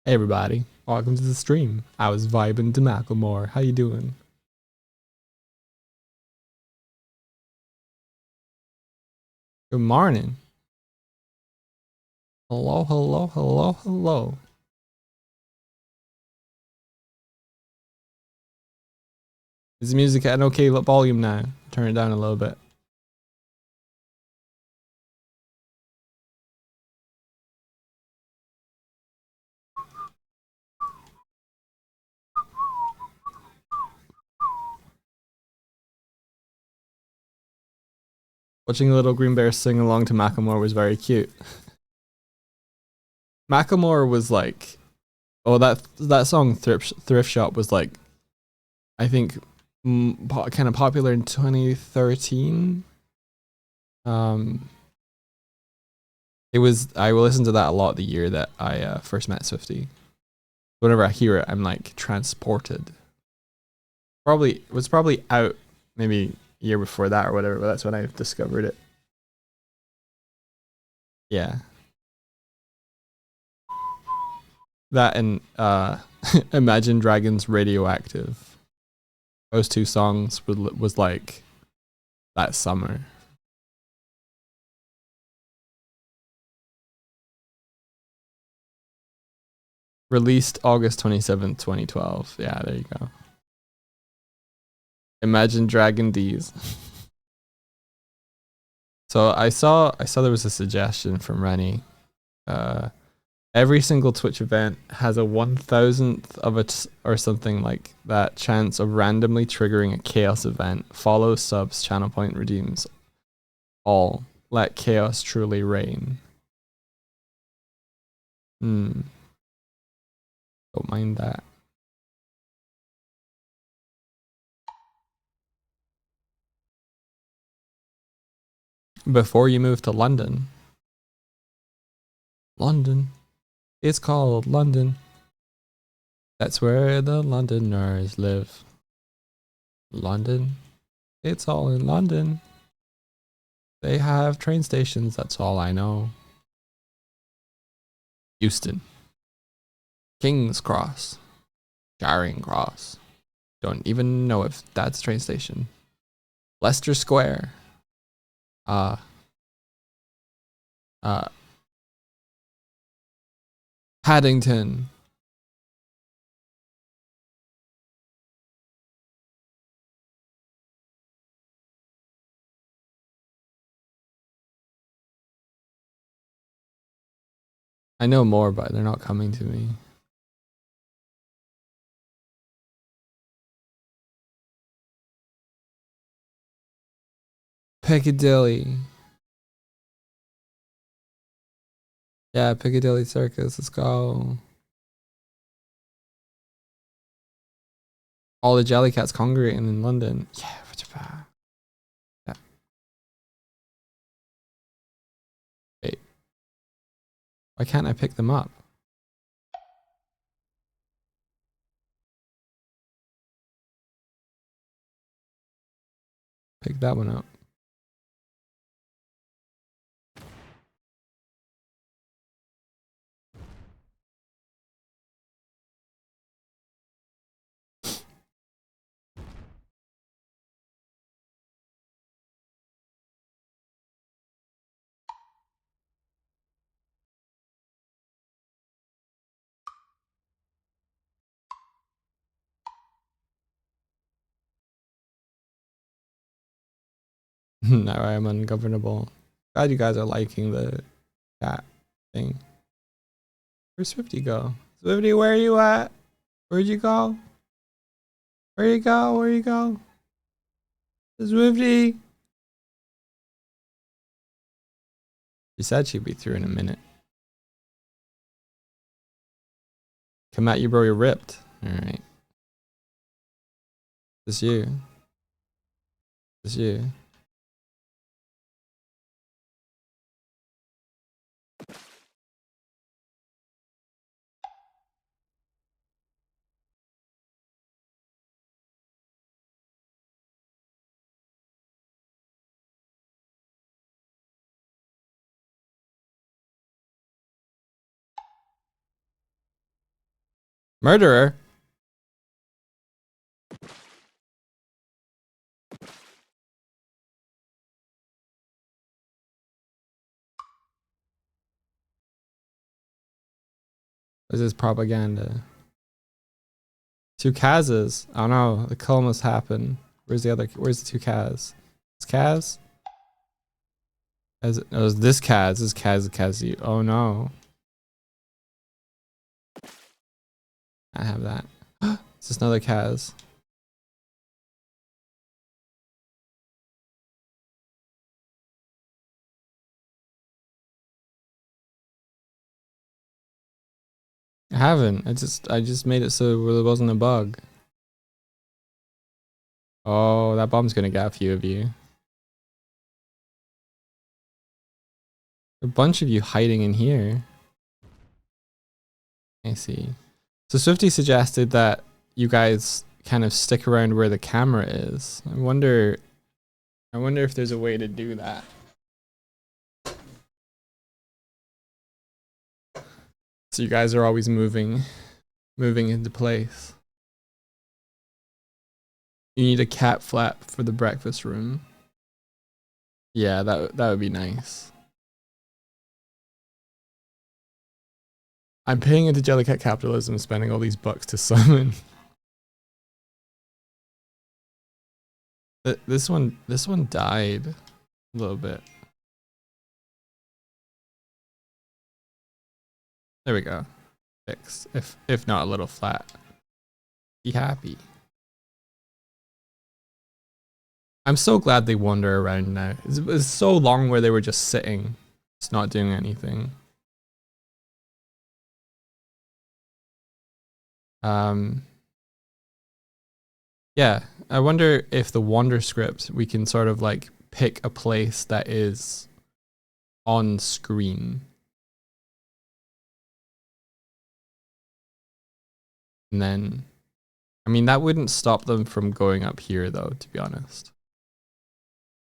Hey everybody, welcome to the stream. I was vibing to Macklemore. How you doing? Good morning. Hello, hello, hello, hello. Is the music at an okay volume now? Turn it down a little bit. Watching Little Green Bear sing along to Macklemore was very cute. Macklemore was like, oh, that song Thrift Shop was like, I think, kind of popular in 2013. It was, I listened to that a lot the year that I first met Swifty. Whenever I hear it, I'm like transported. It was probably out maybe a year before that or whatever, but that's when I discovered it. Yeah. That and Imagine Dragons Radioactive. Those two songs was like that summer. Released August 27th, 2012. Yeah, there you go. Imagine Dragon D's. So I saw there was a suggestion from Rennie. Every single Twitch event has a 1,000th of it or something like that chance of randomly triggering a chaos event. Follow subs, channel point redeems all. Let chaos truly reign. Don't mind that. Before you move to London. London. It's called London. That's where the Londoners live. London. It's all in London. They have train stations, that's all I know. Euston. King's Cross. Charing Cross. Don't even know if that's a train station. Leicester Square. Paddington. I know more, but they're not coming to me. Piccadilly. Yeah, Piccadilly Circus. Let's go. All the Jellycats congregating in London. Yeah, yeah. Wait. Why can't I pick them up? Pick that one up. Now I am ungovernable. Glad you guys are liking the chat thing. Where'd Swifty go? Swifty, where are you at? Where'd you go? Where you go? Where you go? Swifty. She said she'd be through in a minute. Come at you, bro. You're ripped. All right. This you. This you. Murderer? This is propaganda. Two Kazes. Oh no, the kill must happen. Where's the two Kaz? It's Kaz? Oh, this Kaz. This Kaz. Oh no. I have that. Is this another Kaz? I haven't. I just made it so there wasn't a bug. Oh, that bomb's gonna get a few of you. A bunch of you hiding in here. I see. So Swifty suggested that you guys kind of stick around where the camera is. I wonder if there's a way to do that. So you guys are always moving into place. You need a cat flap for the breakfast room. Yeah, that would be nice. I'm paying into Jellycat capitalism, spending all these bucks to summon. This one died a little bit. There we go. Fixed. If not a little flat. Be happy. I'm so glad they wander around now. It's so long where they were just sitting, just not doing anything. Yeah, I wonder if the wander script we can sort of like pick a place that is on screen. And then, I mean, that wouldn't stop them from going up here though, to be honest.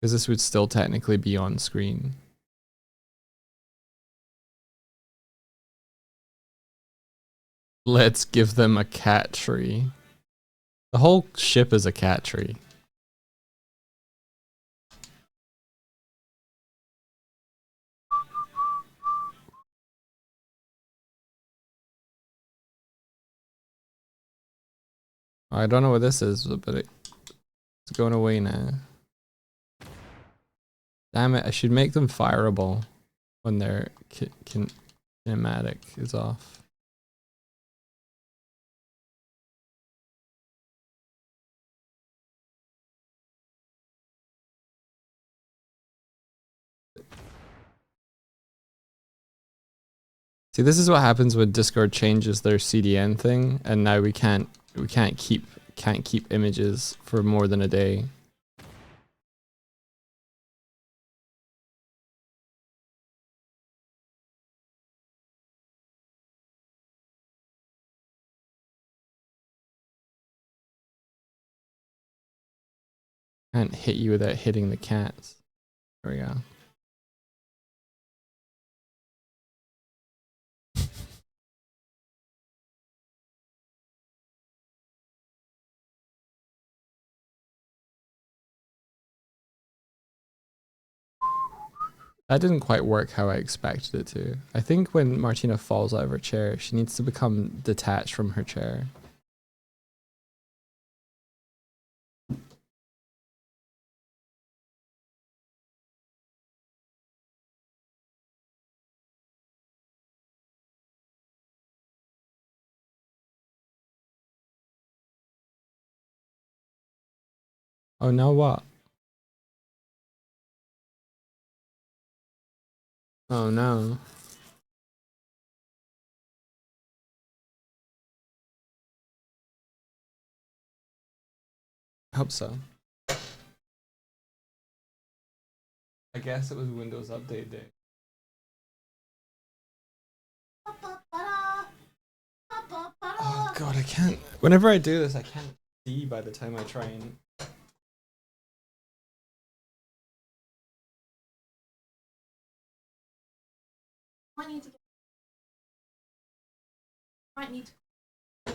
Because this would still technically be on screen. Let's give them a cat tree. The whole ship is a cat tree. I don't know what this is, but it's going away now. Damn it, I should make them fireable when their kinematic is off. See, this is what happens when Discord changes their CDN thing, and now we can't keep images for more than a day. Can't hit you without hitting the cats. There we go. That didn't quite work how I expected it to. I think when Martina falls out of her chair, she needs to become detached from her chair. Oh, now what? Oh no. I hope so. I guess it was Windows Update Day. Oh god, I can't. Whenever I do this, I can't see by the time I try and. Might need to.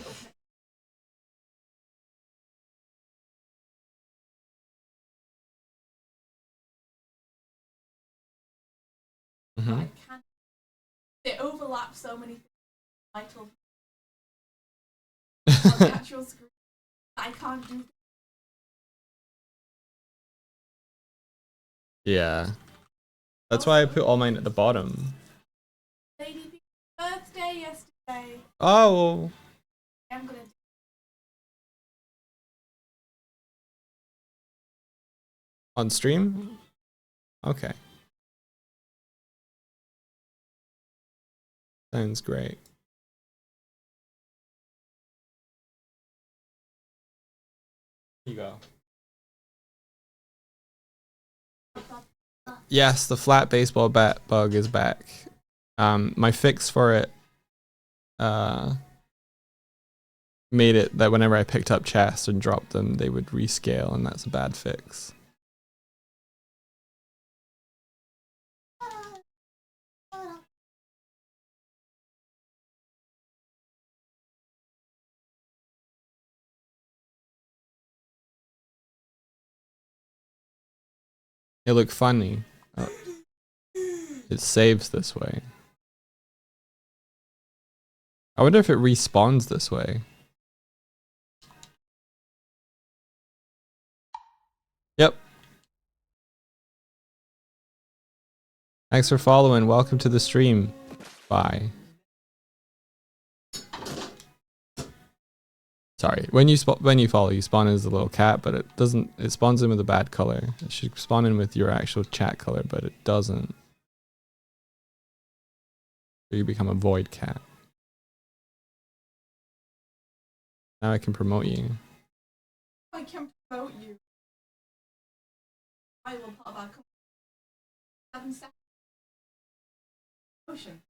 Mm-hmm. I can't. It overlaps so many vital on the actual screen. I can't do. Yeah. That's why I put all mine at the bottom. Lady B's birthday yesterday. Oh. I'm gonna. On stream? Okay. Sounds great. Here you go. Yes, the flat baseball bat bug is back. My fix for it made it that whenever I picked up chests and dropped them, they would rescale, and that's a bad fix. It looked funny. It saves this way. I wonder if it respawns this way. Yep. Thanks for following. Welcome to the stream. Bye. Sorry. When you follow, you spawn as a little cat, but it doesn't. It spawns in with a bad color. It should spawn in with your actual chat color, but it doesn't. So you become a void cat. Now I can promote you. I can promote you. I will pop back 7 seconds. Motion.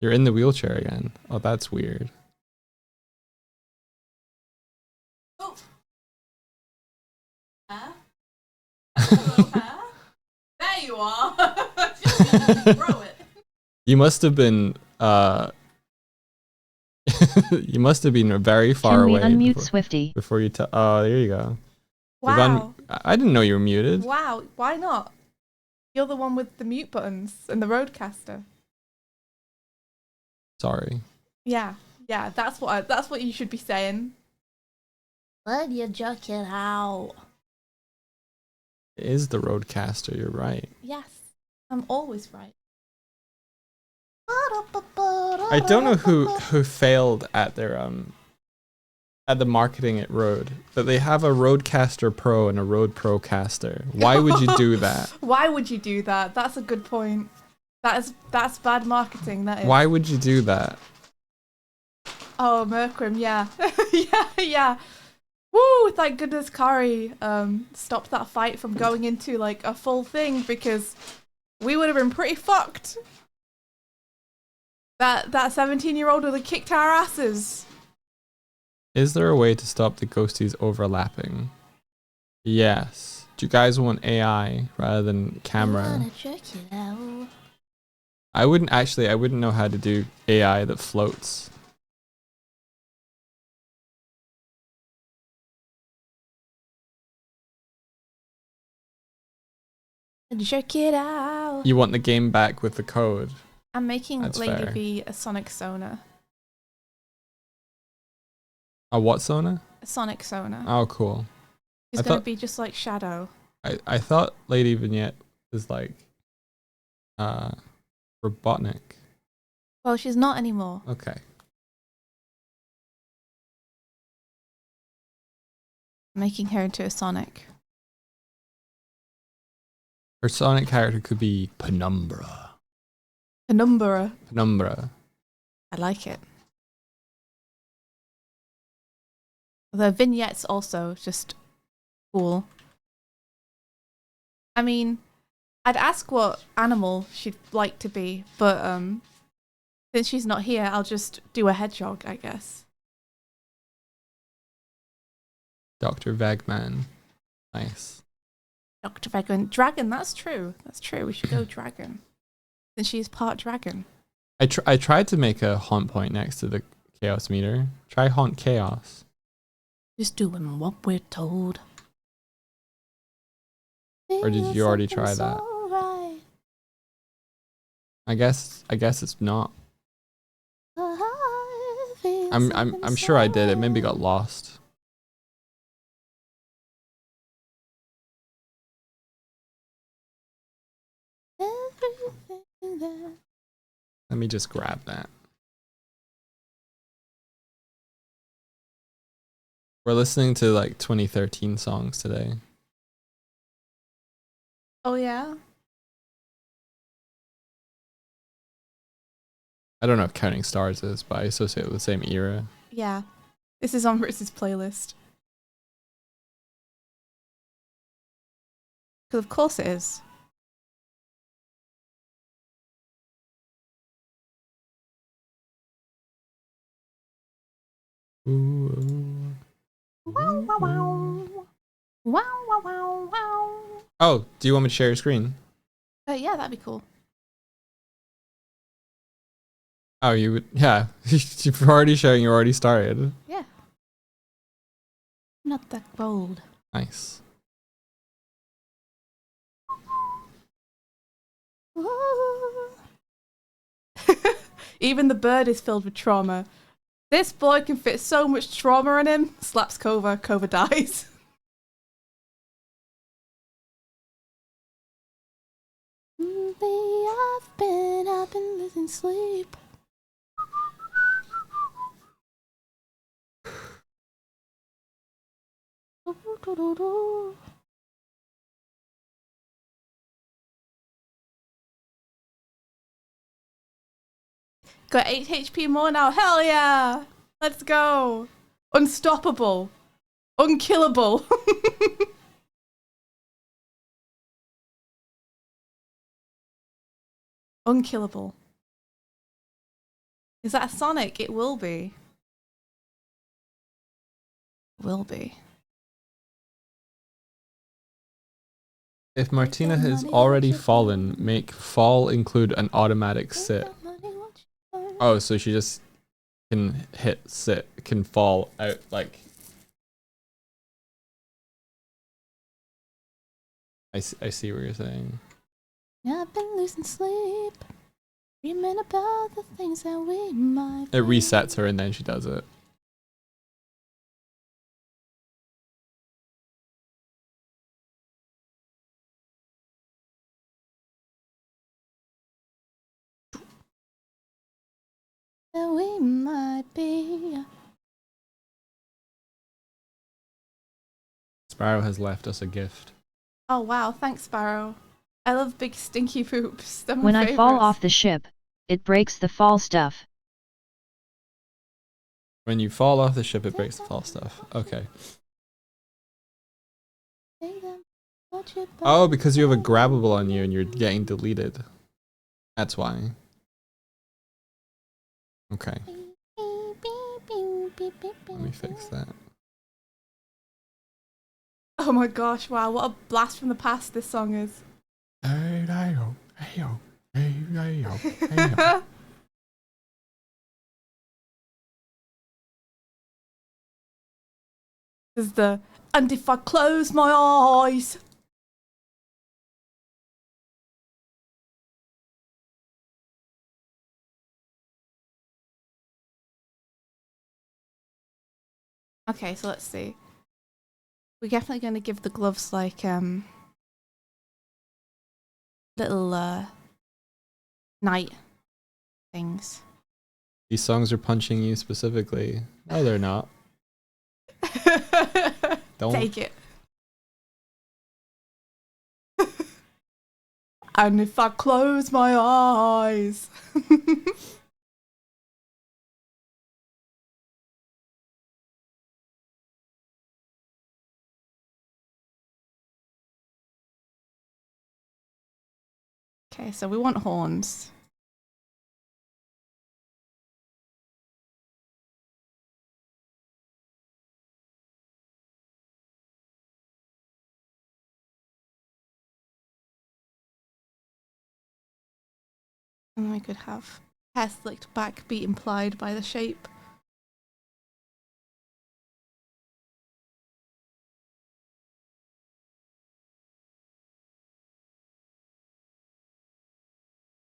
You're in the wheelchair again. Oh, that's weird. Oh. Hello, hair. There you are. Just throw it. You must have been you must have been very far Can we away unmute before, Swifty? before you tell. Oh, there you go. Wow. I didn't know you were muted. Wow. Why not? You're the one with the mute buttons and the roadcaster. Sorry. Yeah. Yeah. That's what you should be saying. Let you jerk it out. It is the roadcaster. You're right. Yes. I'm always right. I don't know who failed at their at the marketing at Rode, but they have a Rodecaster Pro and a Rode Procaster. Why would you do that? Why would you do that? That's a good point. That's bad marketing. That is. Why would you do that? Oh, Merkrim, yeah. yeah. Woo, thank goodness Kari stopped that fight from going into like a full thing, because we would have been pretty fucked. That 17-year-old would have kicked our asses. Is there a way to stop the ghosties overlapping? Yes. Do you guys want AI rather than camera? I wouldn't know how to do AI that floats. Check it out. You want the game back with the code. I'm making That's Lady fair. V a Sonic Sona. A what Sona? A Sonic Sona. Oh, cool. He's I gonna thought- be just like Shadow. I thought Lady Vignette was like Robotnik. Well, she's not anymore. Okay. Making her into a Sonic. Her Sonic character could be Penumbra. Penumbra. Penumbra. I like it. The vignettes also just cool. I mean, I'd ask what animal she'd like to be, but since she's not here, I'll just do a hedgehog, I guess. Dr. Vegman. Nice. Dr. Vegan. Dragon, that's true. That's true. We should go dragon. Since she's part dragon. I tried to make a haunt point next to the chaos meter. Try haunt chaos. Just doing what we're told. Or did you already try that? Right. I guess it's not. I'm sure I did. It maybe got lost. Let me just grab that. We're listening to like 2013 songs today. Oh yeah. I don't know if Counting Stars is, but I associate it with the same era. Yeah. This is on Ritz's playlist. Because of course it is. Ooh. Wow, wow, wow. Wow, wow, wow, wow. Oh, do you want me to share your screen? Yeah, that'd be cool. Oh, you would, yeah. You're already showing, you already started. Yeah. Not that bold. Nice. Even the bird is filled with trauma. This boy can fit so much trauma in him. Slaps Kova, Kova dies. I've been losing sleep. Got 8 HP more now. Hell yeah! Let's go. Unstoppable. Unkillable. Unkillable. Is that a Sonic? It will be. Will be. If Martina has already fallen, make fall include an automatic sit. Oh, so she just can hit sit, can fall out like. I see what you're saying. Yeah, I've been losing sleep. Dreaming about the things that we might. It resets her and then she does it. That we might be. Sparrow has left us a gift. Oh wow, thanks Sparrow. I love big stinky poops. They're my When favorites. I fall off the ship, it breaks the fall stuff. When you fall off the ship, it breaks the fall stuff. Okay. Oh, because you have a grabbable on you and you're getting deleted. That's why. Okay. Let me fix that. Oh my gosh, wow, what a blast from the past this song is. This is the and if I close my eyes. Okay, so let's see. We're definitely going to give the gloves like little night things. These songs are punching you specifically. No, they're not. Don't. Take it. And if I close my eyes. Okay, so we want horns. And I could have hair slicked back, beat implied by the shape.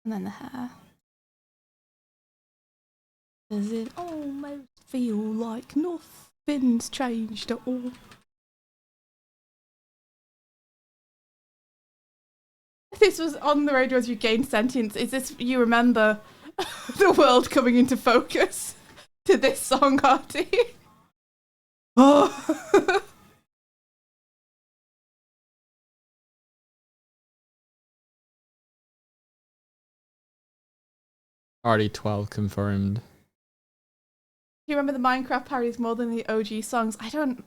And then the hair. Does it almost feel like nothing's changed at all? This was on the radio as you gained sentience. Is this you remember the world coming into focus to this song, Artie? Oh. RD12 confirmed. Do you remember the Minecraft parodies more than the OG songs? I don't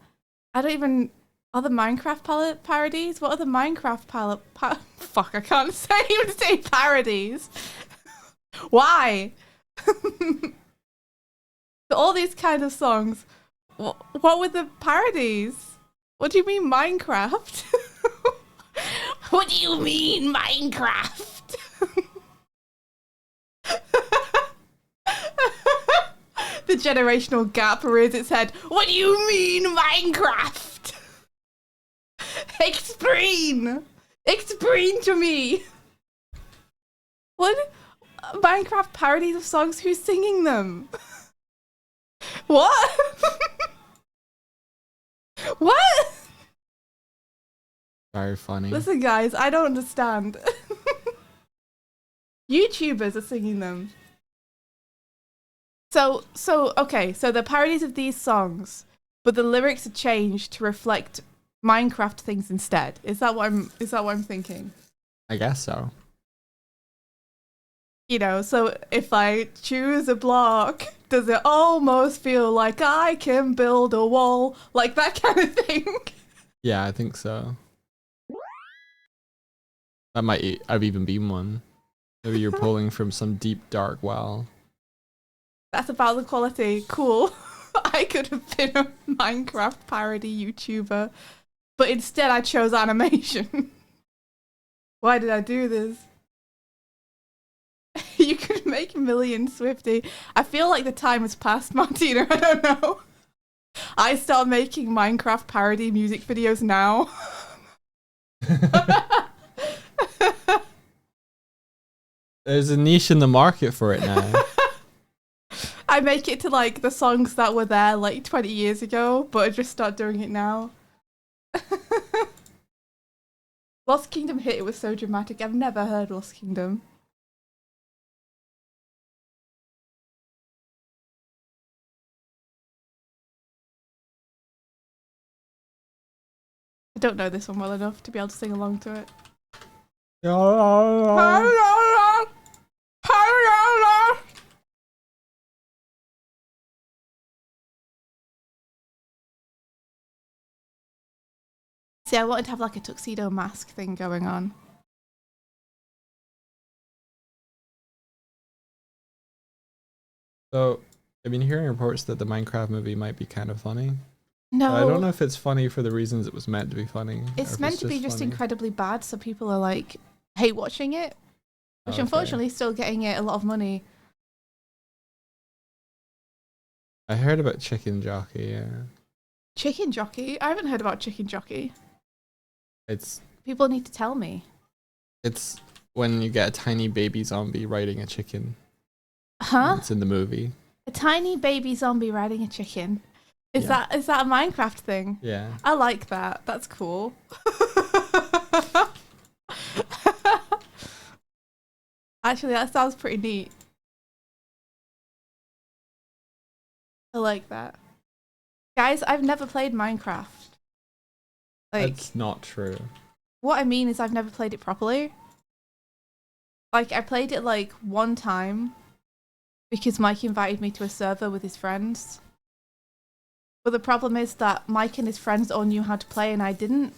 even. Are the Minecraft parodies? What are the Minecraft fuck, I can't even say parodies. Why? All these kind of songs. What were the parodies? What do you mean Minecraft? What do you mean Minecraft? The generational gap rears its head. What do you mean Minecraft? Explain! Explain to me! What? Minecraft parodies of songs? Who's singing them? What? What? Very funny. Listen, guys, I don't understand. YouTubers are singing them. So okay, so they're parodies of these songs, but the lyrics are changed to reflect Minecraft things instead. Is that what I'm thinking? I guess so. You know, so if I choose a block, does it almost feel like I can build a wall? Like that kind of thing. Yeah, I think so. That might have even been one. Maybe you're pulling from some deep dark well. That's about the quality. Cool. I could have been a Minecraft parody YouTuber, but instead I chose animation. Why did I do this? You could make millions, Swifty. I feel like the time has passed, Martina. I don't know. I start making Minecraft parody music videos now. There's a niche in the market for it now. I make it to like the songs that were there like 20 years ago, but I just start doing it now. Lost Kingdom hit, it was so dramatic. I've never heard Lost Kingdom. I don't know this one well enough to be able to sing along to it. See, I wanted to have like a tuxedo mask thing going on. So, I've been hearing reports that the Minecraft movie might be kind of funny. No. But I don't know if it's funny for the reasons it was meant to be funny. It's meant to be just funny. incredibly bad, so people are like, hate watching it. Which Okay. unfortunately is still getting it a lot of money. I heard about Chicken Jockey, yeah. Chicken Jockey? I haven't heard about Chicken Jockey. It's People need to tell me. when you get a tiny baby zombie riding a chicken. Huh? It's in the movie. A tiny baby zombie riding a chicken. Is Yeah. that a Minecraft thing? Yeah. I like that. That's cool. Actually, that sounds pretty neat. I like that. Guys, I've never played Minecraft. Like, That's not true. what I mean is I've never played it properly. Like, I played it like one time because Mike invited me to a server with his friends. But the problem is that Mike and his friends all knew how to play and I didn't.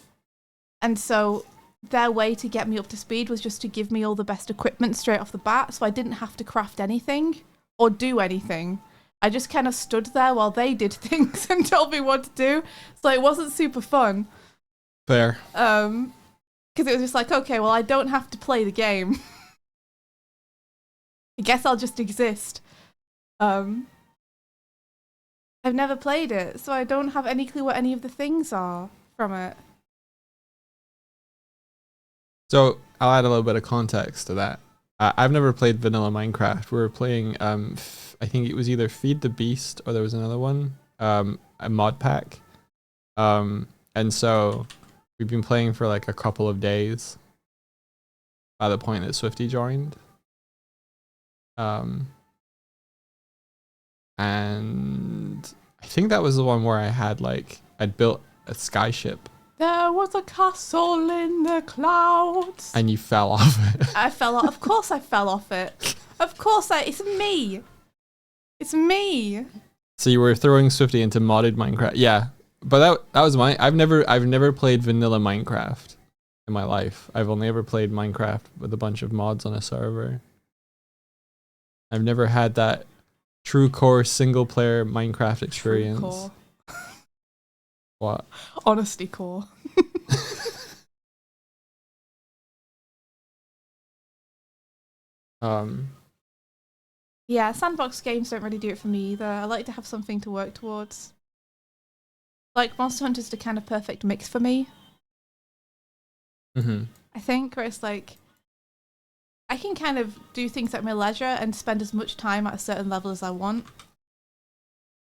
And so their way to get me up to speed was just to give me all the best equipment straight off the bat, so I didn't have to craft anything or do anything. I just kind of stood there while they did things and told me what to do. So it wasn't super fun. Fair. Because it was just like, okay, well, I don't have to play the game. I guess I'll just exist. I've never played it, so I don't have any clue what any of the things are from it. So I'll add a little bit of context to that. I've never played vanilla Minecraft. We were playing, I think it was either Feed the Beast or there was another one, a mod pack. And so we've been playing for like a couple of days by the point that Swifty joined. And I think that was the one where I'd built a skyship. There was a castle in the clouds. And you fell off it. I fell off. Of course I fell off it. Of course it's me. It's me. So you were throwing Swifty into modded Minecraft. Yeah. But that was I've never played vanilla Minecraft in my life. I've only ever played Minecraft with a bunch of mods on a server. I've never had that true core single player Minecraft experience. True core. What? Honesty core. Yeah, sandbox games don't really do it for me either. I like to have something to work towards. Like Monster Hunter's the kind of perfect mix for me. Mm-hmm. I think, where it's like I can kind of do things at my leisure and spend as much time at a certain level as I want.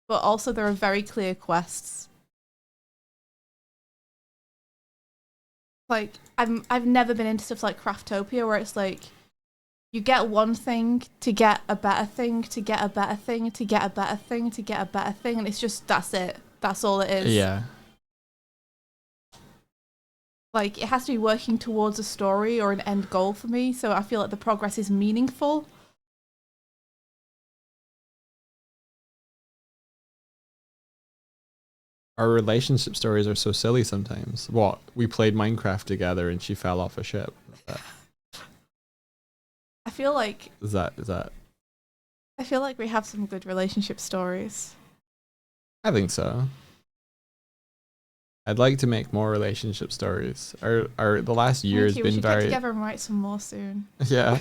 But also there are very clear quests. Like I've never been into stuff like Craftopia where it's like you get one thing to get a better thing, to get a better thing, to get a better thing, to get a better thing, and it's just that's it. That's all it is. Yeah. Like it has to be working towards a story or an end goal for me, so I feel like the progress is meaningful. Our relationship stories are so silly sometimes. What? We played Minecraft together and she fell off a ship. I feel like Is that? I feel like we have some good relationship stories. I think so. I'd like to make more relationship stories. The last year has We been should very get together and write some more soon. yeah.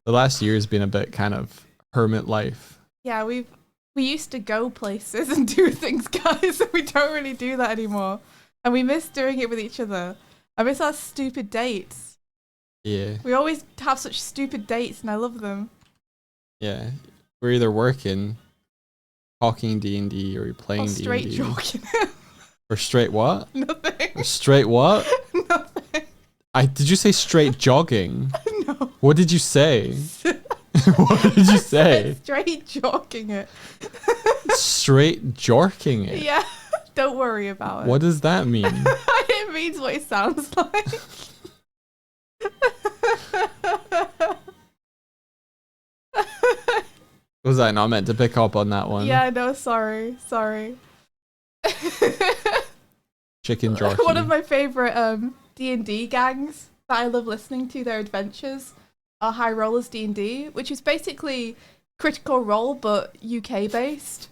The last year has been a bit kind of hermit life. Yeah, we used to go places and do things, guys, and we don't really do that anymore. And we miss doing it with each other. I miss our stupid dates. Yeah. We always have such stupid dates, and I love them. Yeah. We're either working, talking D&D, or playing Or D&D. straight joking. Or straight what? Nothing. Or straight what? Nothing. Did you say straight jogging? No. What did you say? What did you say? Straight joking it. Straight jorking it? Yeah. Don't worry about it. What does that mean? It means what it sounds like. Was I not meant to pick up on that one? Yeah, no, sorry. Chicken jorky. One of my favorite D&D gangs that I love listening to their adventures are High Rollers D&D, which is basically Critical Role but UK based.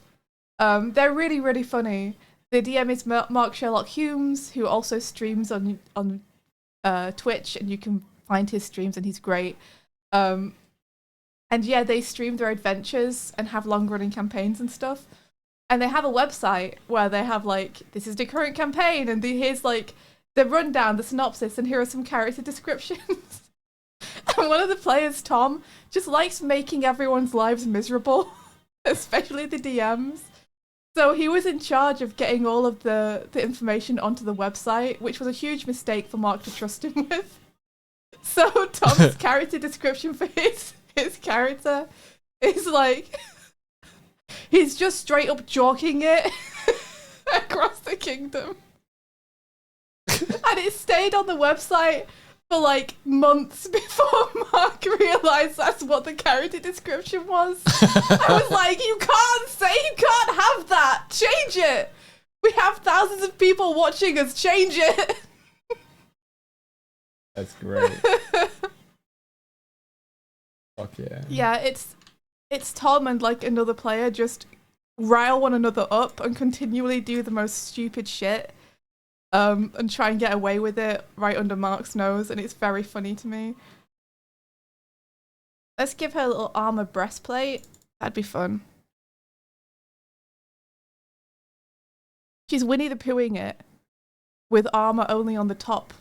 They're really, really funny. The DM is Mark Sherlock Humes, who also streams on Twitch, and you can find his streams, and he's great. And yeah, they stream their adventures and have long-running campaigns and stuff. And they have a website where they have like, this is the current campaign, and here's like the rundown, the synopsis, and here are some character descriptions. And one of the players, Tom, just likes making everyone's lives miserable, especially the DMs. So he was in charge of getting all of the information onto the website, which was a huge mistake for Mark to trust him with. So Tom's character description for his character is like, he's just straight up joking it across the kingdom. And it stayed on the website for like months before Mark realised that's what the character description was. I was like, you can't have that. Change it. We have thousands of people watching us. Change it. That's great. Fuck yeah. Yeah, it's Tom and like another player just rile one another up and continually do the most stupid shit. And try and get away with it right under Mark's nose, and it's very funny to me. Let's give her a little armor breastplate. That'd be fun. She's Winnie the Poohing it with armor only on the top.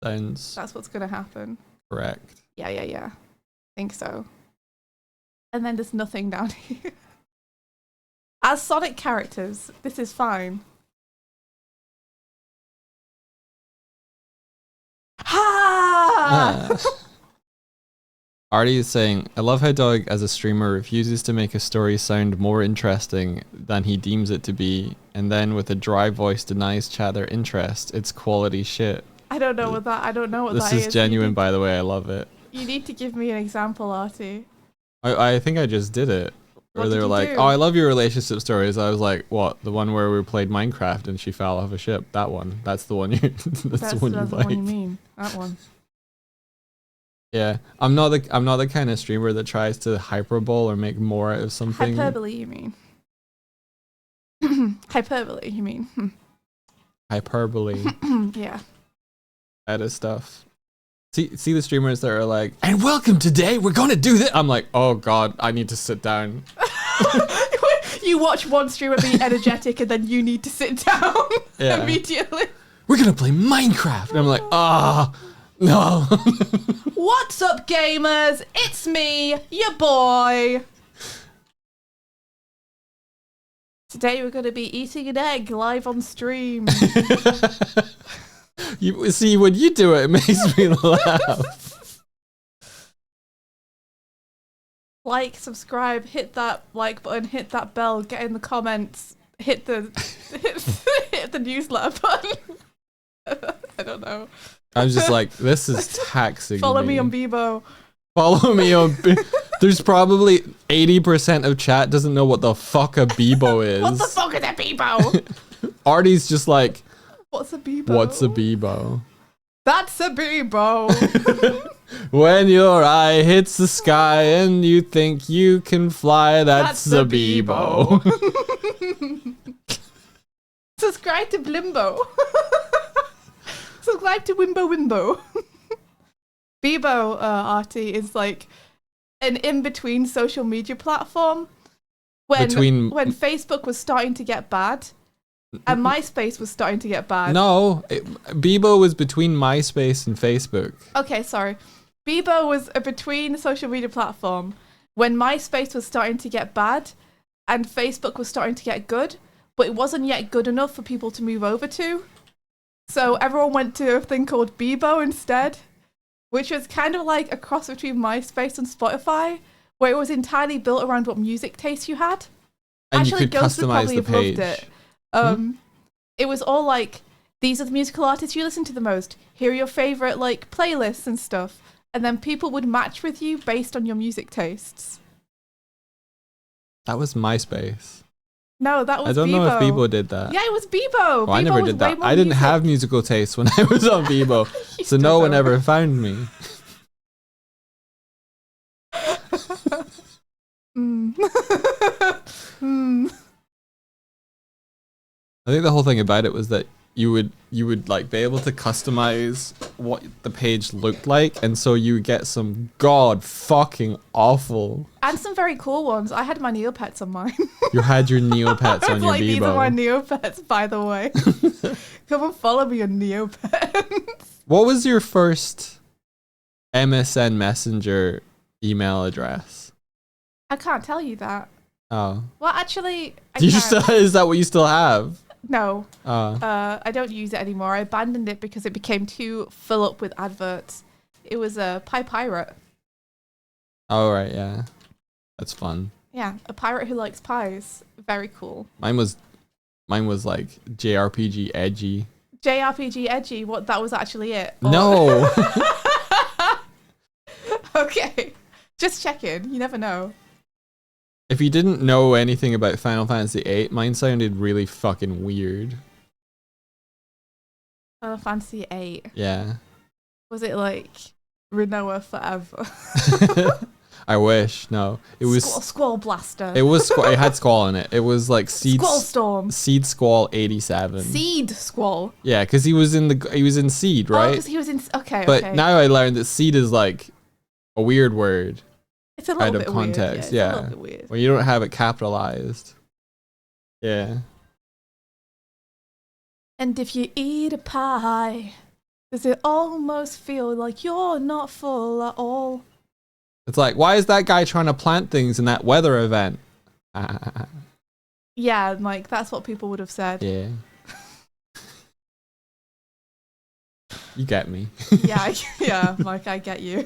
Sounds That's what's gonna happen. correct. Yeah. Think so. And then there's nothing down here. As Sonic characters, this is fine. Ha! Artie is saying, I love how Doug as a streamer refuses to make a story sound more interesting than he deems it to be, and then with a dry voice denies chat their interest. It's quality shit. I don't know what that This is. is genuine, by the way. I love it. You need to give me an example, Artie. I think I just did it. Where What they did were you like, do? oh, I love your relationship stories. I was like, what? The one where we played Minecraft and she fell off a ship? That one. That's the one you that's the one you That's the like. one you mean. That one. Yeah. I'm not the kind of streamer that tries to hyperbole or make more out of something. Hyperbole, you mean? Hyperbole, you mean? Hyperbole Yeah. out of stuff. See the streamers that are like, and welcome today, we're gonna do this. I'm like, oh god, I need to sit down. You watch one streamer be energetic and then you need to sit down Yeah. immediately. We're gonna play Minecraft. And I'm like, no. What's up, gamers? It's me, your boy. Today we're going to be eating an egg live on stream. You see, when you do it, it makes me laugh. Like, subscribe, hit that like button, hit that bell, get in the comments, hit the hit the newsletter button. I don't know. I'm just like, this is taxing. Follow me on Bebo. Follow me on. There's probably 80% of chat doesn't know what the fuck a Bebo is. What the fuck is a Bebo? Artie's just like, What's a Bebo? what's a Bebo? That's a Bebo. When your eye hits the sky and you think you can fly, that's a Bebo. Subscribe to Blimbo. Subscribe to Wimbo. Bebo, Artie, is like an in-between social media platform when Facebook was starting to get bad and MySpace was starting to get bad. No, Bebo was between MySpace and Facebook. Okay, sorry. Bebo was a between social media platform when MySpace was starting to get bad and Facebook was starting to get good, but it wasn't yet good enough for people to move over to. So everyone went to a thing called Bebo instead, which was kind of like a cross between MySpace and Spotify, where it was entirely built around what music taste you had. And Actually, you could Ghost would customize probably the have loved page. it. It was all like, these are the musical artists you listen to the most. Here are your favorite like playlists and stuff. And then people would match with you based on your music tastes. That was MySpace. No, that was I don't Bebo. know if Bebo did that. Yeah, it was Bebo. Well, I Bebo never was did way that. more I didn't music. have musical taste when I was on Bebo, You so still no one don't. ever found me. I think the whole thing about it was that you would like be able to customize what the page looked like, and so you get some god fucking awful. And some very cool ones. I had my Neopets on mine. You had your Neopets I on was your like, these are my Bebo. Neopets, by the way. Come and follow me on Neopets. What was your first MSN Messenger email address? I can't tell you that. Oh, Well, actually, I do you can. still, is that what you still have? No, Oh, I don't use it anymore. I abandoned it because it became too full up with adverts. It was a Pie Pirate. oh right, yeah, that's fun. Yeah, a pirate who likes pies. Very cool. Mine was like JRPG edgy. JRPG edgy. What? That was actually it. Or- No. Okay, just checking. You never know. If you didn't know anything about Final Fantasy VIII, mine sounded really fucking weird. Final Fantasy VIII. Yeah. Was it like Renoa forever? I wish. No. It was Squall Blaster. it had Squall in it. It was like Squall Storm. Seed Squall 87. Seed Squall. Yeah, cuz he was in Seed, Oh, right? because he was in. Okay, But okay. now I learned that Seed is like a weird word It's a little out of bit context. weird. Yeah. It's a little bit weird. When you don't have it capitalized. Yeah. And if you eat a pie, Does it almost feel like you're not full at all? It's like, why is that guy trying to plant things in that weather event? Yeah, Mike, that's what people would have said. Yeah. You get me. Yeah, yeah, Mike, I get you.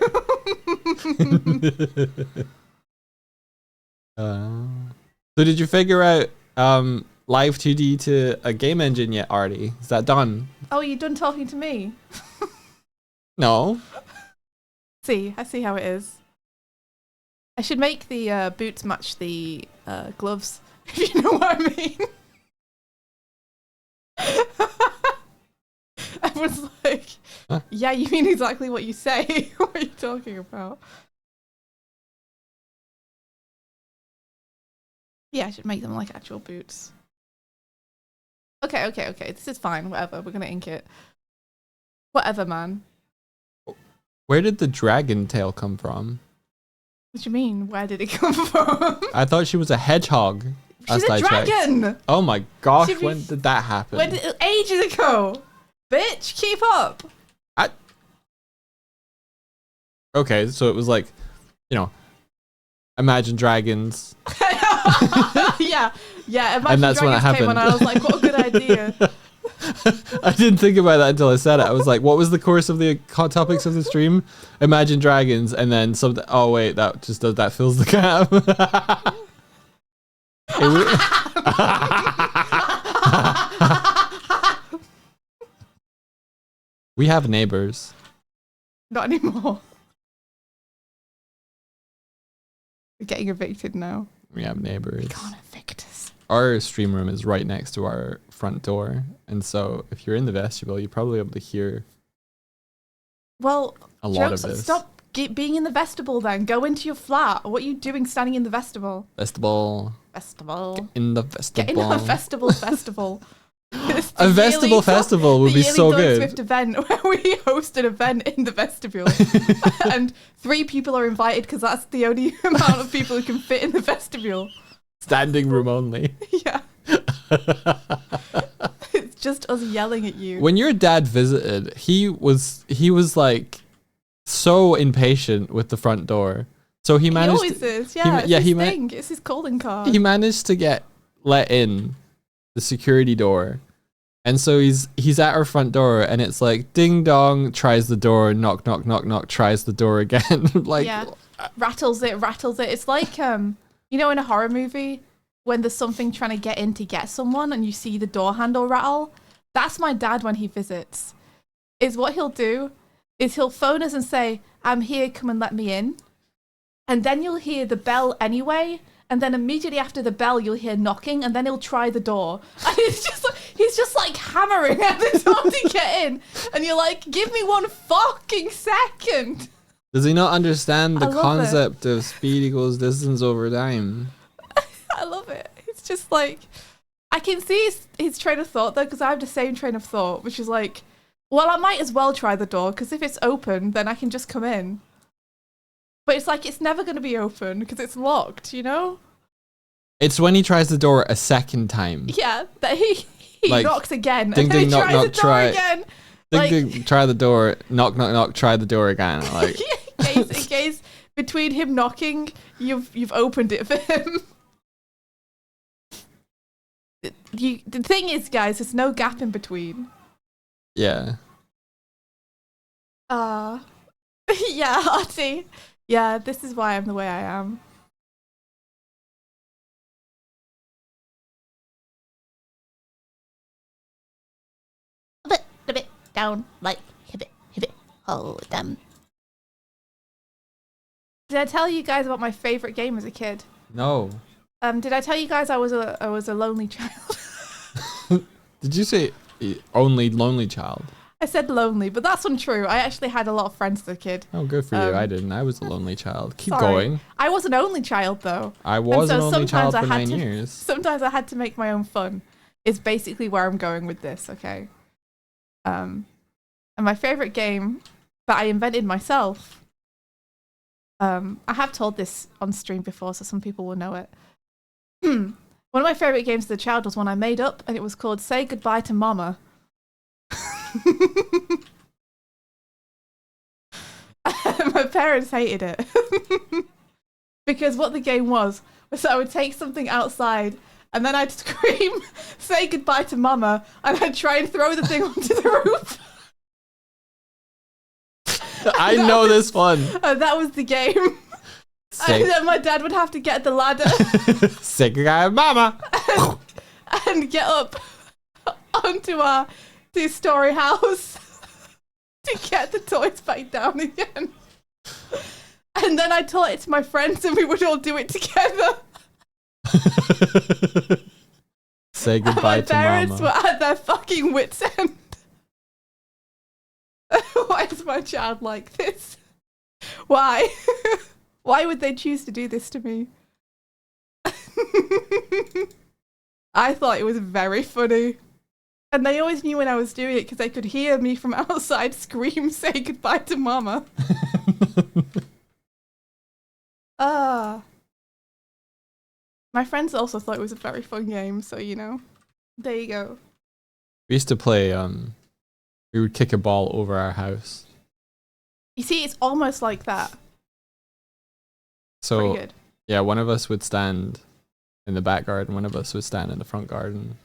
So did you figure out Live 2D to a game engine yet, Artie? Is that done? Oh, you done talking to me? No. I see how it is. I should make the boots match the gloves, if you know what I mean. I was like, huh? Yeah, you mean exactly what you say. What are you talking about? Yeah, I should make them like actual boots. Okay. This is fine. Whatever. We're gonna ink it. Whatever, man. Where did the dragon tail come from? What do you mean? Where did it come from? I thought she was a hedgehog. She's a dragon! Checked. Oh my gosh, Should we- when did that happen? Ages ago! Bitch, keep up! Okay, so it was like, Imagine Dragons. yeah. Imagine And that's when it Dragons came happened. on, I was like, what a good idea. I didn't think about that until I said it. I was like, what was the course of the hot topics of the stream? Imagine Dragons, and then something. Oh wait, that fills the gap. We have neighbors. Not anymore. We're getting evicted now. We have neighbors. Can't evict us. Our stream room is right next to our front door, and so if you're in the vestibule, you're probably able to hear Well, a lot of jokes, this. stop being in the vestibule then. Go into your flat. What are you doing standing in the vestibule? Vestibule. Vestibule. In the Get in vestibule. a festival. It's the A vestibule yearly festival would the be yearly so Dawn good. Swift event where we host an event in the vestibule, and 3 people are invited because that's the only amount of people who can fit in the vestibule. Standing room only. Yeah, it's just us yelling at you. When your dad visited, he was like so impatient with the front door. So he He managed always is. Yeah, he it's his ma- thing. It's his calling card. he managed to get let in the security door. And so he's at our front door, and it's like ding dong, tries the door, knock knock knock knock, tries the door again. Like Yeah. rattles it. It's like in a horror movie when there's something trying to get in to get someone and you see the door handle rattle. That's my dad when he visits. Is what he'll do is he'll phone us and say, "I'm here, come and let me in." And then you'll hear the bell anyway, and then immediately after the bell you'll hear knocking, and then he'll try the door. And he's just like hammering at the door to get in. And you're like, "Give me one fucking second." does he not understand I the love it. concept of speed equals distance over time? I love it. It's just like, I can see his train of thought though, because I have the same train of thought, which is like, well, I might as well try the door, because if it's open, then I can just come in. But it's like, it's never going to be open, because it's locked, you know? It's when he tries the door a second time. Yeah, that he Like, knocks again, ding, and then ding, he knock, tries knock, the door try. again. Ding, Like- ding, try the door, knock knock knock, try the door again. Like in case between him knocking, you've opened it for him. The thing is, guys, there's no gap in between. yeah. Yeah, Artie. Yeah, this is why I'm the way I am. A bit down, like hip it, hold them. Did I tell you guys about my favorite game as a kid? No. Did I tell you guys I was a lonely child? Did you say only lonely child? I said lonely, but that's untrue. I actually had a lot of friends as a kid. Oh, good for you. Um, I didn't. I was a lonely child. Keep Sorry. going. I was an only child though. I was so an only sometimes child I for had 9 to- years. Sometimes I had to make my own fun. Is basically where I'm going with this, okay? And my favorite game that I invented myself. I have told this on stream before, so some people will know it. One of my favorite games as a child was one I made up, and it was called Say Goodbye to Mama. parents hated it. Because what the game was I would take something outside and then I'd scream, say goodbye to mama, and I'd try and throw the thing onto the roof. I know this one. And that was the game. Say, And then my dad would have to get the ladder say goodbye, mama. and get up onto our 2-story house to get the toys back down again. And then I taught it to my friends and we would all do it together. Say And goodbye my to parents mama. were at their fucking wits' end. Why is my child like this? Why? Why would they choose to do this to me? I thought it was very funny. And they always knew when I was doing it because they could hear me from outside scream, say goodbye to mama. My friends also thought it was a very fun game, so you know. There you go. We used to play, we would kick a ball over our house. You see, it's almost like that. So, Pretty good. yeah, one of us would stand in the back garden, one of us would stand in the front garden,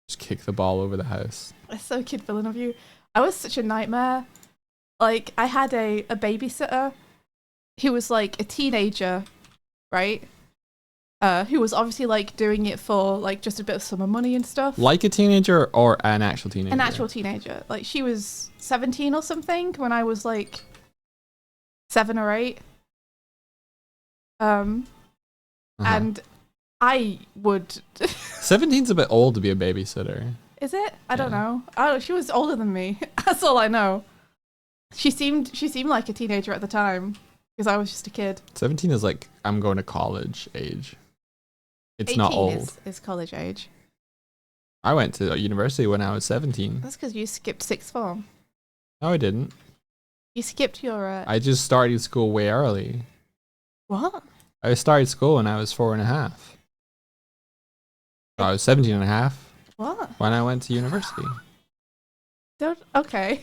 just kick the ball over the house. That's so kid villain of you. I was such a nightmare. Like, I had a babysitter who was like a teenager, right? Who was obviously like doing it for like just a bit of summer money and stuff. Like a teenager or an actual teenager? An actual teenager. Like, she was 17 or something when I was like 7 or 8. And I would. 17's a bit old to be a babysitter. Is it? I don't know. Oh, she was older than me. That's all I know. She seemed like a teenager at the time because I was just a kid. 17 is like, I'm going to college age. It's not 18 old. is college age. I went to university when I was 17. That's because you skipped sixth form. No, I didn't. You skipped your. I just started school way early. What? I started school when I was 4.5. So I was 17.5 What? when I went to university. Okay.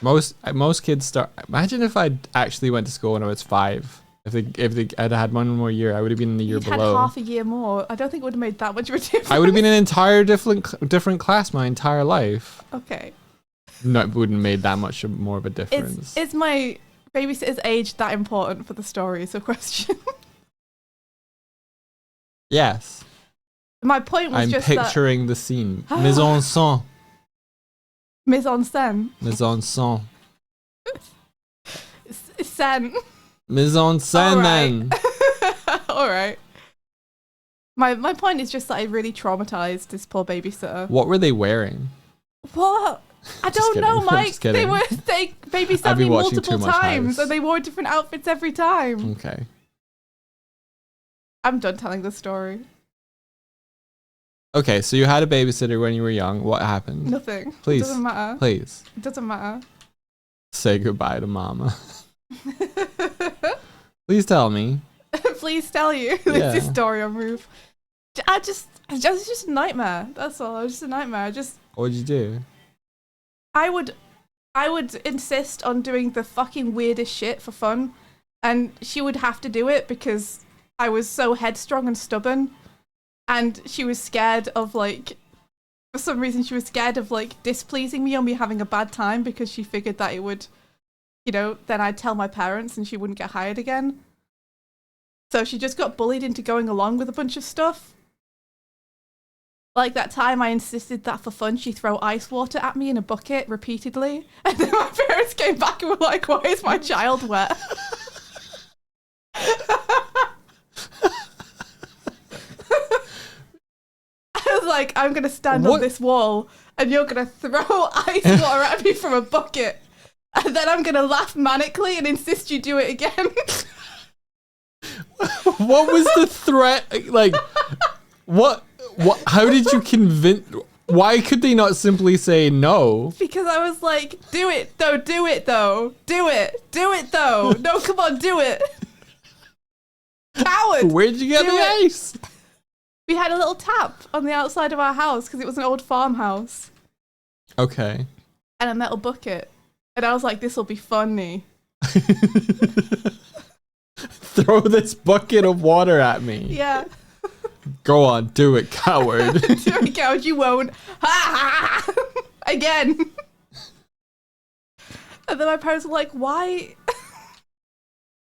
Most kids start. Imagine if I actually went to school when I was 5. If they had had one more year, I would have been in the year You'd had below. half a year more. I don't think it would have made that much of a difference. I would have been in an entire different class my entire life. Okay. No, it wouldn't have made that much more of a difference. Is my babysitter's age that important for the story? Is a question. Yes. My point was I'm just picturing the scene. Mise en scène. mise en scène. Mise en scène. Scène. Mise en scène. then. All right. My point is just that I really traumatized this poor babysitter. What were they wearing? What? I Just don't kidding. know, I'm Mike. just They kidding. babysat I've me been watching multiple too much times, House. and they wore different outfits every time. Okay. I'm done telling the story. Okay, so you had a babysitter when you were young. What happened? Nothing. Please. It doesn't matter. Please It doesn't matter. say goodbye to mama. Please tell me. Please tell you Yeah. this story on Roof. It's just a nightmare. That's all. It was just a nightmare. What'd you do? I would insist on doing the fucking weirdest shit for fun, and she would have to do it because I was so headstrong and stubborn, and she was scared of like, for some reason she was scared of like displeasing me or me having a bad time because she figured that it would, you know, then I'd tell my parents and she wouldn't get hired again. So she just got bullied into going along with a bunch of stuff. Like that time I insisted that for fun she throw ice water at me in a bucket repeatedly. And then my parents came back and were like, why is my child wet? I was like, I'm going to stand on this wall and you're going to throw ice water at me from a bucket. And then I'm going to laugh manically and insist you do it again. What was the threat? Like, what? How did you convince? Why could they not simply say no? Because I was like, do it though, do it though, do it though. No, come on, do it. Coward. Where'd you get Do the it. ice? We had a little tap on the outside of our house because it was an old farmhouse Okay. and a metal bucket. And I was like, this will be funny. Throw this bucket of water at me. Yeah. Go on, do it, coward. Sorry, coward, you won't. Ha ha! Again. And then my parents were like, why?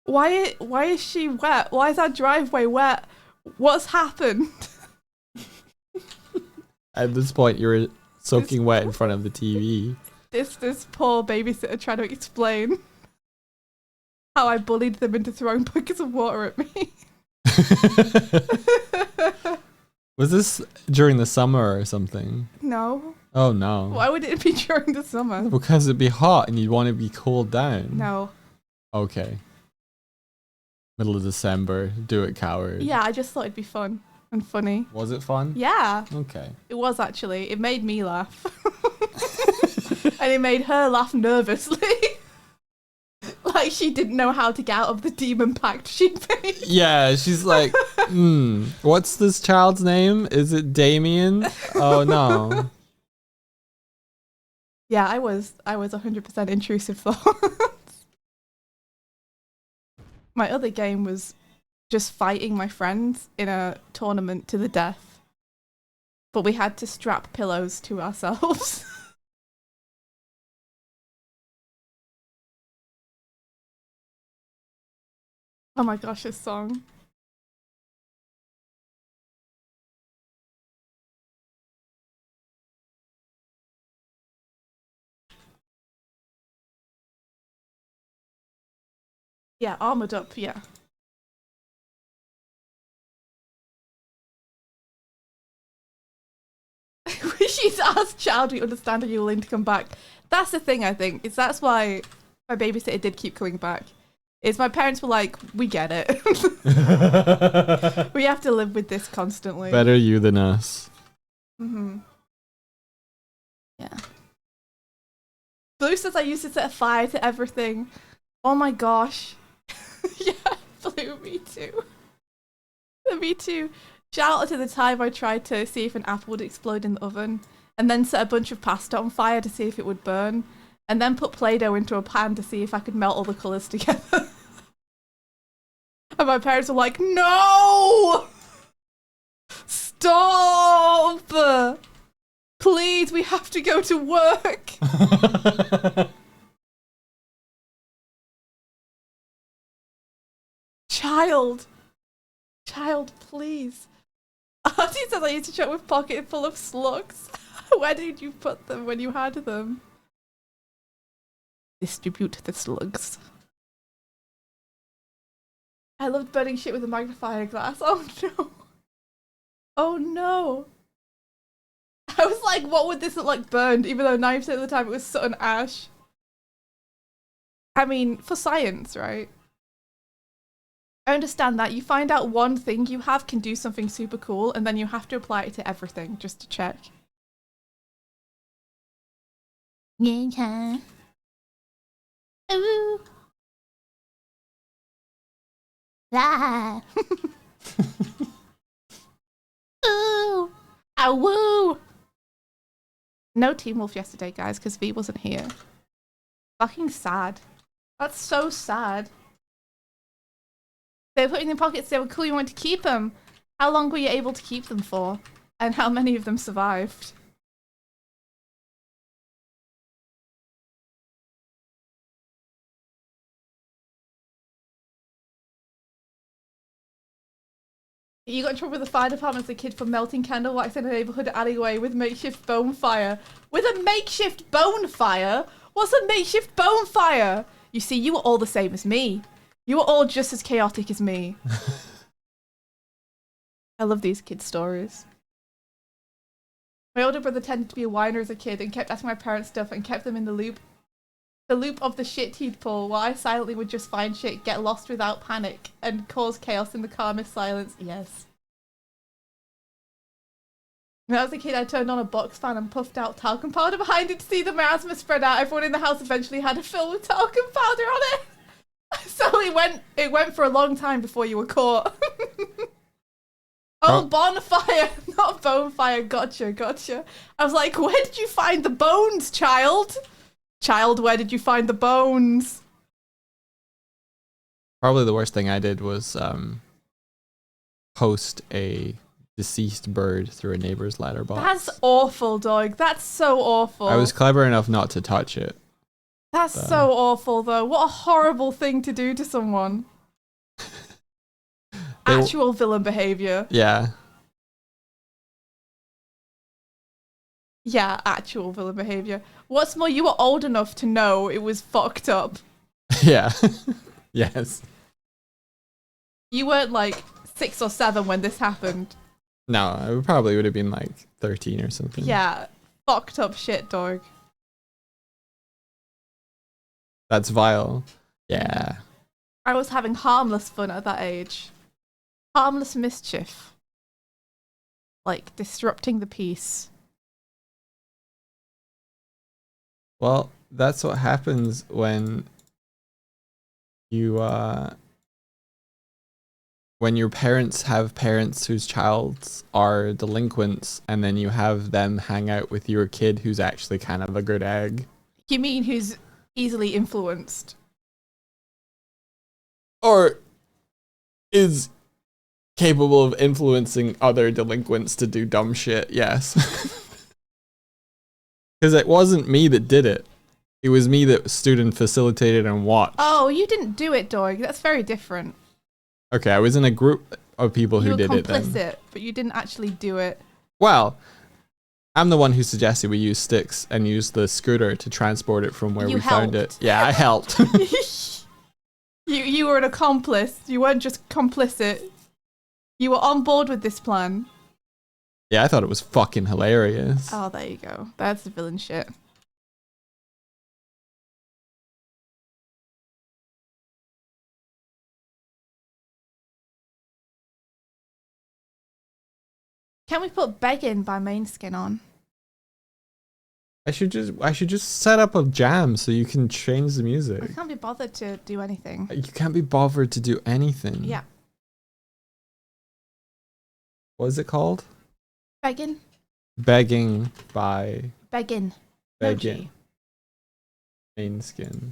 Why is she wet? Why is our driveway wet? What's happened? At this point, you're soaking wet in front of the TV. This poor babysitter trying to explain how I bullied them into throwing buckets of water at me. Was this during the summer or something? No. Oh no. Why would it be during the summer? Because it'd be hot and you'd want to be cooled down. No. Okay. Middle of December. Do it, coward. Yeah, I just thought it'd be fun and funny. Was it fun? Yeah. Okay. It was actually. It made me laugh. And it made her laugh nervously. Like she didn't know how to get out of the demon pact she'd made. Yeah, she's like, what's this child's name? Is it Damien? Oh no. Yeah, I was 100% intrusive thoughts. My other game was just fighting my friends in a tournament to the death. But we had to strap pillows to ourselves. Oh my gosh, this song. Yeah, armored up, yeah. She's asked child, we understand, are you willing to come back? That's the thing, I think. That's why my babysitter did keep coming back. Is my parents were like, we get it. We have to live with this constantly. Better you than us. Mm-hmm. Yeah. Blue says I used to set fire to everything. Oh my gosh. Yeah, Blue, me too. Me too. Shout out to the time I tried to see if an apple would explode in the oven, and then set a bunch of pasta on fire to see if it would burn, and then put Play-Doh into a pan to see if I could melt all the colours together. And my parents were like, no! Stop! Please, we have to go to work. Child, please. Auntie says I used to shop with pocket full of slugs. Where did you put them when you had them? Distribute the slugs. I loved burning shit with a magnifying glass. Oh no. Oh no. I was like, what would this look like burned? Even though 90% of the time it was soot and ash. I mean, for science, right? I understand that. You find out one thing you have can do something super cool, and then you have to apply it to everything just to check. Yeah. Ooh. Ah. Ooh. Ah, woo. No Team Wolf yesterday, guys, because V wasn't here. Fucking sad. That's so sad. They were put in your pockets, they were cool, you wanted to keep them. How long were you able to keep them for? And how many of them survived? You got in trouble with the fire department as a kid for melting candle wax in a neighborhood alleyway with makeshift bonfire. With a makeshift bonfire? What's a makeshift bonfire? You see, you were all the same as me. You were all just as chaotic as me. I love these kids' stories. My older brother tended to be a whiner as a kid and kept asking my parents stuff and kept them in the loop. The loop of the shit he'd pull, while I silently would just find shit, get lost without panic, and cause chaos in the calmest silence. Yes. When I was a kid, I turned on a box fan and puffed out talcum powder behind it to see the miasma spread out. Everyone in the house eventually had a fill with talcum powder on it. So it went for a long time before you were caught. Oh, bonfire, not bonfire. Gotcha. I was like, where did you find the bones, child? Child, where did you find the bones? Probably the worst thing I did was post a deceased bird through a neighbor's letterbox. That's awful, dog. That's so awful. I was clever enough not to touch it. That's so awful, though. What a horrible thing to do to someone. Actual villain behavior. Yeah. Yeah, actual villain behavior. What's more, you were old enough to know it was fucked up. Yeah. Yes. You weren't like 6 or 7 when this happened. No, I probably would have been like 13 or something. Yeah, fucked up shit, dog. That's vile. Yeah. I was having harmless fun at that age. Harmless mischief. Like disrupting the peace. Well, that's what happens when you when your parents have parents whose childs are delinquents, and then you have them hang out with your kid who's actually kind of a good egg. You mean who's easily influenced? Or is capable of influencing other delinquents to do dumb shit, yes. Because it wasn't me that did it. It was me that stood and facilitated and watched. Oh, you didn't do it, dog. That's very different. Okay, I was in a group of people who You were did it complicit, then. but you didn't actually do it. Well, I'm the one who suggested we use sticks and use the scooter to transport it from where You we found it. helped. Yeah, I helped. You were an accomplice. You weren't just complicit. You were on board with this plan. Yeah, I thought it was fucking hilarious. Oh, there you go. That's the villain shit. Can we put Beggin' by Mainskin on? I should just set up a jam so you can change the I music. can't be bothered to do anything. You can't be bothered to do anything. Yeah. What is it called? Beggin'? Begging by Beggin'. No G. Beggin. Mainskin.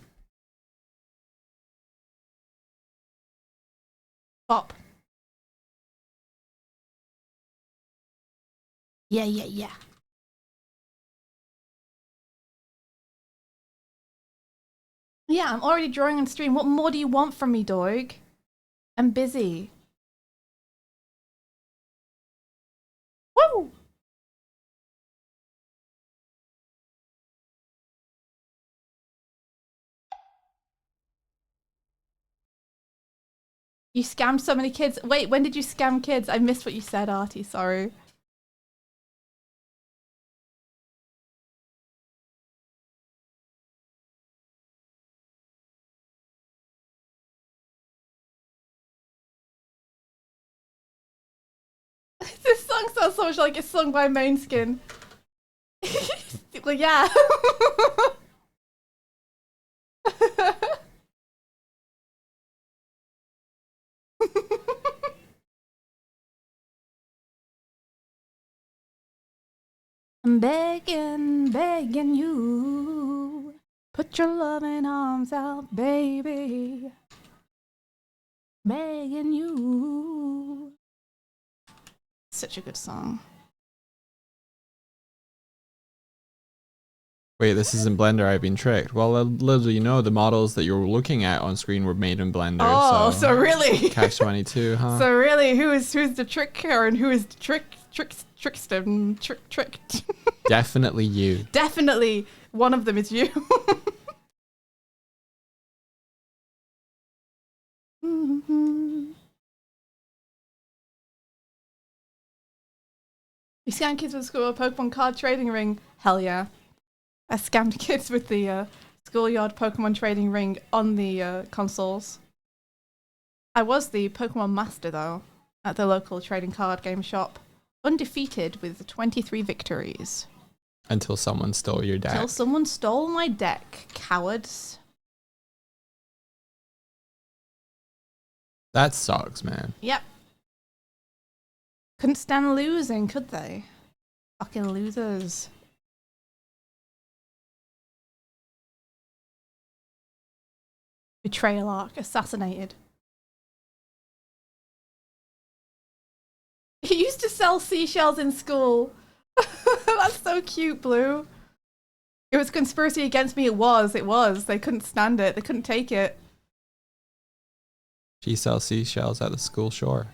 Bop. Yeah, yeah, yeah. Yeah, I'm already drawing on stream. What more do you want from me, dog? I'm busy. Woo! You scammed so many kids. Wait, when did you scam kids? I missed what you said, Artie. Sorry. This song sounds so much like it's sung by Mainskin. Well, yeah. I'm begging, begging you. Put your loving arms out, baby. Begging you. Such a good song. Wait, this isn't Blender, I've been tricked. Well, little you know, the models that you're looking at on screen were made in Blender. Oh, so really? Catch 22, huh? So really, who's the tricker and who is the trickster and tricked? Definitely you. Definitely one of them is you. You scam kids with school Pokemon card trading ring? Hell yeah. I scammed kids with the schoolyard Pokemon trading ring on the consoles. I was the Pokemon master though, at the local trading card game shop. Undefeated with 23 victories. Until someone stole your deck. Till someone stole my deck, cowards. That sucks, man. Yep. Couldn't stand losing, could they? Fucking losers. Betrayal arc, assassinated. He used to sell seashells in school. That's so cute, Blue. It was conspiracy against me. It was. They couldn't stand it. They couldn't take it. She sells seashells at the school shore.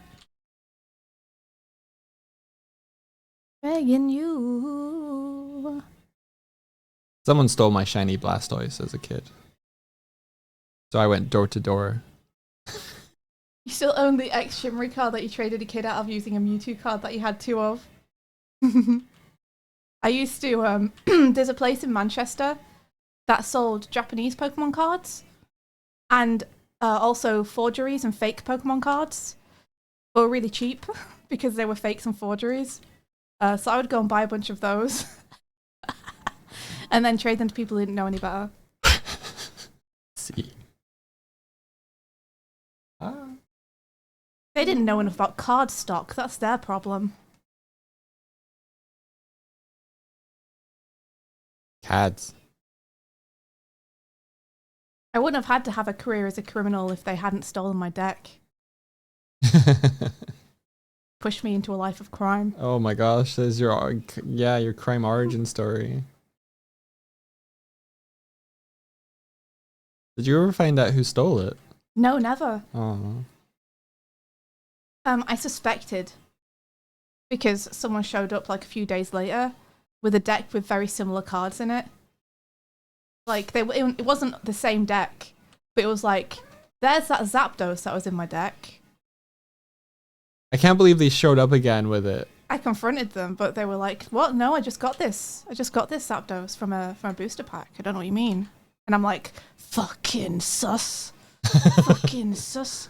Begging you. Someone stole my shiny Blastoise as a kid. So I went door to door. You still own the X Shimmery card that you traded a kid out of using a Mewtwo card that you had two of. I used to, there's a place in Manchester that sold Japanese Pokemon cards and also forgeries and fake Pokemon cards. They were really cheap because they were fakes and forgeries. So I would go and buy a bunch of those and then trade them to people who didn't know any better. See. They didn't know enough about card stock. That's their problem. Cads. I wouldn't have had to have a career as a criminal if they hadn't stolen my deck. Pushed me into a life of crime. Oh my gosh, there's your crime origin story. Did you ever find out who stole it? No, never. Oh. I suspected because someone showed up like a few days later with a deck with very similar cards in it. Like it wasn't the same deck, but it was like, there's that Zapdos that was in my deck. I can't believe they showed up again with it. I confronted them, but they were like, "What? No, I just got this. I just got this Zapdos from a booster pack. I don't know what you mean." And I'm like, "Fucking sus, fucking sus."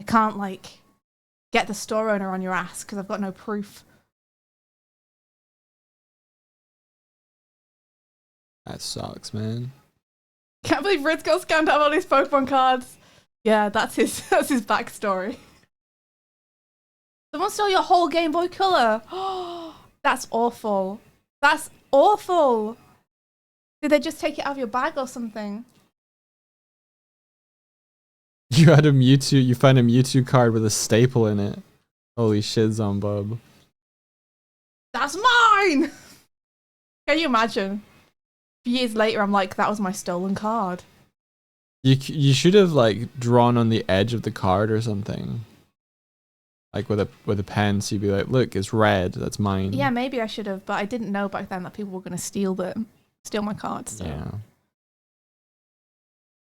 I can't like get the store owner on your ass because I've got no proof. That sucks, man. Can't believe Ritz got scammed out of all these Pokemon cards. Yeah, that's his backstory. Someone stole your whole Game Boy Color. That's awful. That's awful. Did they just take it out of your bag or something? You had a Mewtwo. You found a Mewtwo card with a staple in it. Holy shit, Zombub. That's mine. Can you imagine? Years later, I'm like, that was my stolen card. You should have like drawn on the edge of the card or something. Like with a pen, so you'd be like, look, it's red, that's mine. Yeah, maybe I should have, but I didn't know back then that people were going to steal my cards. So. Yeah.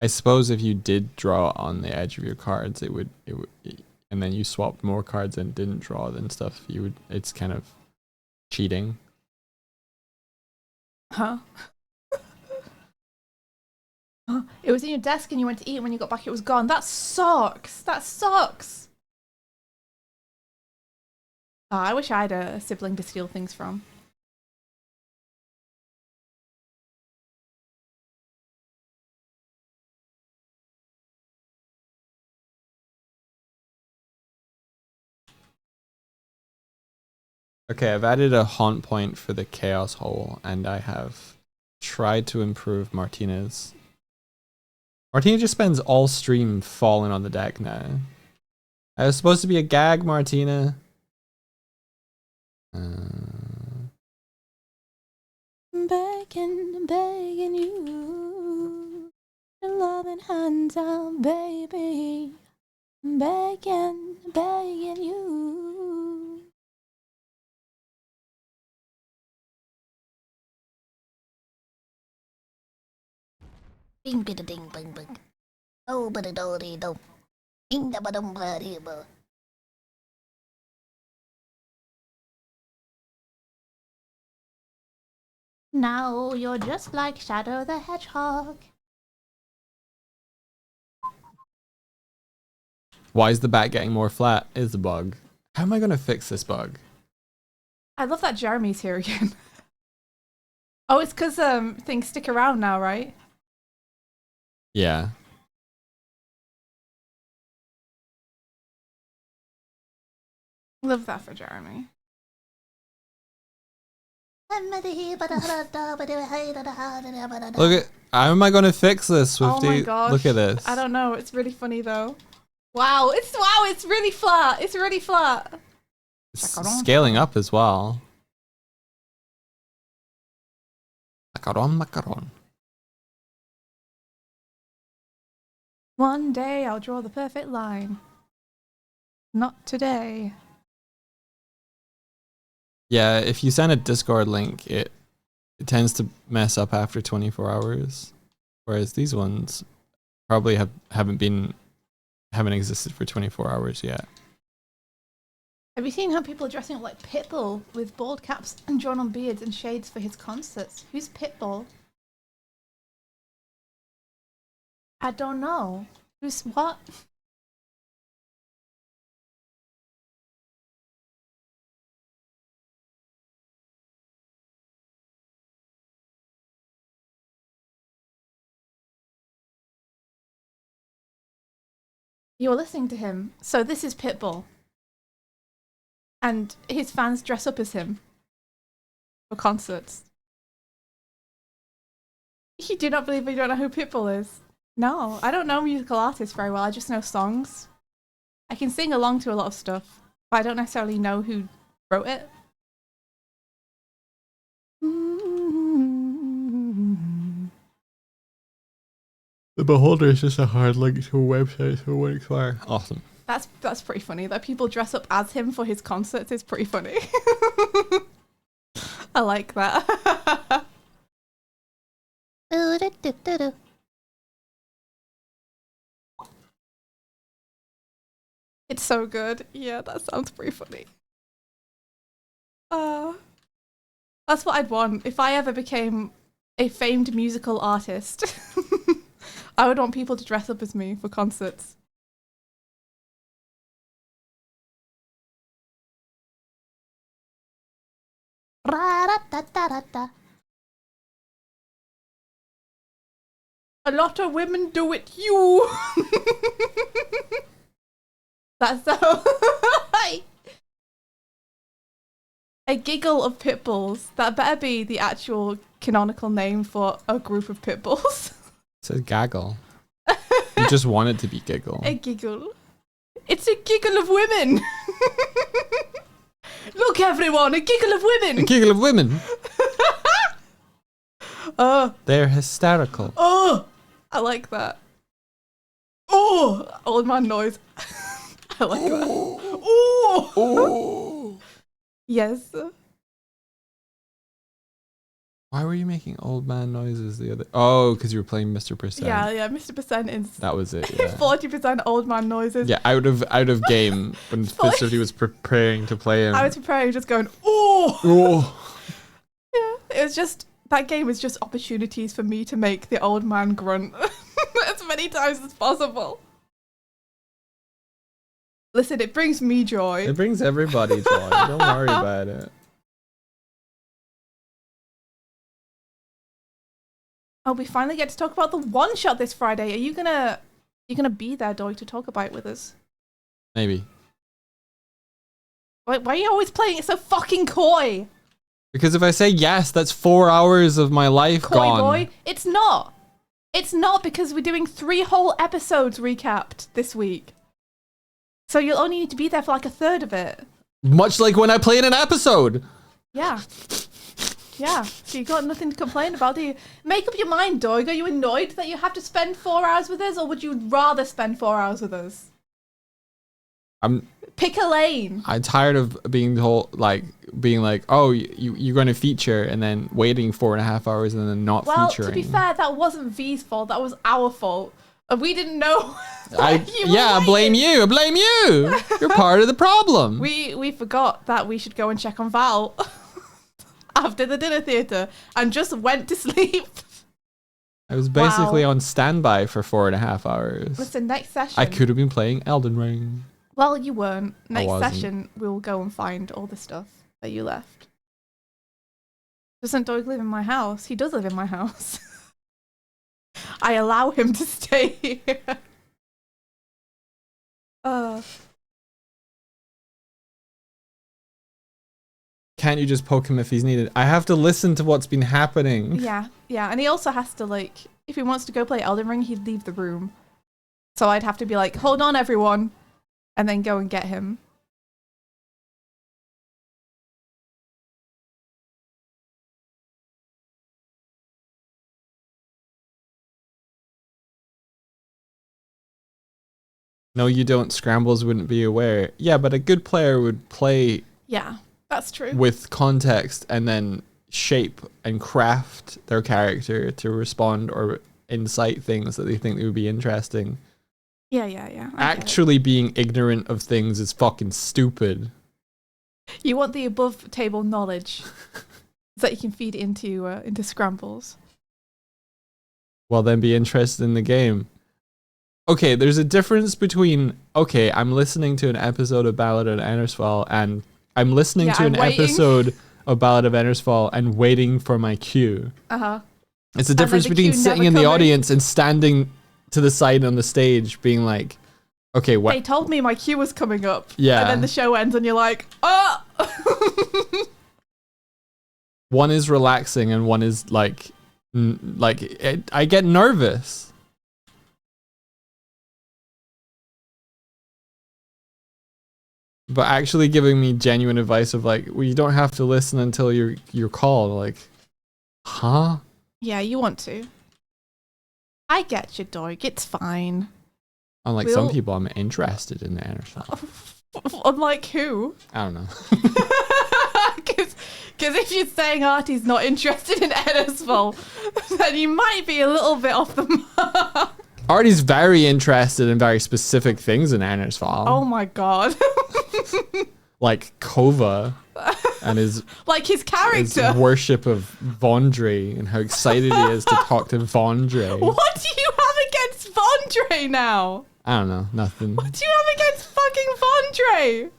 I suppose if you did draw on the edge of your cards, it would, and then you swapped more cards and didn't draw and stuff, it's kind of cheating. Huh? It was in your desk and you went to eat, and when you got back it was gone. That sucks. That sucks. Oh, I wish I had a sibling to steal things from. Okay, I've added a haunt point for the Chaos Hole, and I have tried to improve Martinez. Martina just spends all stream falling on the deck now. I was supposed to be a gag, Martina. Begging you, your loving hands out, baby. Begging you. Ding bida ding bing bing. Oh bida do dee do. Ding da ba dum ba dee ba. Now you're just like Shadow the Hedgehog. Why is the back getting more flat? Is the bug. How am I going to fix this bug? I love that Jeremy's here again. Oh, it's because things stick around now, right? Yeah. Love that for Jeremy. Look at, how am I going to fix this, Oh Swifty? my gosh. Look at this. I don't know. It's really funny though. Wow, it's really flat. It's really flat. It's Macaron. scaling up as well. Macaron. One day I'll draw the perfect line. Not today. Yeah, if you send a Discord link, it tends to mess up after 24 hours. Whereas these ones probably haven't existed for 24 hours yet. Have you seen how people are dressing up like Pitbull with bald caps and drawn on beards and shades for his concerts? Who's Pitbull? I don't know. Who's what? You're listening to him. So this is Pitbull. And his fans dress up as him for concerts. You do not believe you don't know who Pitbull is? No, I don't know musical artists very well. I just know songs. I can sing along to a lot of stuff, but I don't necessarily know who wrote it. The Beholder is just a hard link to a website, so it won't expire. Awesome. That's pretty funny. That people dress up as him for his concerts is pretty funny. I like that. Do-do-do-do-do. It's so good. Yeah, that sounds pretty funny. That's what I'd want if I ever became a famed musical artist. I would want people to dress up as me for concerts. Ra-da-da-da-da-da. A lot of women do it, you. That's so. A giggle of pitbulls. That better be the actual canonical name for a group of pitbulls. It says gaggle. You just want it to be giggle. A giggle. It's a giggle of women. Look, everyone, a giggle of A women. giggle of women. Oh, They're hysterical. oh, I like that. Oh, old man noise. I like that. Oh, Oh. yes. Why were you making old man noises the other? Oh, because you were playing Mr. Percent. Yeah, Mr. Percent is That was it. Yeah. 40% old man noises. Yeah, out of game when Fist50 was preparing to play him. I was preparing, just going, oh. Oh. Yeah, it was just, that game was just opportunities for me to make the old man grunt as many times as possible. Listen, it brings me joy. It brings everybody joy. Don't worry about it. Oh, we finally get to talk about the one shot this Friday. Are you gonna be there, Doig, to talk about it with us? Maybe. Why are you always playing it so fucking coy? Because if I say yes, that's 4 hours of my life Coy gone. boy. It's not. It's not, because we're doing 3 whole episodes recapped this week. So you'll only need to be there for like a third of it. Much like when I play in an episode. Yeah. Yeah. So you got nothing to complain about, do you? Make up your mind, Doig. Are you annoyed that you have to spend 4 hours with us, or would you rather spend 4 hours with us? Pick a lane. I'm tired of being told, being like, oh, you're going to feature, and then waiting 4.5 hours and then not featuring. Well, to be fair, that wasn't V's fault. That was our fault. And we didn't know. I blame you. I blame you. You're part of the problem. We forgot that we should go and check on Val after the dinner theatre and just went to sleep. I was basically on standby for 4.5 hours. Listen, next session. I could have been playing Elden Ring. Well, you weren't. Next wasn't. session, we'll go and find all the stuff that you left. Doesn't Doig live in my house? He does live in my house. I allow him to stay here. Can't you just poke him if he's needed? I have to listen to what's been happening. Yeah, and he also has to, if he wants to go play Elden Ring, he'd leave the room. So I'd have to be like, hold on, everyone, and then go and get him. No, you don't. Scrambles wouldn't be aware. Yeah, but a good player would play Yeah, that's true. with context and then shape and craft their character to respond or incite things that they think would be interesting. Yeah. I get it. Actually being ignorant of things is fucking stupid. You want the above table knowledge so that you can feed into Scrambles. Well, then be interested in the game. Okay, there's a difference between, okay, I'm listening to an episode of Ballad of Ennersfall and I'm listening to I'm an waiting. episode of Ballad of Ennersfall and waiting for my cue. Uh-huh. It's the difference the between cue sitting never in the coming. audience and standing to the side on the stage being like, okay, what? They told me my cue was coming up. Yeah. And then the show ends and you're like, oh! One is relaxing and one is like I get nervous. But actually giving me genuine advice of like, well, you don't have to listen until you're called. Like, huh? Yeah, you want to. I get you, dog. It's fine. Unlike some people, I'm interested in the Ennersfall. Unlike who? I don't know. Because if you're saying Artie's not interested in Ennersfall, then you might be a little bit off the mark. Artie's very interested in very specific things in Ennersfall. Oh my god. Like Kova and his Like his character. worship of Vondre and how excited he is to talk to Vondre. What do you have against Vondre now? I don't know, nothing. What do you have against fucking Vondre?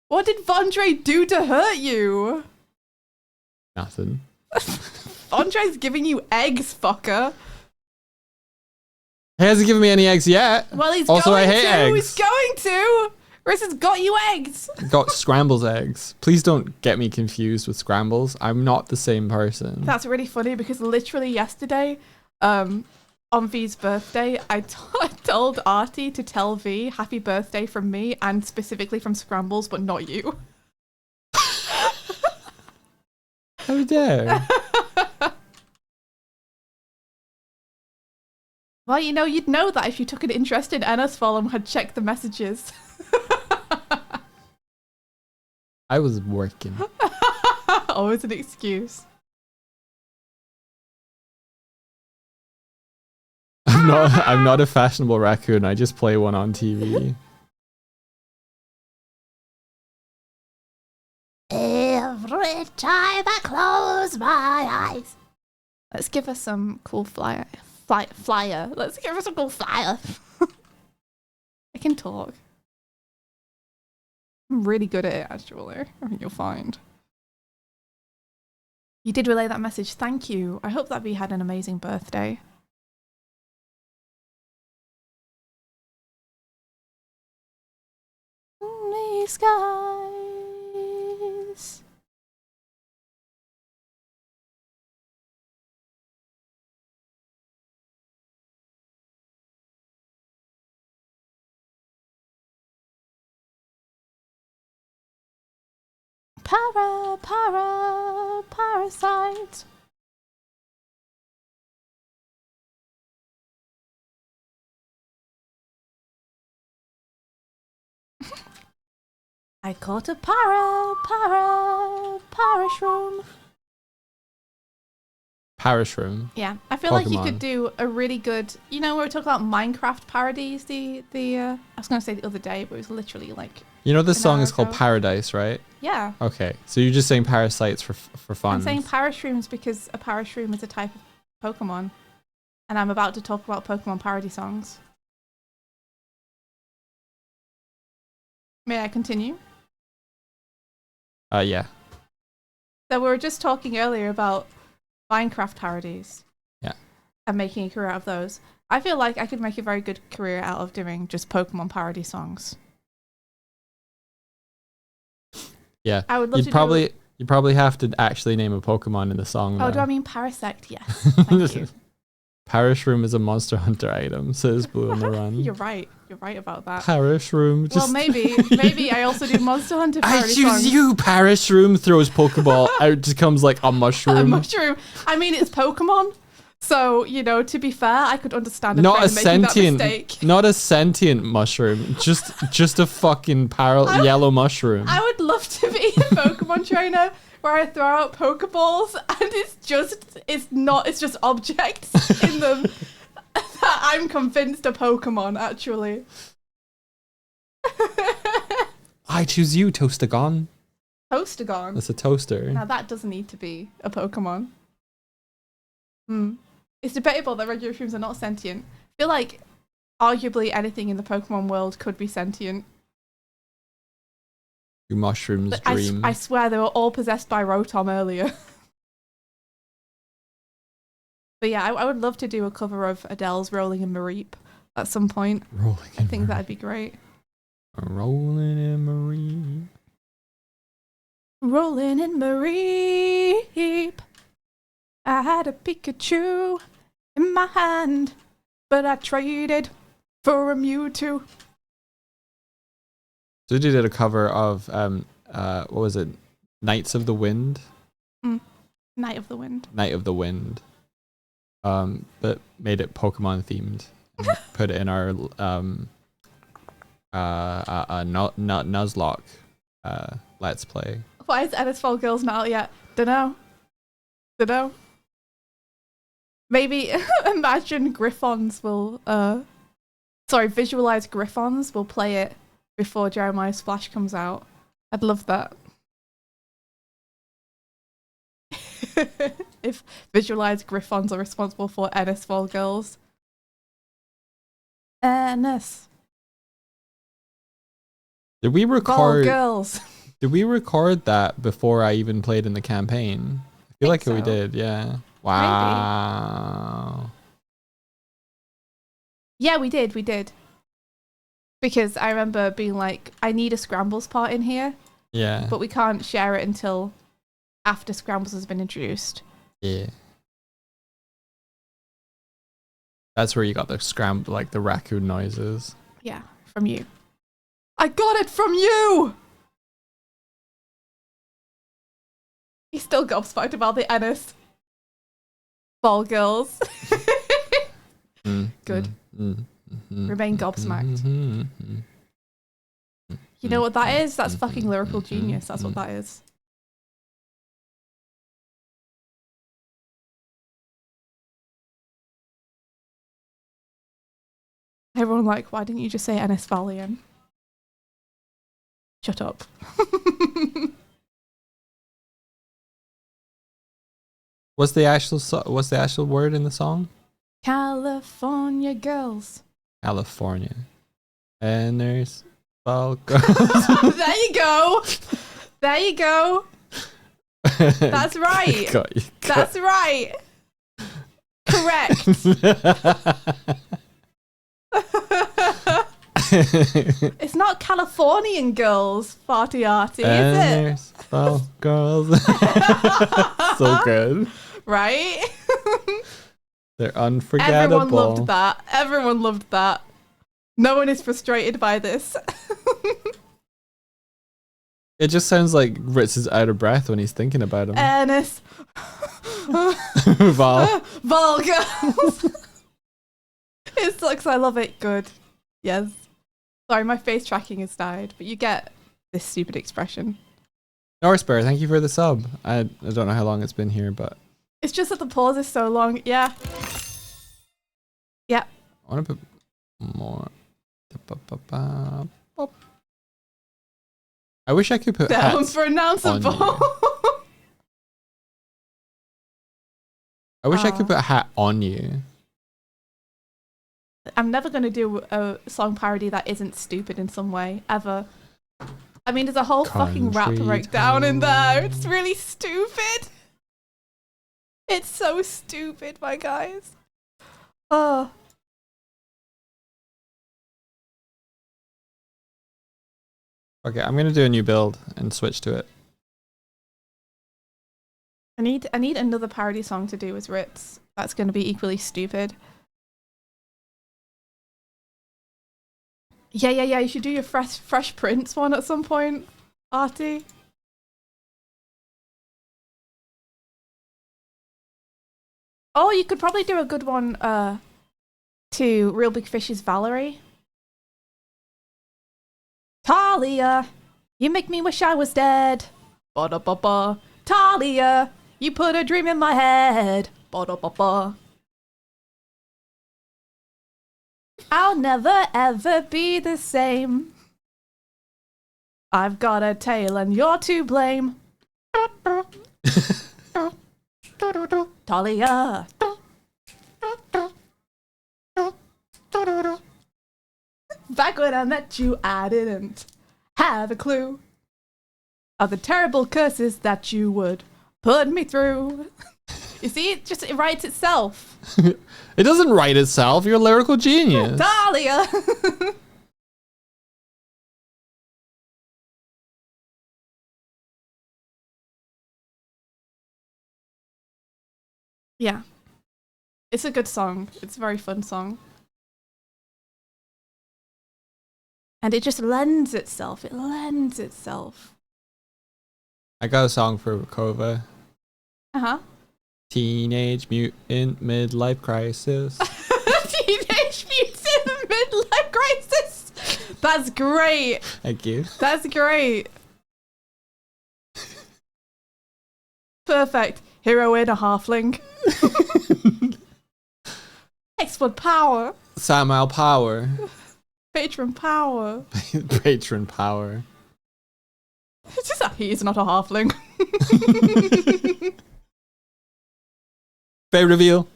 What did Vondre do to hurt you? Nothing. Vondre's giving you eggs, fucker. He hasn't given me any eggs yet. Well, he's Also, going I hate to. eggs. He's going to. Chris has got you eggs. Got Scrambles eggs. Please don't get me confused with Scrambles. I'm not the same person. That's really funny because literally yesterday, on V's birthday, I told Artie to tell V happy birthday from me and specifically from Scrambles, but not you. How dare. Well, you know, you'd know that if you took an interest in Ennersfall and had checked the messages. I was working. Always an excuse. I'm not a fashionable raccoon. I just play one on TV. Every time I close my eyes. Let's give us some cool flyer. Let's give us a cool flyer. I can talk. I'm really good at it, actually. I think you'll find. You did relay that message. Thank you. I hope that we had an amazing birthday. Only skies. Parasite. I caught a parashroom. Parashroom. Yeah, I feel like you Pokemon. could do a really good. You know, we were talking about Minecraft parodies. I was gonna say the other day, but it was literally like, You know this An song hour is called ago. Paradise, right? yeah. Okay, so you're just saying parasites for fun. I'm saying parashrooms because a parashroom is a type of Pokemon, and I'm about to talk about Pokemon parody songs. May I continue? Yeah. So we were just talking earlier about Minecraft parodies. Yeah. And making a career out of those. I feel like I could make a very good career out of doing just Pokemon parody songs. Yeah. I would love You'd to probably have to actually name a Pokemon in the song. Oh, though. do I mean Parasect? Yes. Thank you. Parish Room is a Monster Hunter item, says Blue on the Run. You're right. You're right about that. Parish Room. Well, maybe I also do Monster Hunter I parody choose songs. you, Parish Room. Throws Pokeball out, becomes like a mushroom. A mushroom. I mean, it's Pokemon. So, you know, to be fair, I could understand Not a friend making that sentient, mistake. not a sentient mushroom. Just a fucking yellow mushroom. I would love to be a Pokemon trainer where I throw out Pokeballs and it's just objects in them that I'm convinced are Pokemon, actually. I choose you, Toastagon. Toastagon. That's a toaster. Now that doesn't need to be a Pokemon. It's debatable that regular shrooms are not sentient. I feel like arguably anything in the Pokemon world could be sentient. Your mushrooms But dream. I swear they were all possessed by Rotom earlier. But yeah, I would love to do a cover of Adele's Rolling in Mareep at some point. Rolling I think that'd be great. Rolling in Marie. Rolling in Mareep. I had a Pikachu in my hand, but I traded for a Mewtwo. So they did a cover of what was it? Knights of the Wind. Night of the Wind. Night of the Wind. But made it Pokemon themed. And put it in our Nuzlocke Let's Play. Why is Edisfall Girls not out yet? Dunno. Maybe imagine Griffons will visualize Griffons will play it before Jeremiah Splash comes out. I'd love that. If visualized Griffons are responsible for Edisfall Girls. Ennis. Did we Ball record? Girls. Did we record that before I even played in the campaign? I feel like Think we so. did. Yeah. Wow. Yeah, we did. Because I remember being like, I need a Scrambles part in here, Yeah. but we can't share it until after Scrambles has been introduced. Yeah. That's where you got the scramble, like the raccoon noises. Yeah, from you. I got it from you! He's still gobsmacked about the Ennis. Ball Girls. Good. Remain gobsmacked. You know what that is? That's fucking lyrical genius. That's what that is. Everyone like, why didn't you just say Ennis Valiant? Shut up. What's the actual word in the song? California girls. California. And there's ball girls. There you go. There you go. That's right. Got you. That's right. Correct. It's not Californian girls, farty arty, and is it? there's ball girls. So good. Right? They're unforgettable. Everyone loved that. No one is frustrated by this. It just sounds like Ritz is out of breath when he's thinking about him. Ennis. Val. Vol girls. It sucks. I love it. Good. Yes. Sorry, my face tracking has died, but you get this stupid expression. Norsebear, thank you for the sub. I don't know how long it's been here, but It's just that the pause is so long. Yeah. Yeah. I want to put more. I wish I could put That hats one's pronounceable. on I wish I could put a hat on you. I'm never going to do a song parody that isn't stupid in some way, ever. I mean, there's a whole fucking rap Country breakdown in there. town. It's really stupid. It's so stupid, my guys. Oh. Okay, I'm gonna do a new build and switch to it. I need another parody song to do with Ritz. That's going to be equally stupid. Yeah, you should do your Fresh Prince one at some point, Artie. Oh, you could probably do a good one to Real Big Fish's Valerie. Talia, you make me wish I was dead. Ba-da-ba-ba. Talia, you put a dream in my head. Ba-da-ba-ba. I'll never ever be the same. I've got a tail and you're to blame. Talia. Back when I met you, I didn't have a clue of the terrible curses that you would put me through. You see, it writes itself. It doesn't write itself. You're a lyrical genius. Talia. Yeah. It's a good song. It's a very fun song. And it just lends itself. It lends itself. I got a song for Kova. Uh-huh. Teenage Mutant Midlife Crisis. Teenage Mutant Midlife Crisis. That's great. Thank you. That's great. Perfect. Hero in a halfling. Expert power. Samuel Power. Patron power. Patron Power. It's just that he's not a halfling. Favorite reveal.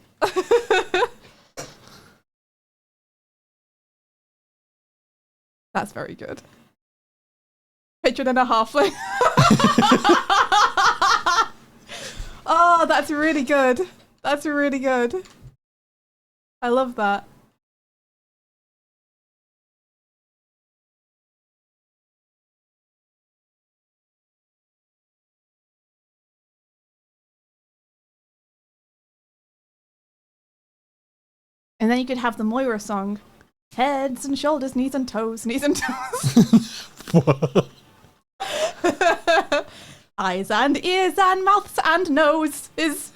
That's very good. Patron and a halfling. Oh, that's really good. That's really good. I love that. And then you could have the Moira song. Heads and shoulders, knees and toes, knees and toes. Eyes and ears and mouths and noses.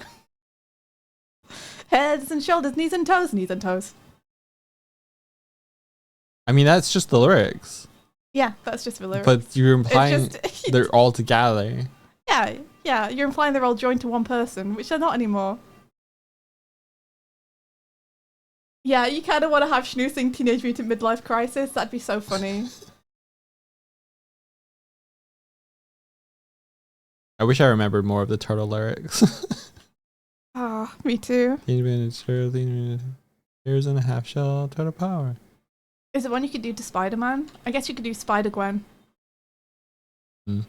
Heads and shoulders, knees and toes, knees and toes. I mean, that's just the lyrics. Yeah, that's just the lyrics. But you're implying just, they're all together. Yeah, you're implying they're all joined to one person, which they're not anymore. Yeah, you kind of want to have Schnoo sing Teenage Mutant Midlife Crisis. That'd be so funny. I wish I remembered more of the Turtle lyrics. Ah, me too. Years and a half shell, Turtle Power. Is it one you could do to Spider-Man? I guess you could do Spider-Gwen. Hmm.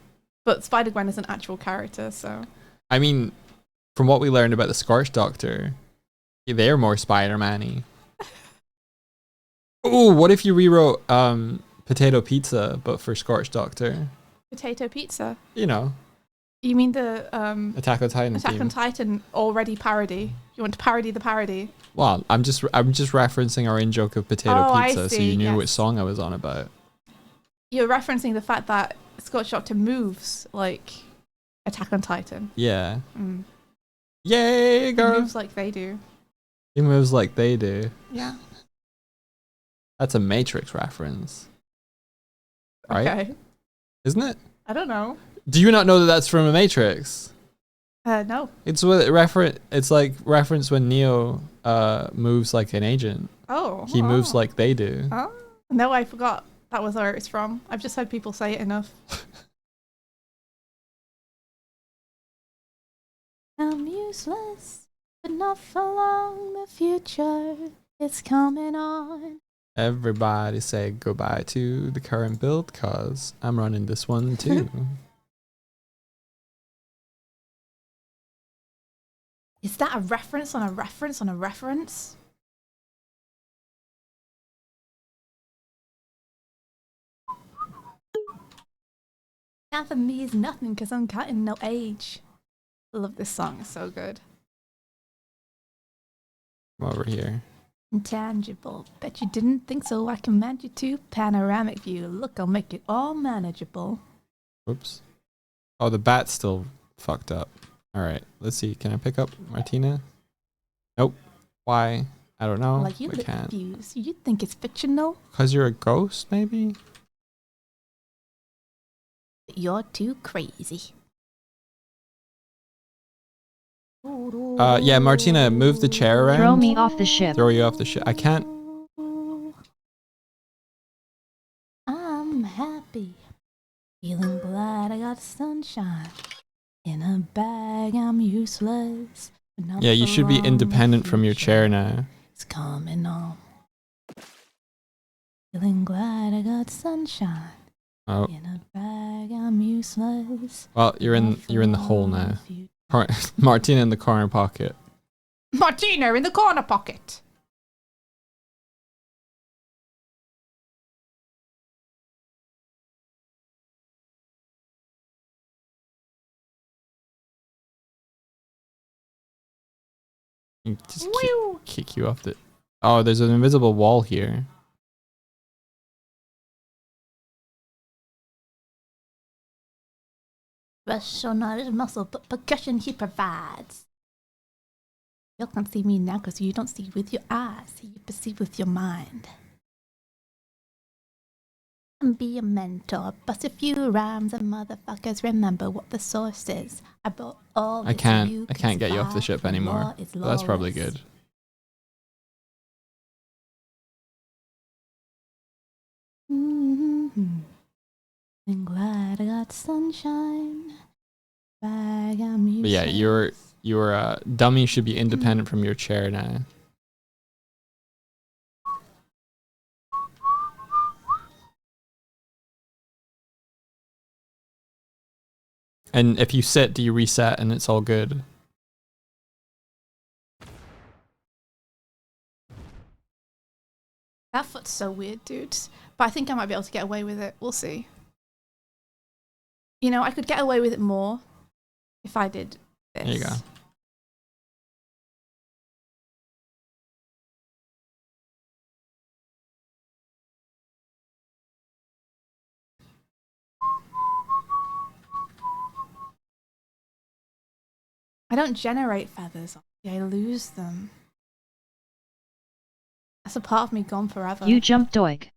But Spider-Gwen is an actual character, so... I mean, from what we learned about the Scorch Doctor, they're more Spider-Man-y. Oh, what if you rewrote Potato Pizza, but for Scorch Doctor? Potato Pizza? You know. You mean the Attack on Titan Attack theme. on Titan already parody? You want to parody the parody? Well, I'm just referencing our in-joke of Potato Oh, I Pizza, so see, you knew yes. which song I was on about. You're referencing the fact that Scorch Doctor moves like Attack on Titan. Yeah. Mm. Yay, He girl! moves like they do. He moves like they do. Yeah. That's a Matrix reference. Right? Okay. Isn't it? I don't know. Do you not know that that's from a Matrix? No. It's what it's like reference when Neo moves like an agent. Oh. He moves like they do. Oh. No, I forgot that was where it's from. I've just heard people say it enough. I'm useless, but not for long. The future is coming on. Everybody say goodbye to the current build, cause I'm running this one too. Is that a reference on a reference on a reference? Anthem means nothing because I'm cutting no age. I love this song, it's so good. Come over here. Intangible. Bet you didn't think so. I command you to panoramic view. Look, I'll make it all manageable. Whoops. Oh, the bat's still fucked up. Alright, let's see. Can I pick up Martina? Nope. Why? I don't know. Like you I look can't. confused. You think it's fictional? Because you're a ghost, maybe? You're too crazy. Yeah, Martina, move the chair around. Throw me off the ship. Throw you off the ship. I can't. I'm happy. Feeling glad I got sunshine. In a bag, I'm useless. But not Yeah, you for should be long, independent the from your future chair now. It's coming on. Feeling glad I got sunshine. Oh, In a bag, I'm useless. well, you're in the hole now. Martina in the corner pocket. Martina in the corner pocket. Just Whew. kick you off the. Oh, there's an invisible wall here. Rush or not his muscle, but percussion he provides. You can't see me now because you don't see with your eyes. You perceive with your mind. And be a mentor. Bust a few rhymes and motherfuckers remember what the source is. I brought all I this can't. to you I can't 'cause get you off the ship the anymore. law is But that's probably lawless. good. Mm-hmm. I'm glad I got sunshine. Bag, I'm But yeah, your dummy should be independent from your chair now. And if you sit, do you reset and it's all good? That foot's so weird, dude. But I think I might be able to get away with it. We'll see. You know, I could get away with it more if I did this. There you go. I don't generate feathers. I lose them. That's a part of me gone forever. You jump doig.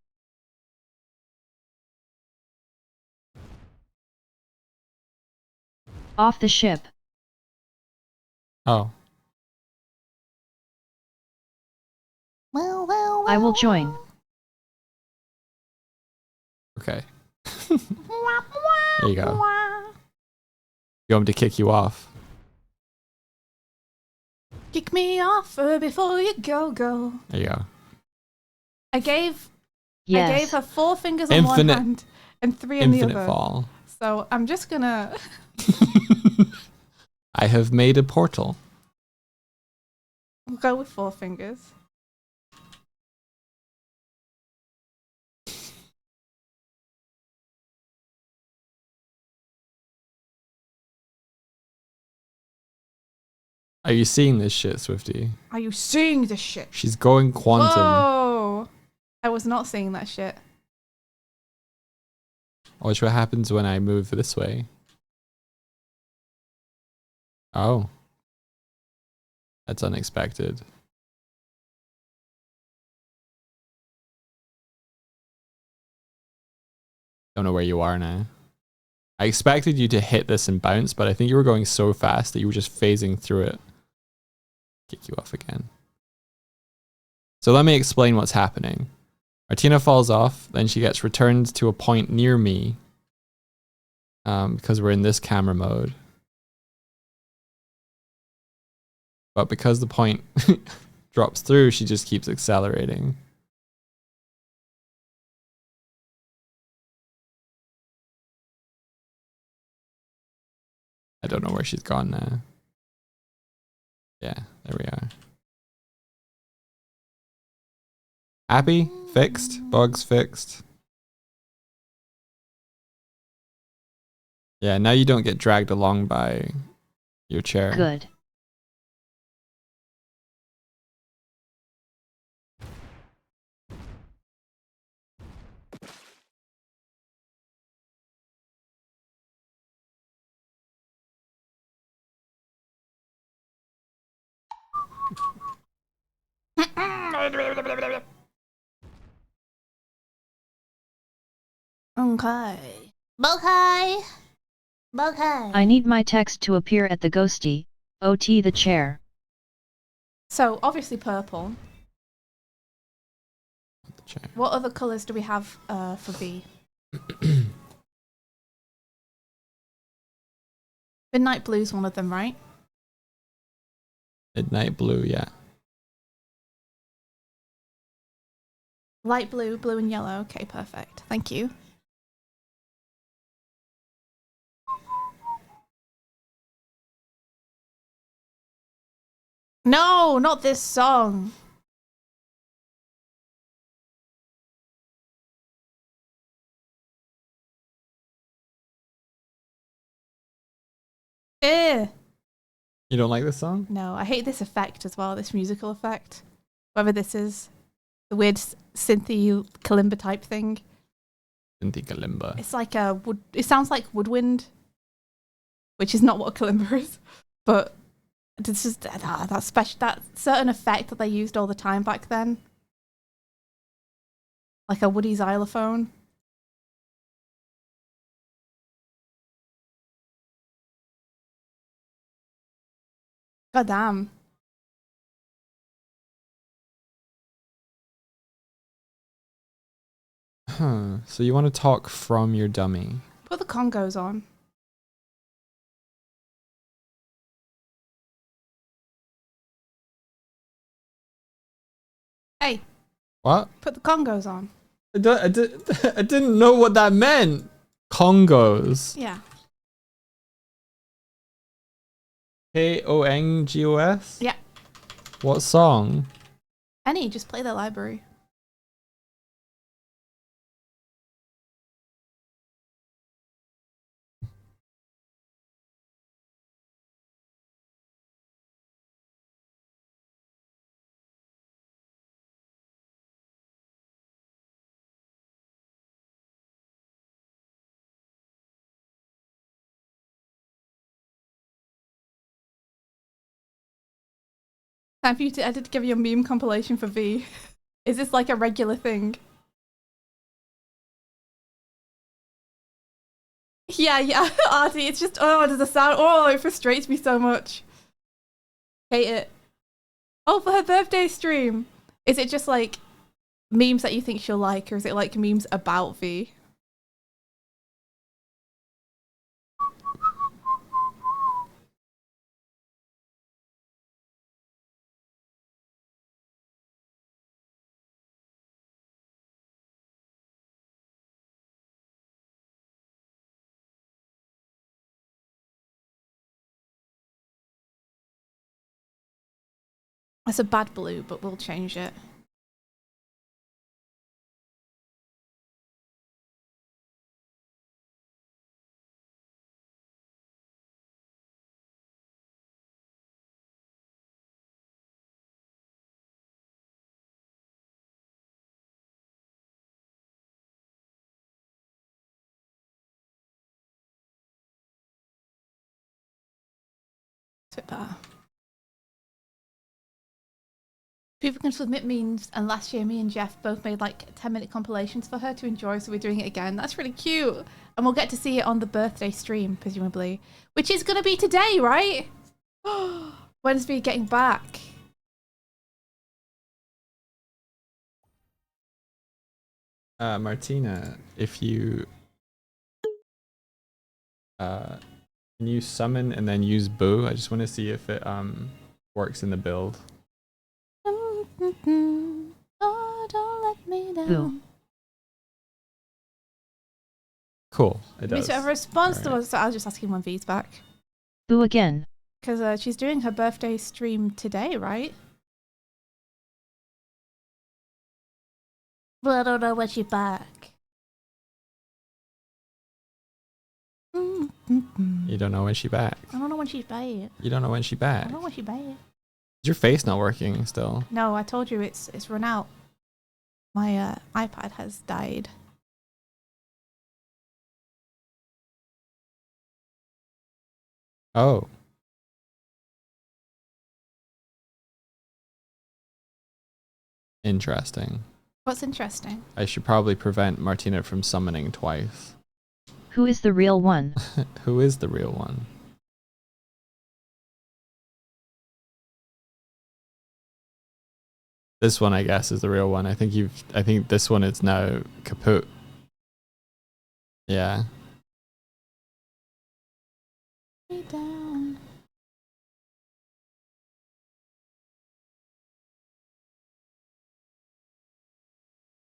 Off the ship. Oh, I will join. okay. There you go. You want me to kick you off? Kick me off before you go. There you go. I gave Yes. her 4 fingers on one Infinite- hand and 3 on the Infinite other. fall. So I'm just gonna I have made a portal. go with 4 fingers. Are you seeing this shit, Swifty? Are you seeing this shit? She's going quantum. Whoa! I was not seeing that shit. Watch what happens when I move this way. Oh. That's unexpected. Don't know where you are now. I expected you to hit this and bounce, but I think you were going so fast that you were just phasing through it. Kick you off again. So let me explain what's happening. Martina falls off, then she gets returned to a point near me. Because we're in this camera mode. But because the point drops through, she just keeps accelerating. I don't know where she's gone now. Yeah, there we are. Happy? Fixed? Bugs fixed? Yeah, now you don't get dragged along by your chair. Good. Okay. Okay. Okay. I need my text to appear at the ghosty. OT the chair. So obviously purple. The chair. What other colours do we have for V? Midnight Blue's one of them, right? Midnight blue, yeah. Light blue, blue and yellow. Okay, perfect. Thank you. No, not this song. Eh. You don't like this song? No, I hate this effect as well, this musical effect. Whatever this is. The weird synthy kalimba type thing. Cynthia Kalimba. It's like a wood. It sounds like woodwind, which is not what a kalimba is. But it's just that special, that certain effect that they used all the time back then, like a woody xylophone. God damn. Huh. So you want to talk from your dummy? Put the congos on. Hey, What? put the congos on. I didn't know what that meant. Congos. Yeah. Kongos? Yeah. What song? Any, just play the library. Time for you to edit to give you a meme compilation for V. Is this like a regular thing? Yeah, yeah, Artie, it's just, oh, does the sound, oh, it frustrates me so much. Hate it. Oh, for her birthday stream. Is it just like memes that you think she'll like, or is it like memes about V? It's a bad blue, but we'll change it. It's a bit better. People can submit memes, and last year me and Jeff both made like 10-minute compilations for her to enjoy, so we're doing it again. That's really cute. And we'll get to see it on the birthday stream, presumably. Which is going to be today, right? When's V getting back? Martina, if you can you summon and then use Boo? I just want to see if it works in the build. Oh, don't let me down. Boo. Cool, it Me does. to have a response to Alright. us, so I was just asking when V's back. Boo again. Because she's doing her birthday stream today, right? But I don't know when she's back. You don't know when she back. I don't know when she's back. You don't know when she I back. don't know when she's back. Is your face not working still? No, I told you it's run out. My iPad has died. Oh. interesting. What's interesting? I should probably prevent Martina from summoning twice. Who is the real one? Who is the real one? This one, I guess, is the real one. I think this one is now kaput. Yeah. Way down.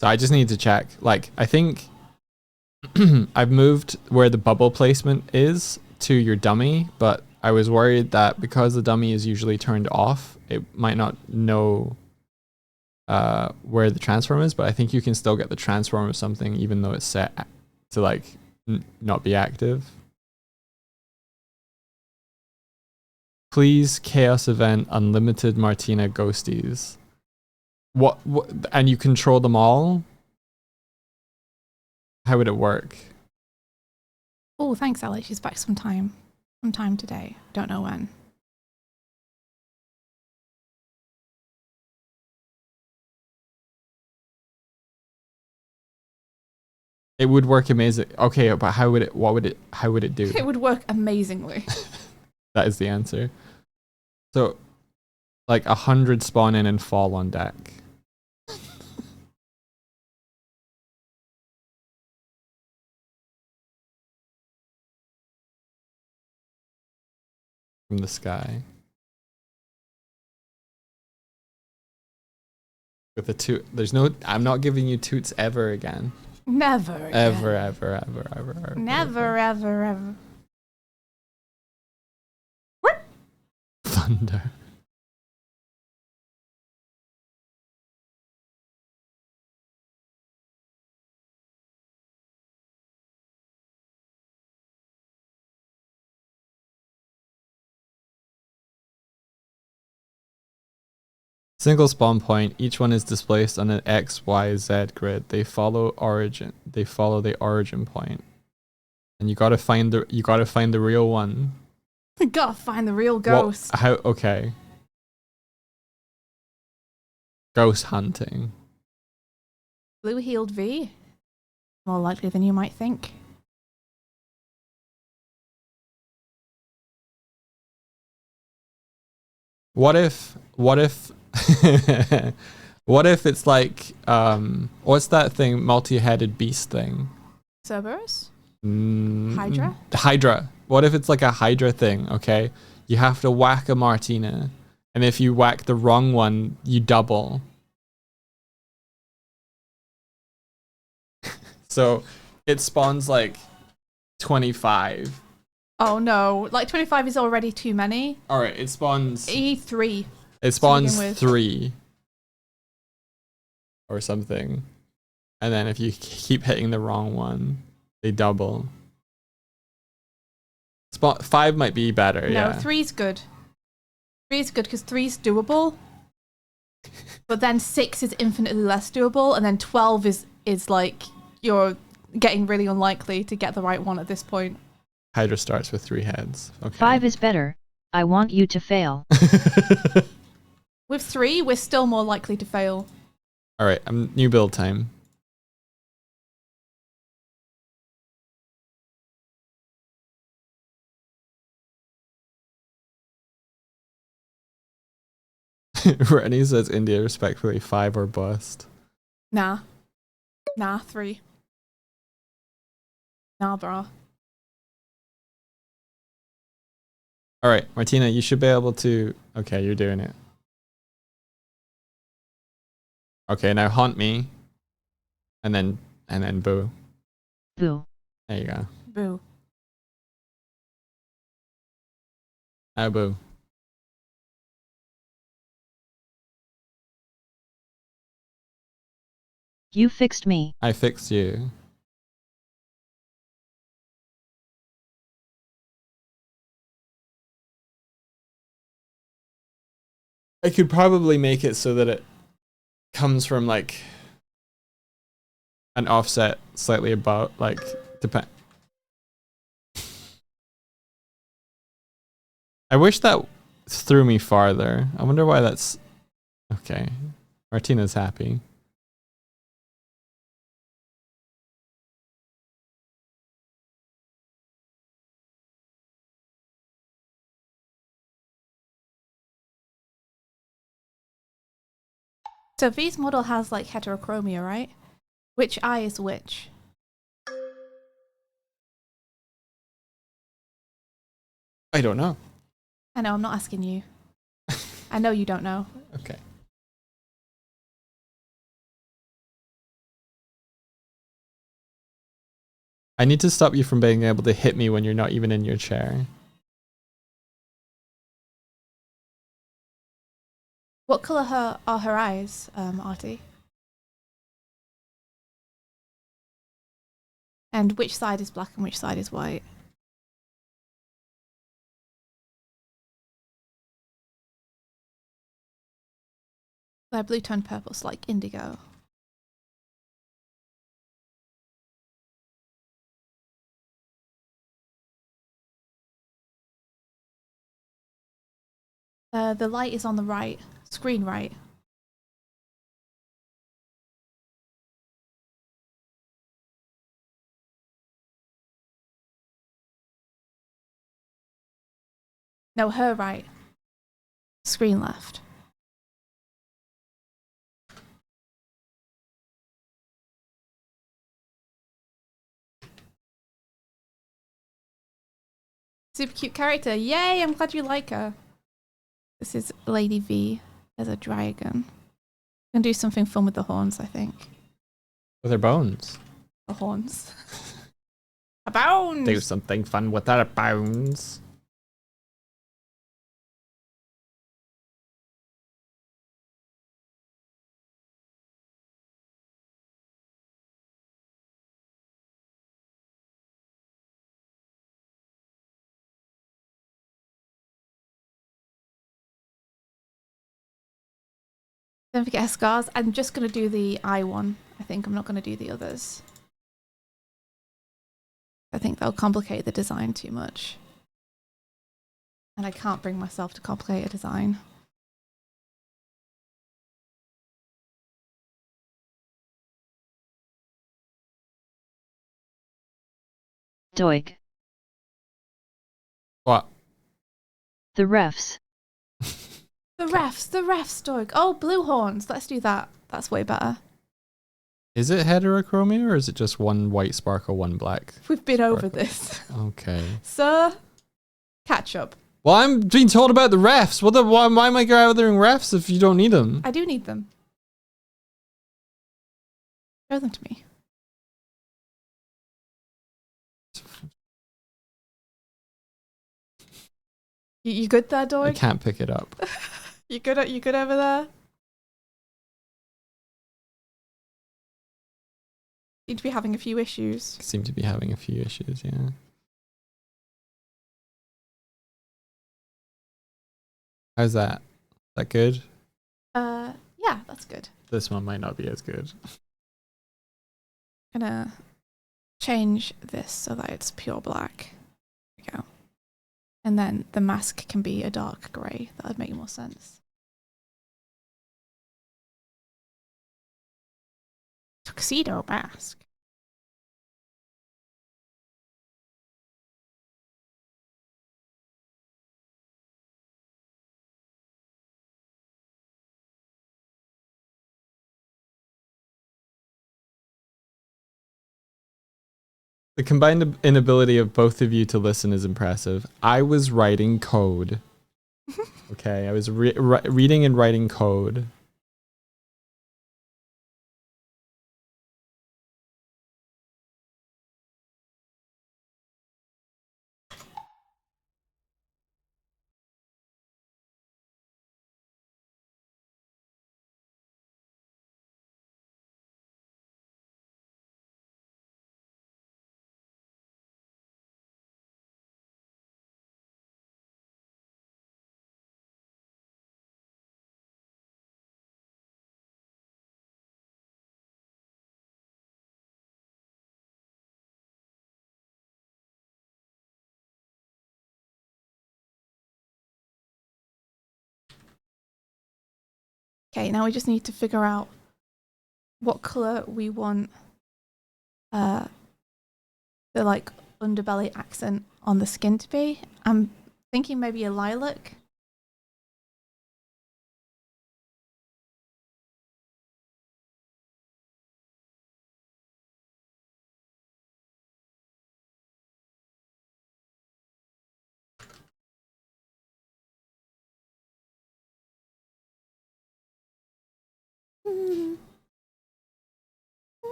So I just need to check. Like, I think I've moved where the bubble placement is to your dummy, but I was worried that because the dummy is usually turned off, it might not know where the transform is, but I think you can still get the transform of something even though it's set to like not be active. Please chaos event unlimited Martina ghosties. What and you control them all? How would it work? Oh, thanks, Ellie. She's back sometime today. Don't know when. It would work amazing. Okay, but how would it do? It would work amazingly. That is the answer. So, like 100 spawn in and fall on deck. From the sky. With a toot. I'm not giving you toots ever again. Never. Again. Ever. Never, ever. Thunder. Single spawn point. Each one is displaced on an X, Y, Z grid. They follow the origin point, and you gotta find the real one. We gotta find the real ghost. Okay. Ghost hunting. Blue healed V. More likely than you might think. What if what if it's like what's that thing, multi-headed beast thing? Cerberus? Hydra? Hydra? Hydra. What if it's like a Hydra thing, okay? You have to whack a Martina, and if you whack the wrong one, you double. So it spawns like 25. Oh no, like 25 is already too many. Alright, it spawns... E3. It spawns with. 3. Or something. And then if you keep hitting the wrong one, they double. 5 might be better, No, yeah. 3's good. 3's good because 3's doable. But then 6 is infinitely less doable, and then 12 is like you're getting really unlikely to get the right one at this point. Hydra starts with 3 heads. Okay. 5 is better. I want you to fail. With 3, we're still more likely to fail. Alright, new build time. Rennie says India respectfully 5 or bust. Nah, 3. Nah, brah. Alright, Martina, you should be able to... Okay, you're doing it. Okay, now haunt me. And then boo. Boo. There you go. Boo. Now boo. You fixed me. I fixed you. I could probably make it so that it comes from like an offset slightly above, like depend. I wish that threw me farther. I wonder why that's okay. Martina's happy. So V's model has like heterochromia, right? Which eye is which? I don't know. I know, I'm not asking you. I know you don't know. Okay. I need to stop you from being able to hit me when you're not even in your chair. What colour are her eyes, Artie? And which side is black and which side is white? They're blue toned purple, so like indigo. The light is on the right, screen right. No, her right. Screen left. Super cute character. Yay, I'm glad you like her. This is Lady V as a dragon. Gonna do something fun with the horns, I think. With her bones. The horns. A bones! Do something fun with our bones. Don't forget her scars. I'm just gonna do the eye one. I think I'm not gonna do the others. I think that'll complicate the design too much. And I can't bring myself to complicate a design. Doik. What? The refs. The refs, Doig. Oh, blue horns. Let's do that. That's way better. Is it heterochromia or is it just one white sparkle, one black? We've been over Sparkle. this. Okay. Sir, catch up. Well, I'm being told about the refs. Why am I gathering refs if you don't need them? I do need them. Show them to me. You good there, I Doig? can't pick it up. You good over there? Seem to be having a few issues. Seem to be having a few issues, yeah. How's that? Is that good? Yeah, that's good. This one might not be as good. Gonna change this so that it's pure black. There we go. And then the mask can be a dark grey. That would make more sense. Tuxedo mask. The combined inability of both of you to listen is impressive. I was writing code. Okay, I was reading and writing code. Okay, now we just need to figure out what color we want the like underbelly accent on the skin to be. I'm thinking maybe a lilac.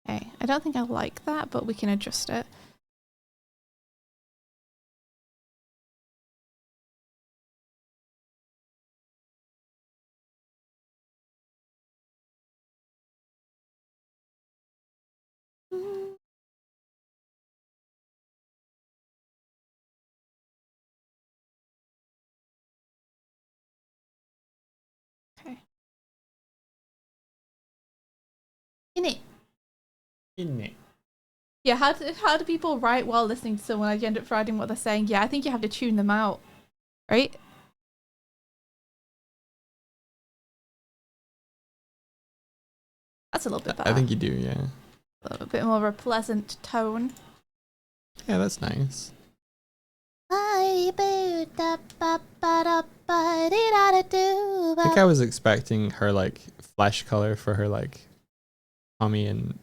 Okay, I don't think I like that, but we can adjust it. Okay. In it. Yeah, how do people write while listening to someone? I end up writing what they're saying. Yeah, I think you have to tune them out, right? That's a little bit better. I think you do, yeah. A little bit more of a pleasant tone. Yeah, that's nice. I think I was expecting her like flesh color for her like tummy and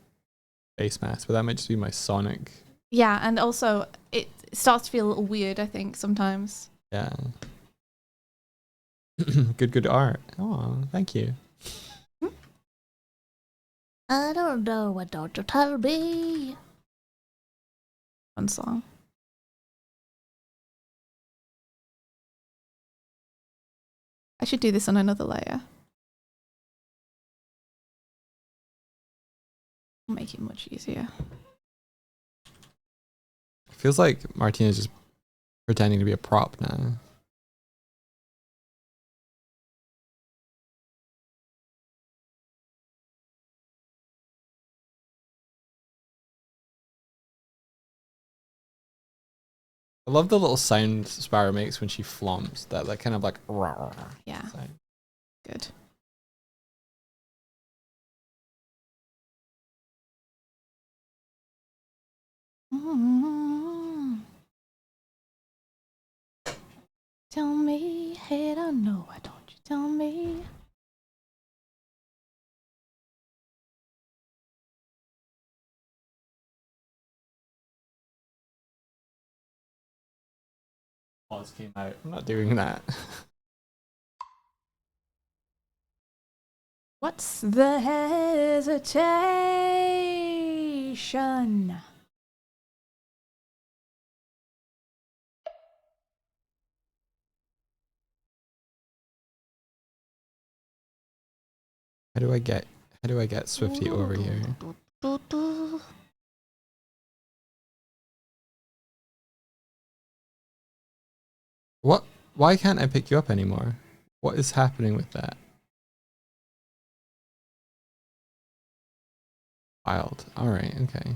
face mask, but that might just be my Sonic. Yeah, and also it starts to feel a little weird, I think, sometimes. Yeah. Good art. Oh, thank you. I don't know what don't you tell me. Fun song. I should do this on another layer. Make it much easier. Feels like Martina's just pretending to be a prop now. I love the little sound Sparrow makes when she flumps. That kind of like Yeah, sound. good. Tell me, hey, I don't know, why don't you tell me? Pause came out. I'm not doing that. What's the hesitation? How do I get Swifty over here? What? Why can't I pick you up anymore? What is happening with that? Wild. All right. Okay.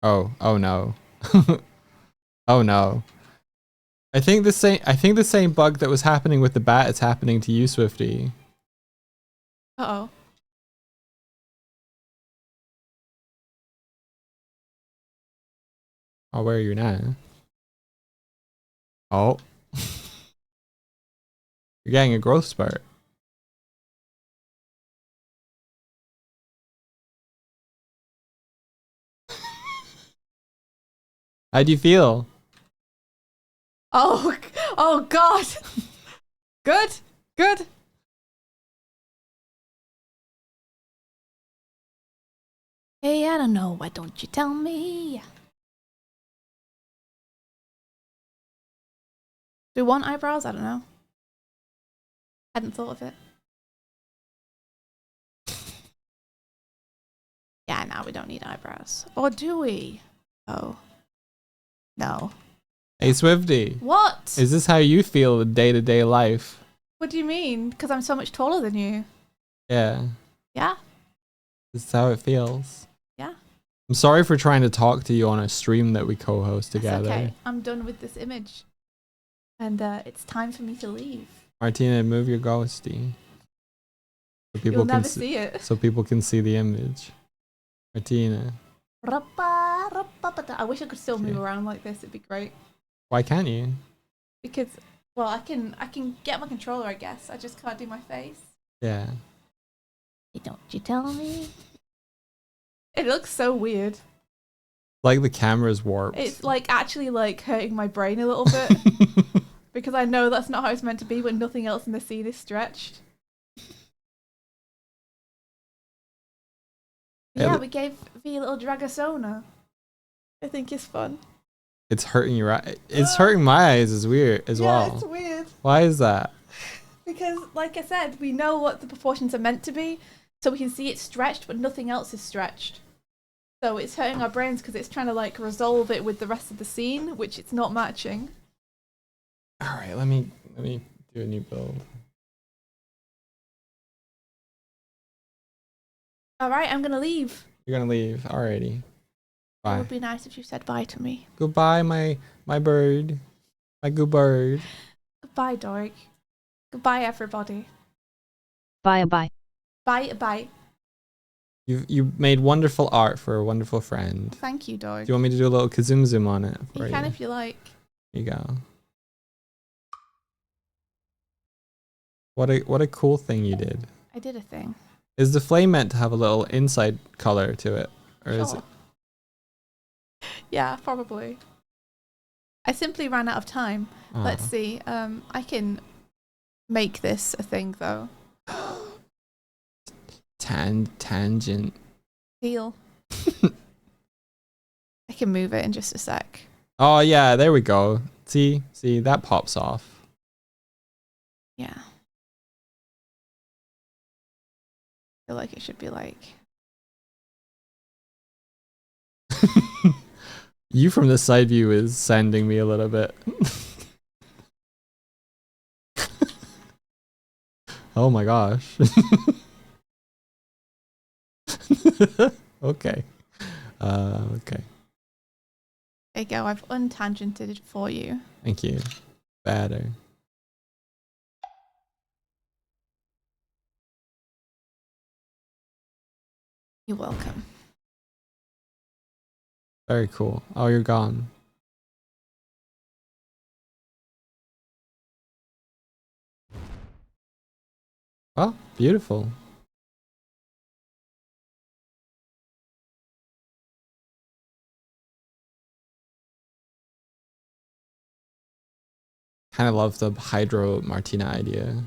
Oh no. Oh no. I think the same bug that was happening with the bat is happening to you, Swifty. Uh-oh. Oh, where are you now? Oh. You're getting a growth spurt. How do you feel? Oh, oh God. Good, good. Hey, I don't know, why don't you tell me? Do we want eyebrows? I don't know. Hadn't thought of it. Yeah, now we don't need eyebrows. Or do we? Oh. No. Hey, Swifty. What? Is this how you feel in day-to-day life? What do you mean? Because I'm so much taller than you. Yeah. Yeah? This is how it feels. Yeah. I'm sorry for trying to talk to you on a stream that we co-host That's together. okay. I'm done with this image. And it's time for me to leave. Martina, move your ghosty. So people You'll can never see it. so people can see the image. Martina, I wish I could still move Okay. around like this. It'd be great. why can't you? Because, well, I can get my controller, I guess. I just can't do my face. Yeah. Don't you tell me? It looks so weird. Like the camera's warped. It's like actually like hurting my brain a little bit because I know that's not how it's meant to be, but nothing else in the scene is stretched. Yeah, Yeah, but- we gave V a little Dragasona. I think it's fun. It's hurting your eye. It's hurting my eyes as weird as well. It's weird. Why is that? Because, like I said, we know what the proportions are meant to be, so we can see it stretched, but nothing else is stretched. So it's hurting our brains because it's trying to like resolve it with the rest of the scene, which it's not matching. All right, let me do a new build. All right, I'm gonna leave. You're gonna leave. Alrighty. It Bye. would be nice if you said bye to me. Goodbye, my bird. My good bird. Goodbye, Doric. Goodbye, everybody. Bye bye. Bye, bye. You made wonderful art for a wonderful friend. Thank you, Doric. Do you want me to do a little kazoom zoom on it for You you? can if you like. Here you go. What a cool thing you did. I did a thing. Is the flame meant to have a little inside color to it, or is it? Sure. Yeah, probably. I simply ran out of time. Oh. Let's see. I can make this a thing though. Tangent. Deal. I can move it in just a sec. Oh yeah, there we go. See that pops off. Yeah. I feel like it should be like. You from the side view is sending me a little bit. Oh my gosh. Okay. Okay. There you go. I've untangented it for you. Thank you. Better. You're welcome. Very cool. Oh, you're gone. Oh, beautiful. Kind of love the Hydro Martina idea.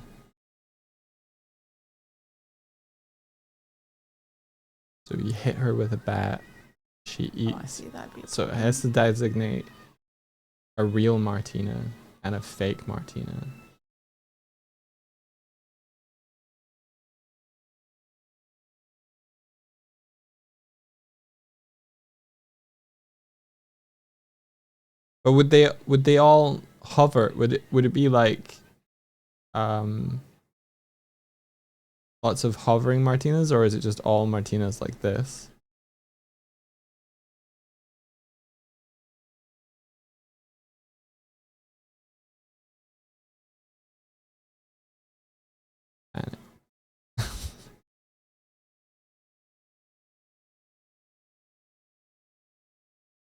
So you hit her with a bat, she Oh, I eats. see. That'd be. A So it problem. has to designate a real Martina and a fake Martina. But would they all hover? Would it be like lots of hovering Martinas, or is it just all Martinas like this? And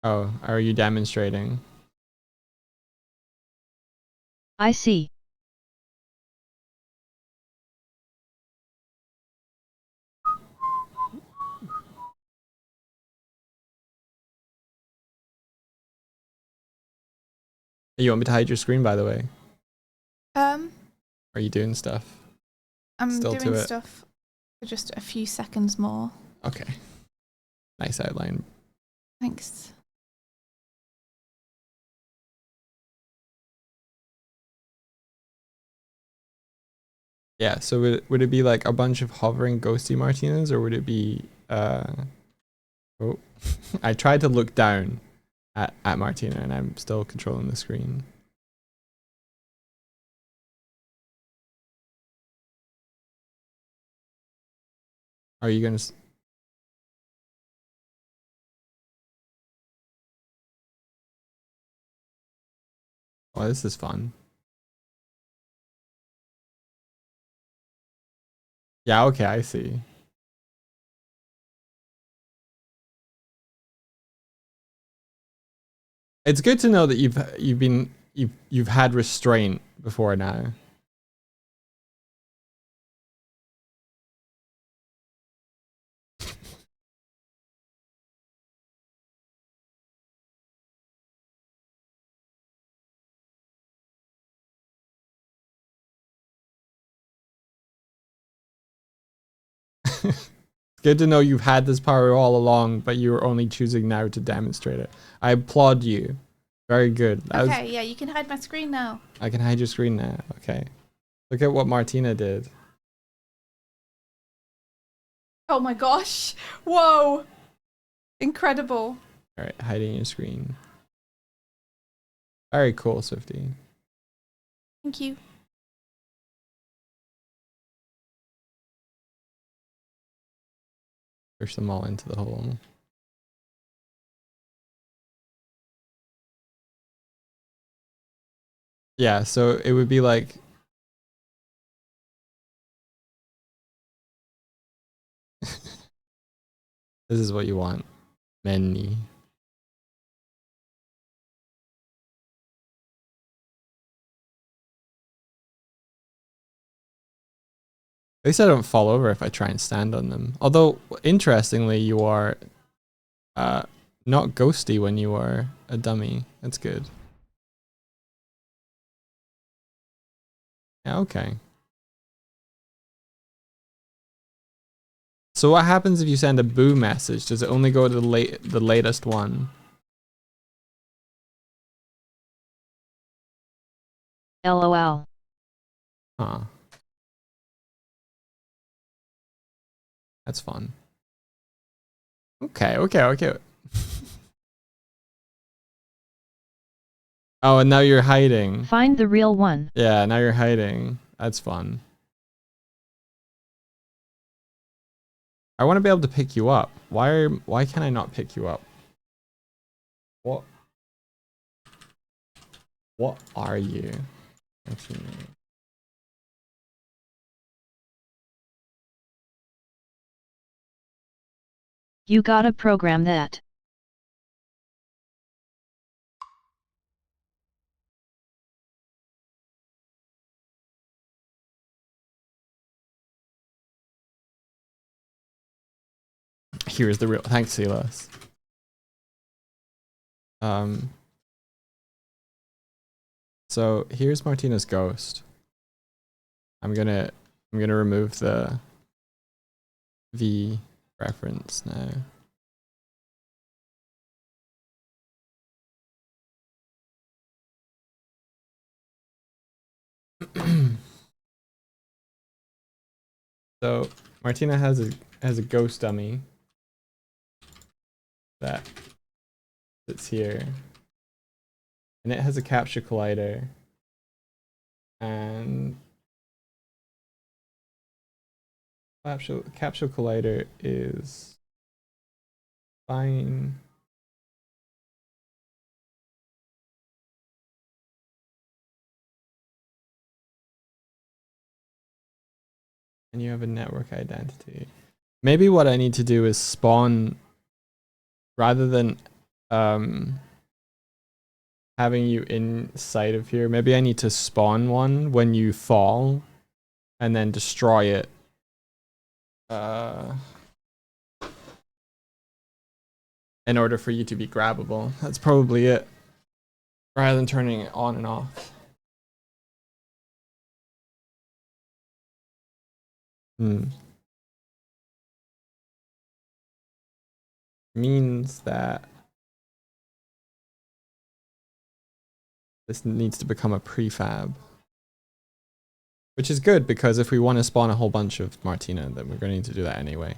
oh, are you demonstrating? I see. You want me to hide your screen, by the way? Um, Are you doing stuff? I'm Still to doing it. stuff for just a few seconds more. Okay. Nice outline. Thanks. Yeah, so would it be like a bunch of hovering ghosty Martinas, or would it be oh I tried to look down at Martina and I'm still controlling the screen. Are you gonna oh, this is fun. Yeah, okay, I see. It's good to know that you've had restraint before now. Good to know you've had this power all along, but you're only choosing now to demonstrate it. I applaud you. Very good. Okay, yeah, you can hide my screen now. I can hide your screen now. Okay. Look at what Martina did. Oh my gosh. Whoa. Incredible. Alright, hiding your screen. Very cool, Swifty. Thank you. Push them all into the hole. Yeah, so it would be like this is what you want. Many. At least I don't fall over if I try and stand on them. Although, interestingly, you are not ghosty when you are a dummy. That's good. Yeah, okay. So what happens if you send a boo message? Does it only go to the latest one? LOL. Huh. That's fun. Okay. Oh, and now you're hiding. Find the real one. Yeah, now you're hiding. That's fun. I want to be able to pick you up. Why can I not pick you up? What are you? You gotta program that. Here's the real. Thanks, Silas. So here's Martina's ghost. I'm gonna remove the V reference now. So Martina has a ghost dummy that sits here, and it has a capture collider, and capture collider is fine. And you have a network identity. Maybe what I need to do is spawn, rather than having you inside of here, maybe I need to spawn one when you fall and then destroy it. In order for you to be grabbable. That's probably it. Rather than turning it on and off. Means that this needs to become a prefab. Which is good, because if we want to spawn a whole bunch of Martina, then we're going to need to do that anyway.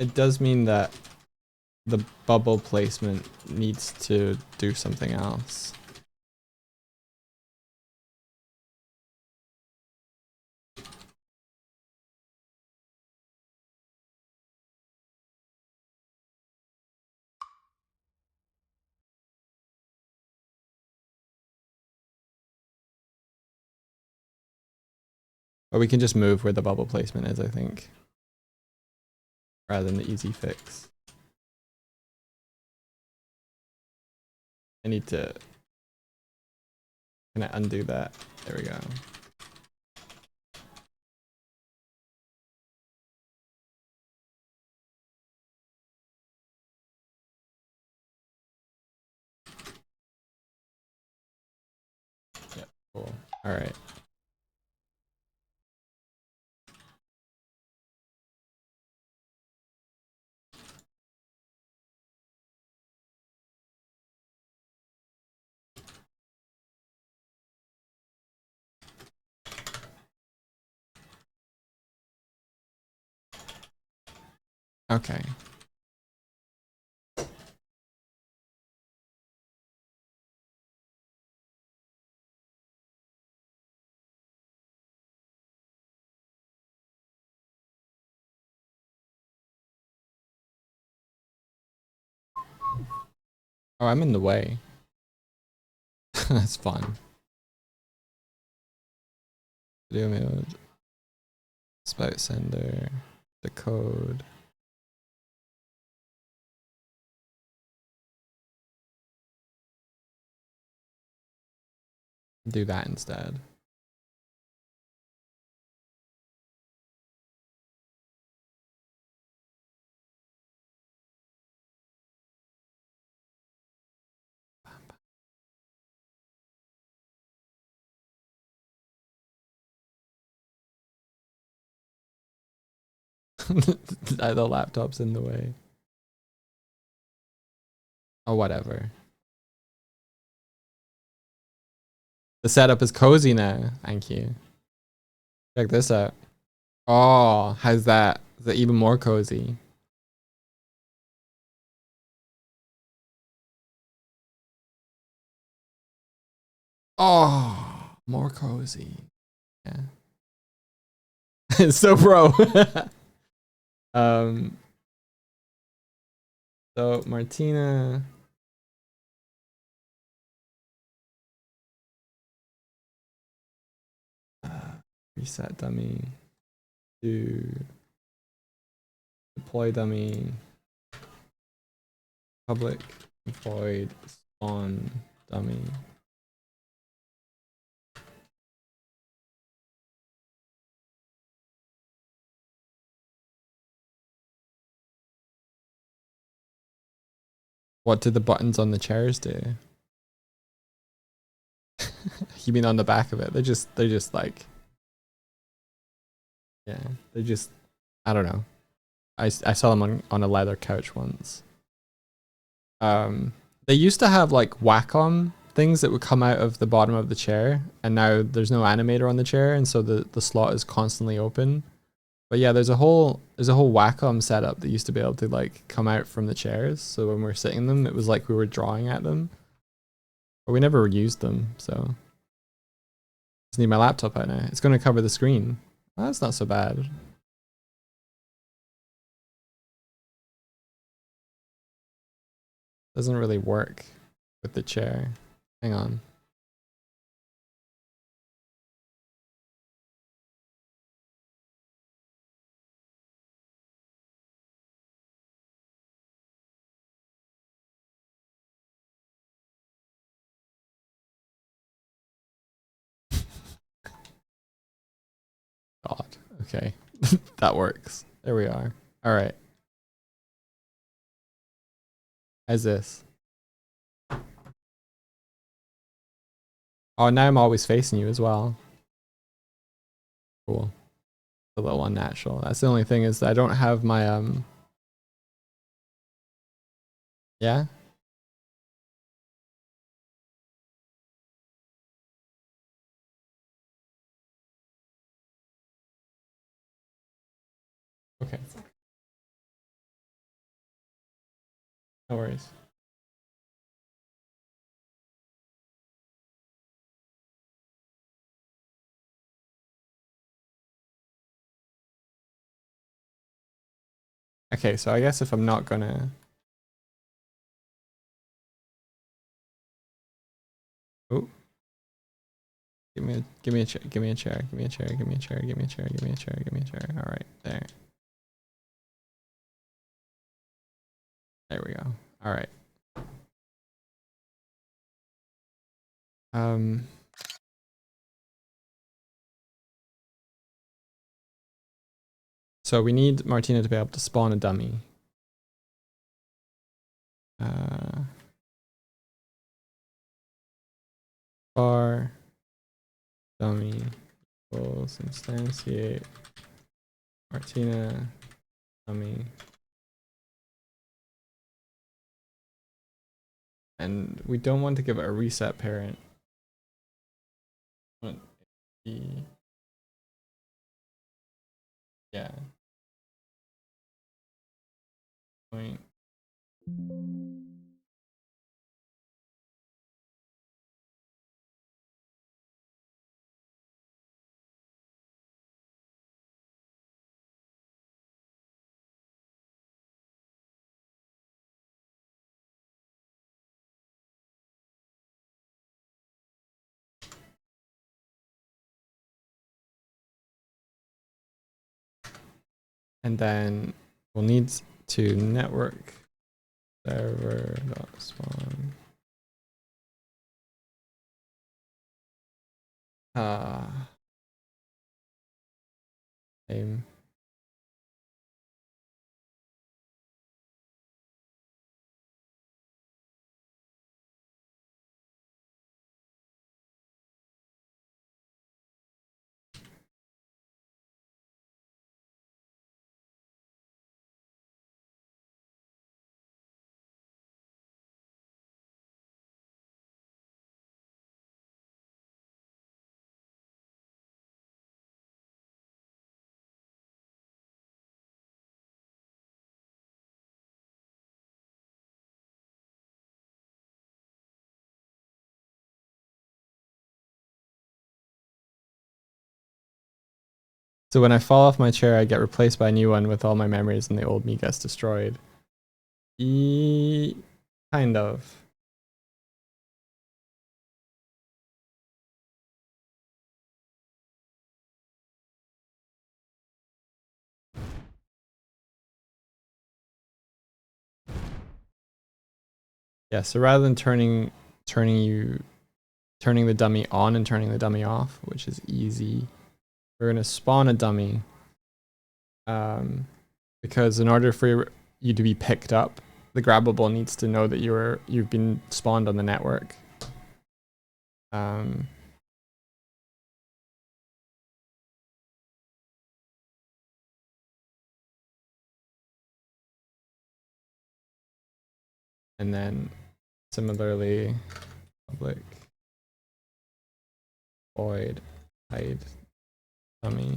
It does mean that the bubble placement needs to do something else. But we can just move where the bubble placement is, I think. Rather than the easy fix. I need to... Can I undo that? There we go. Yep, cool. Alright. Okay. Oh, I'm in the way. That's fun. Video mode. Spout sender. The code. Do that instead. The laptop's in the way. Oh, whatever. The setup is cozy now. Thank you. Check this out. Oh, how's that? Is that even more cozy? Oh, more cozy. Yeah. It's so pro. um. So Martina. Reset dummy. To deploy dummy. Public void spawn dummy. What do the buttons on the chairs do? You mean on the back of it? They're just like, yeah, they're just, I don't know. I saw them on a leather couch once. They used to have like Wacom things that would come out of the bottom of the chair, and now there's no animator on the chair, and so the slot is constantly open. But yeah, there's a whole Wacom setup that used to be able to like come out from the chairs. So when we were sitting in them, it was like we were drawing at them. But we never used them, so just need my laptop out now. It's going to cover the screen. Well, that's not so bad. Doesn't really work with the chair. Hang on. God. Okay. That works. There we are. All right. How's this? Oh, now I'm always facing you as well. Cool. A little unnatural. That's the only thing is I don't have my yeah. Okay. No worries. Okay, so I guess if I'm not gonna... Oh. Give me a chair. Give me a chair. Give me a chair. Give me a chair. Give me a chair. Give me a chair. Give me a chair. All right, there. There we go. All right. So we need Martina to be able to spawn a dummy. Var dummy equals instantiate Martina dummy. And we don't want to give it a reset parent. Yeah. Point. And then we'll need to network server.spawn. Name. So when I fall off my chair, I get replaced by a new one with all my memories and the old me gets destroyed. Kind of. Yeah, so rather than turning the dummy on and turning the dummy off, which is easy, we're gonna spawn a dummy. Because in order for you to be picked up, the grabbable needs to know that you've been spawned on the network. And then similarly, public void hide dummy.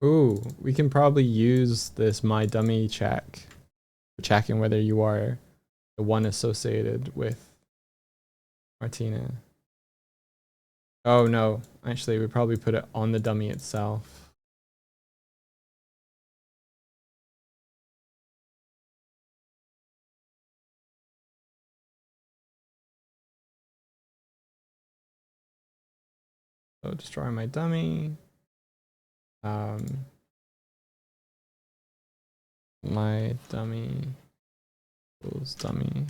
Ooh, we can probably use this my dummy check for checking whether you are the one associated with Martina. Oh no, actually we probably put it on the dummy itself. So destroy my dummy. My dummy equals dummy.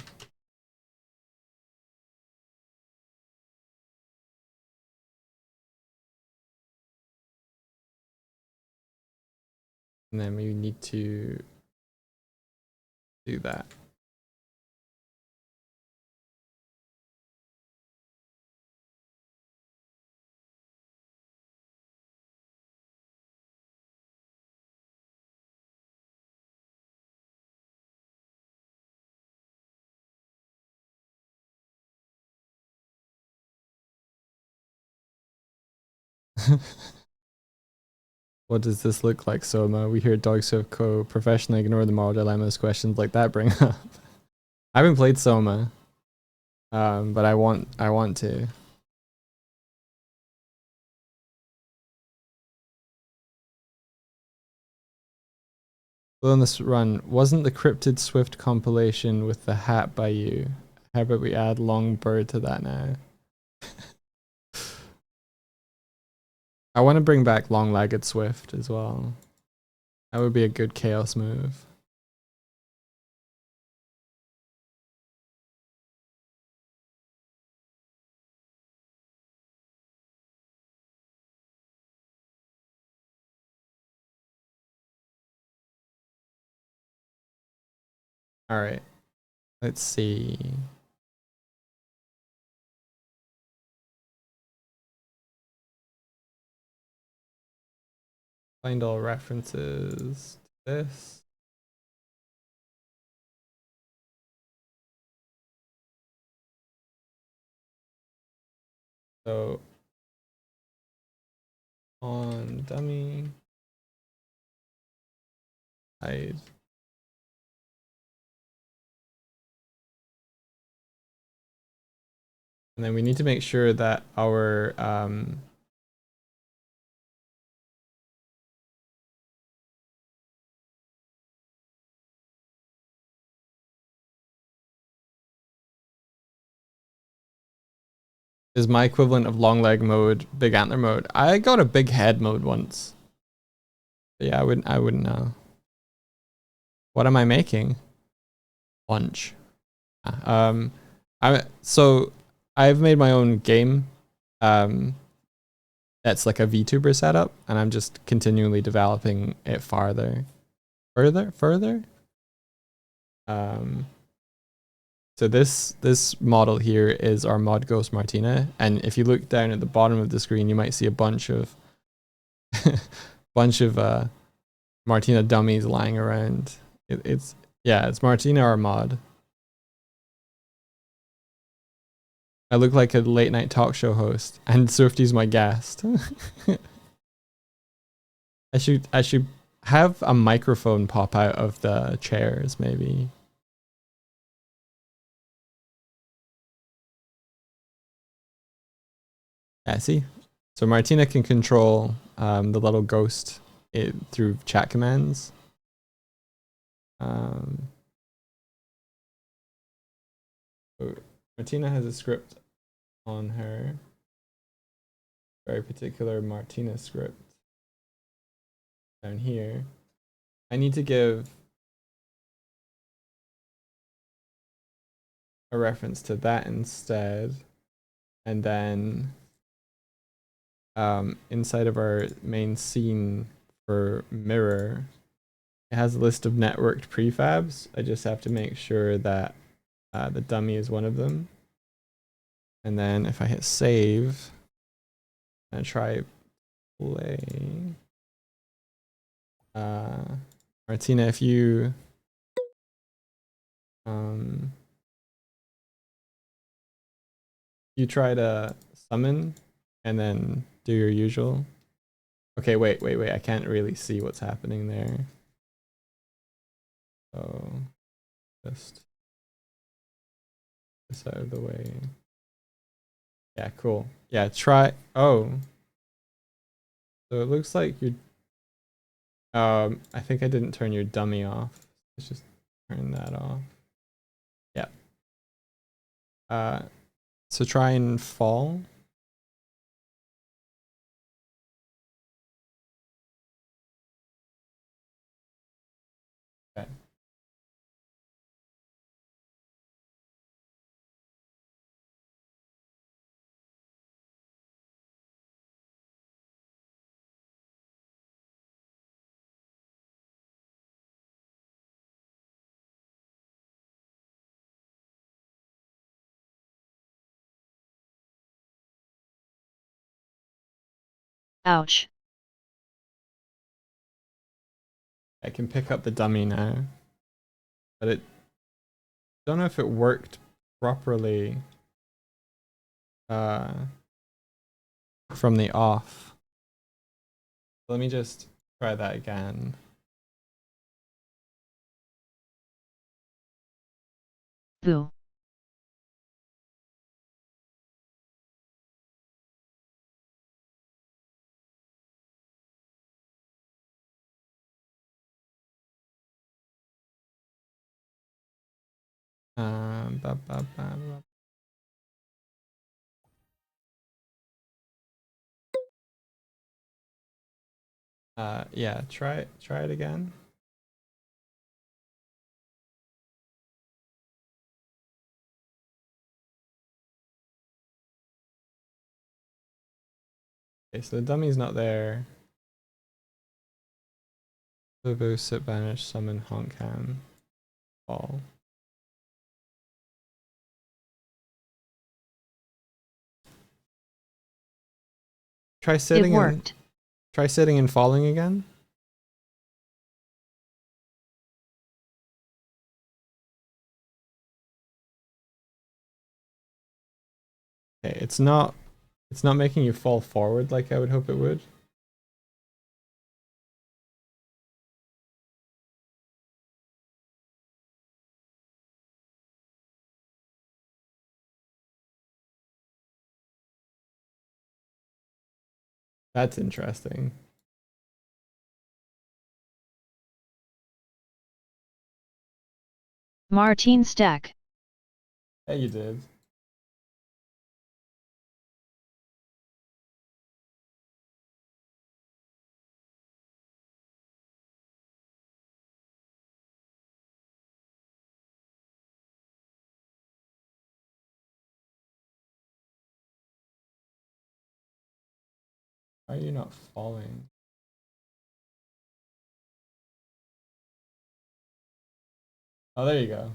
And then we need to do that. What does this look like, Soma? We hear Dog Surf Co. professionally ignore the moral dilemmas questions like that bring up. I haven't played Soma, but I want to. Well, on this run, wasn't the Cryptid Swift compilation with the hat by you? How about we add Longbird to that now? I want to bring back Long-Legged Swift as well. That would be a good chaos move. All right, let's see. Find all references to this. So on dummy, hide. And then we need to make sure that our is my equivalent of long leg mode, big antler mode. I got a big head mode once. But yeah, I wouldn't know. What am I making? Lunch. So I've made my own game. That's like a VTuber setup, and I'm just continually developing it further. So this model here is our Mod Ghost Martina, and if you look down at the bottom of the screen, you might see a bunch of Martina dummies lying around. It's Martina or Mod. I look like a late night talk show host, and Swifty's my guest. I should have a microphone pop out of the chairs, maybe. Yeah, see? So Martina can control the little ghost through chat commands. So Martina has a script on her. Very particular Martina script. Down here. I need to give a reference to that instead. And then inside of our main scene for mirror, it has a list of networked prefabs. I just have to make sure that the dummy is one of them. And then if I hit save and try play, Martina, if you you try to summon and then do your usual. Okay, wait, I can't really see what's happening there. So just this out of the way. Yeah, cool. Yeah, try. Oh, so it looks like you. I think I didn't turn your dummy off. Let's just turn that off. Yeah. So try and fall. Okay. Ouch. I can pick up the dummy now. But it don't know if it worked properly from the off. Let me just try that again. Boo. Ba, ba, ba, ba. Yeah, try it again. Okay, so the dummy's not there. Bobo, sit, banish, summon, honk ham, fall. Try It sitting and worked. try sitting and falling again. Okay, it's not making you fall forward like I would hope it would. That's interesting. Martine stack. Yeah, you did. Why are you not falling? Oh, there you go.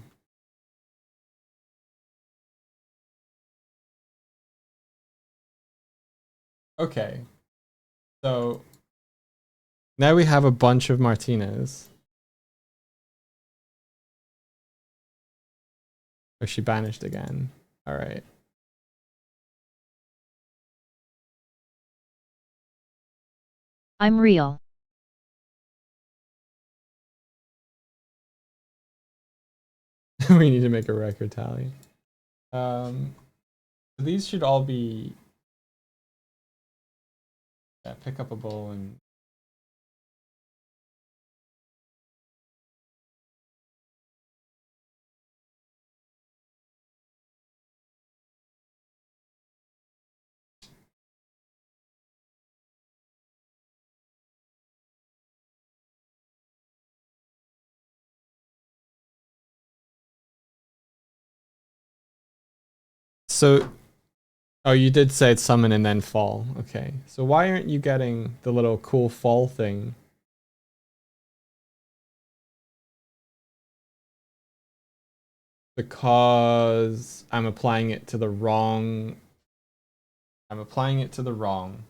Okay. So now we have a bunch of Martinez. Oh, she banished again. All right. I'm real. We need to make a record tally. These should all be. Yeah, pick up a bowl and. So, oh, you did say it's summon and then fall. Okay. So why aren't you getting the little cool fall thing? Because I'm applying it to the wrong. I'm applying it to the wrong.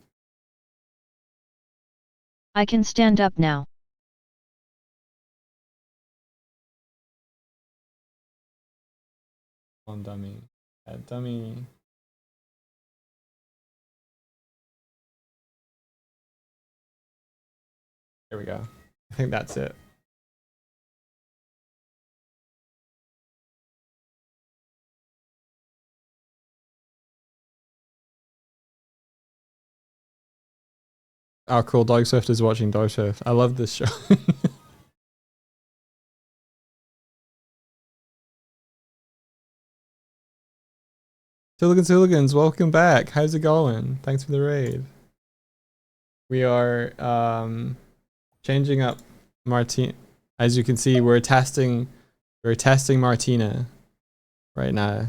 I can stand up now. On dummy. Dummy. There we go. I think that's it. Oh, cool. Dog Swift is watching Dog Swift. I love this show. Hooligans, welcome back. How's it going? Thanks for the raid. We are changing up Martina. As you can see, we're testing Martina right now.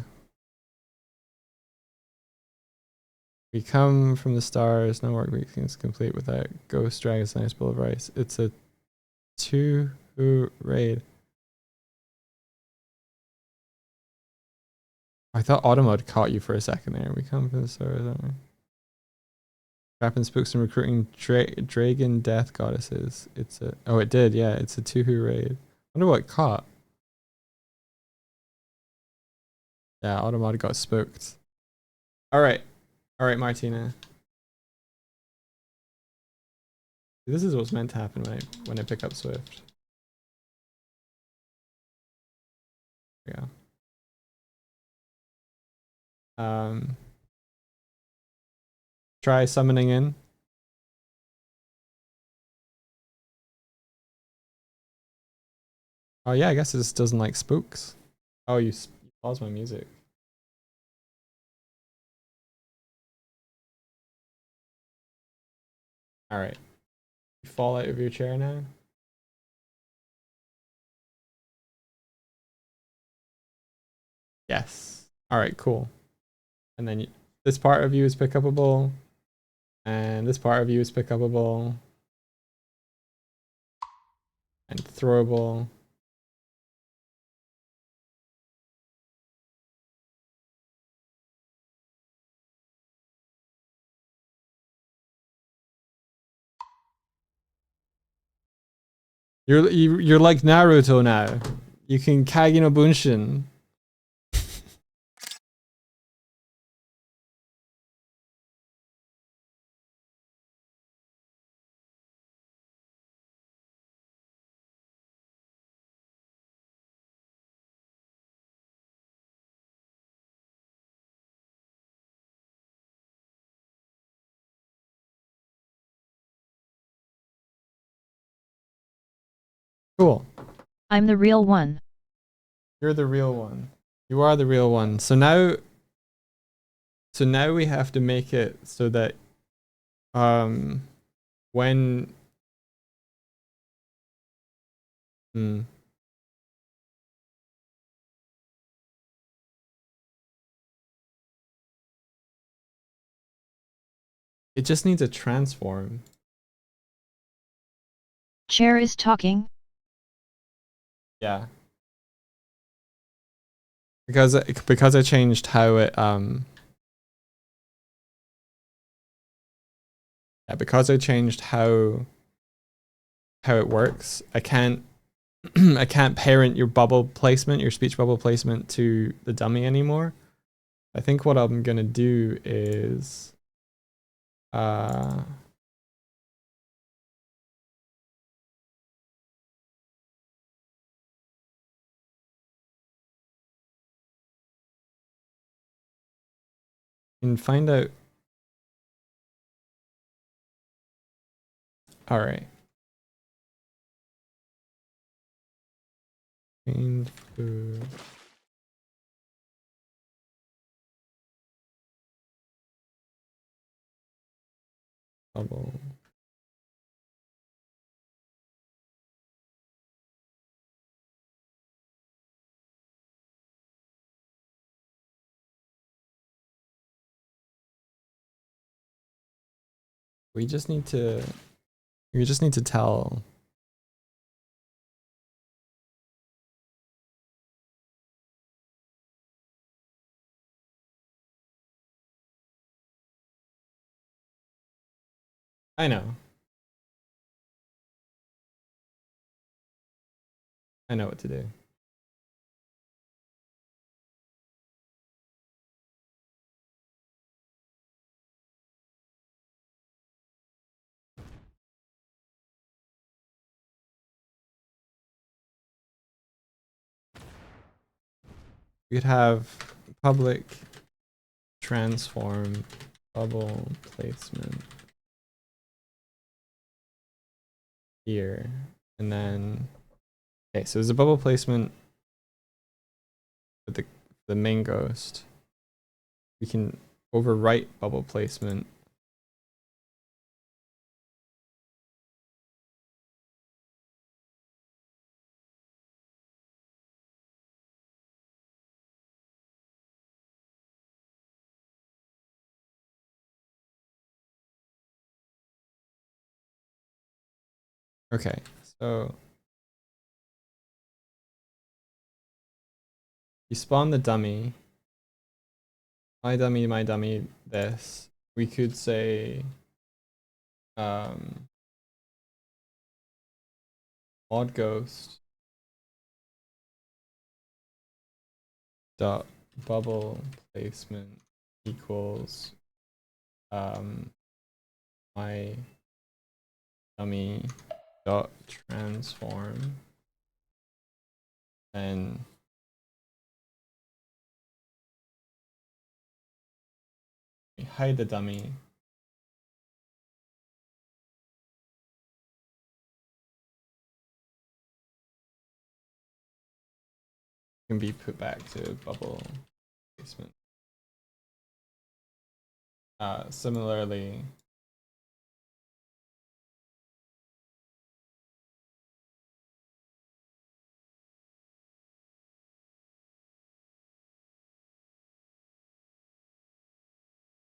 We come from the stars, no work is complete without Ghost Dragon's Nice Bowl of Rice. It's a 2 raid. I thought auto mode caught you for a second there. We come from the stars, aren't we? Trapping spooks and recruiting dragon death goddesses. It's a it did, yeah, it's a 2-who raid. Wonder what it caught. Yeah, Automata got spooked. Alright. Alright, Martina. This is what's meant to happen when I pick up Swift. There we go. Try summoning in. Oh yeah, I guess it just doesn't like spooks. Oh, you paused my music. Alright. You fall out of your chair now? Yes. Alright, cool. And then this part of you is pick upable. And this part of you is pick upable. And throwable. You're like Naruto now. You can Kage no Bunshin. Cool. I'm the real one. You're the real one. You are the real one. So now we have to make it so that when it just needs a transform. Chair is talking. Yeah. Because I changed how it yeah, because I changed how it works, I can't I can't parent your bubble placement, your speech bubble placement to the dummy anymore. I think what I'm gonna do is and find out. All right. Find food. Bubble. We just need to tell. I know. I know what to do. We could have public transform bubble placement here, and then okay, so there's a bubble placement with the main ghost. We can overwrite bubble placement. Okay, so you spawn the dummy. My dummy, this. We could say mod ghost dot bubble placement equals my dummy dot transform, and we hide the dummy. Can be put back to bubble placement. Similarly,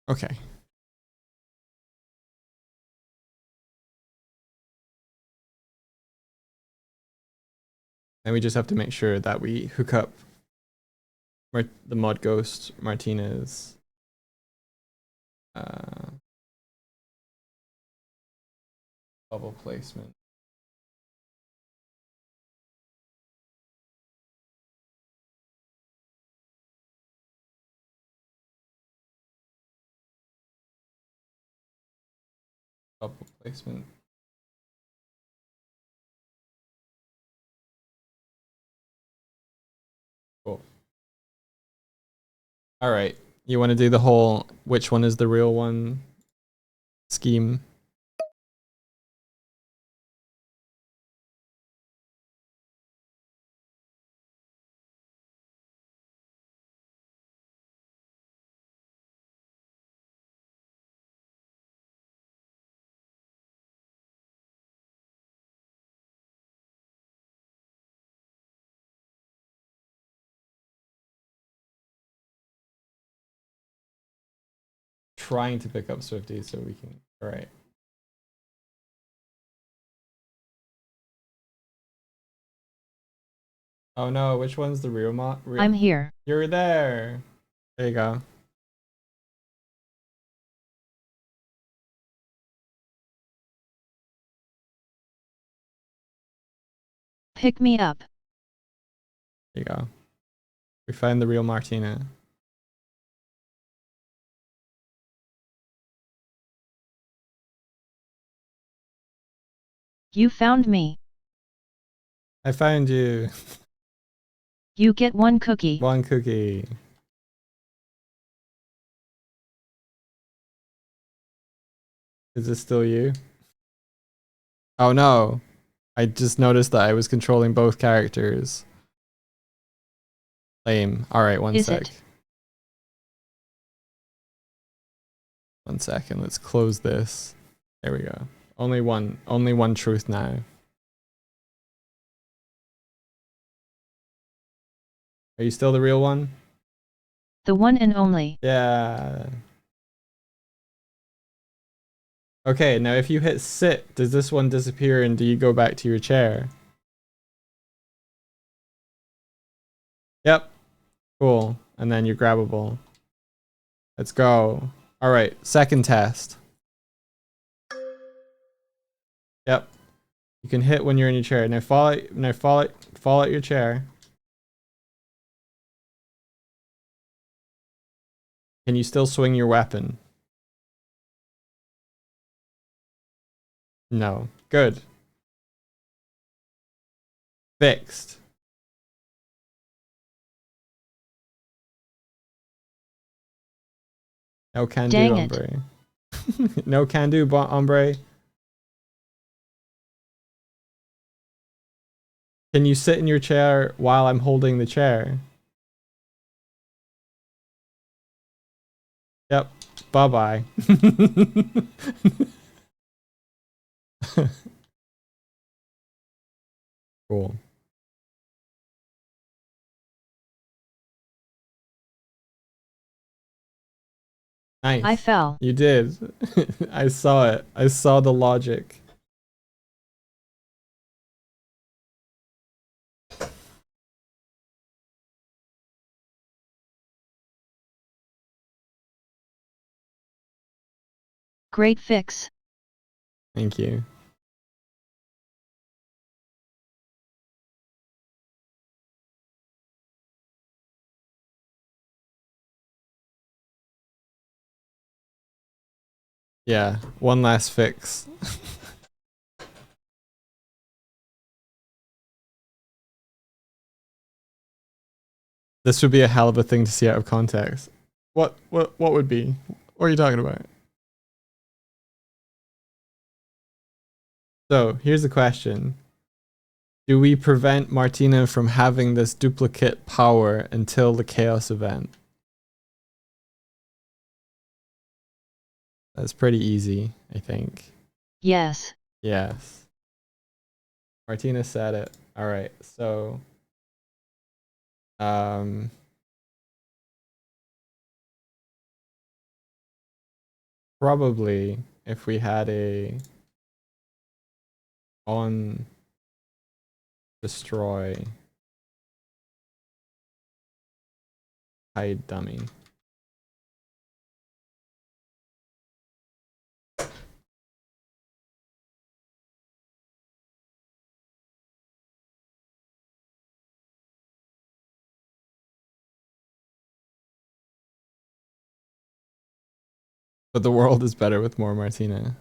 okay. And we just have to make sure that we hook up the mod ghost Martinez bubble placement. Bubble placement. Cool. All right. You want to do the whole which one is the real one scheme? Trying to pick up Swifty so we can. All right. Oh no, which one's the real mod? I'm here. You're there. There you go. Pick me up. There you go. We find the real Martina. You found me. I found you. You get one cookie. One cookie. Is this still you? Oh no. I just noticed that I was controlling both characters. Lame. Alright, one Is sec. it? 1 second, let's close this. There we go. Only one truth now. Are you still the real one? The one and only. Yeah. Okay, now if you hit sit, does this one disappear and do you go back to your chair? Yep. Cool. And then you're grabbable. Let's go. Alright, second test. Yep. You can hit when you're in your chair. Now fall out your chair. Can you still swing your weapon? No. Good. Fixed. No can do, Dang it. hombre. No can do, hombre. Can you sit in your chair while I'm holding the chair? Yep. Bye-bye. Cool. Nice. I fell. You did. I saw it. I saw the logic. Great fix. Thank you. Yeah, one last fix. This would be a hell of a thing to see out of context. What would be? What are you talking about? So here's the question. Do we prevent Martina from having this duplicate power until the chaos event? That's pretty easy, I think. Yes. Yes. Martina said it. All right. So probably if we had a on destroy hide dummy. But the world is better with more Martina.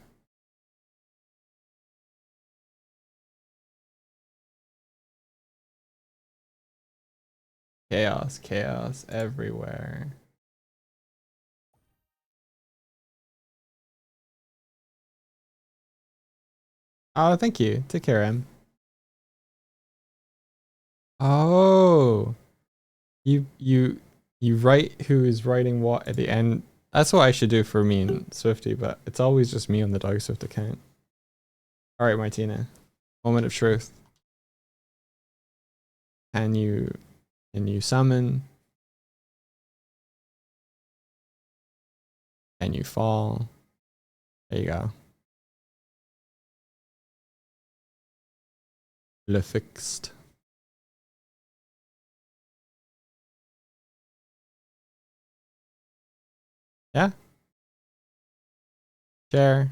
Chaos, chaos everywhere. Oh, thank you. Take care, Em. Oh, you write who is writing what at the end. That's what I should do for me and Swifty, but it's always just me on the Dog Swift account. All right, Martina. Moment of truth. Can you summon? Can you fall? There you go. Le fixed. Yeah. Chair.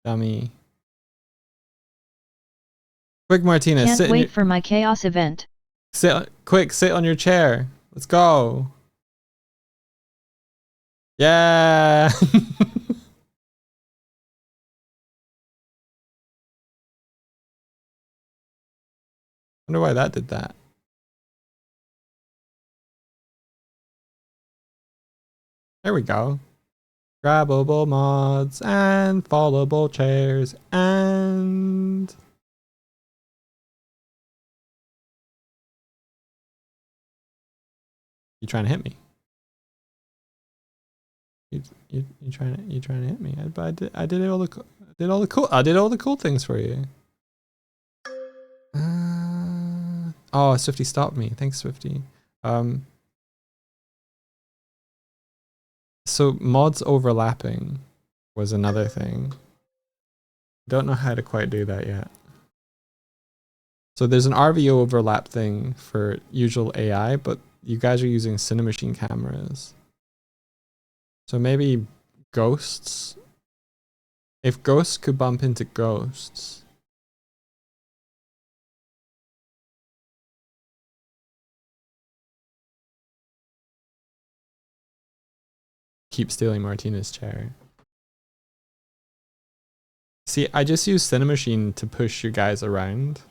Dummy. Quick, Martina. Can't wait for my chaos event. Quick, sit on your chair. Let's go. Yeah. Wonder why that did that. There we go. Grabbable mods and fallable chairs and you trying to hit me? You trying to hit me? I did all the cool things for you. Oh, Swifty stopped me. Thanks, Swifty. So mods overlapping was another thing. Don't know how to quite do that yet. So there's an RVO overlap thing for usual AI, but you guys are using Cinemachine cameras. So maybe ghosts. If ghosts could bump into ghosts. Keep stealing Martina's chair. See, I just use Cinemachine to push you guys around.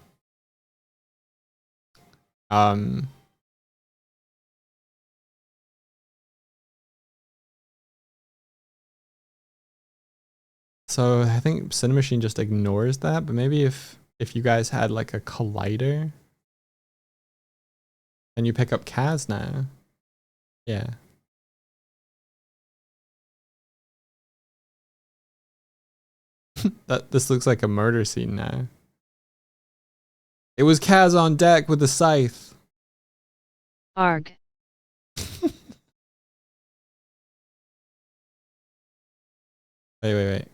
So I think Cinemachine just ignores that, but maybe if you guys had like a collider, and you pick up Kaz now. Yeah. This looks like a murder scene now. It was Kaz on deck with the scythe. Arg. Wait.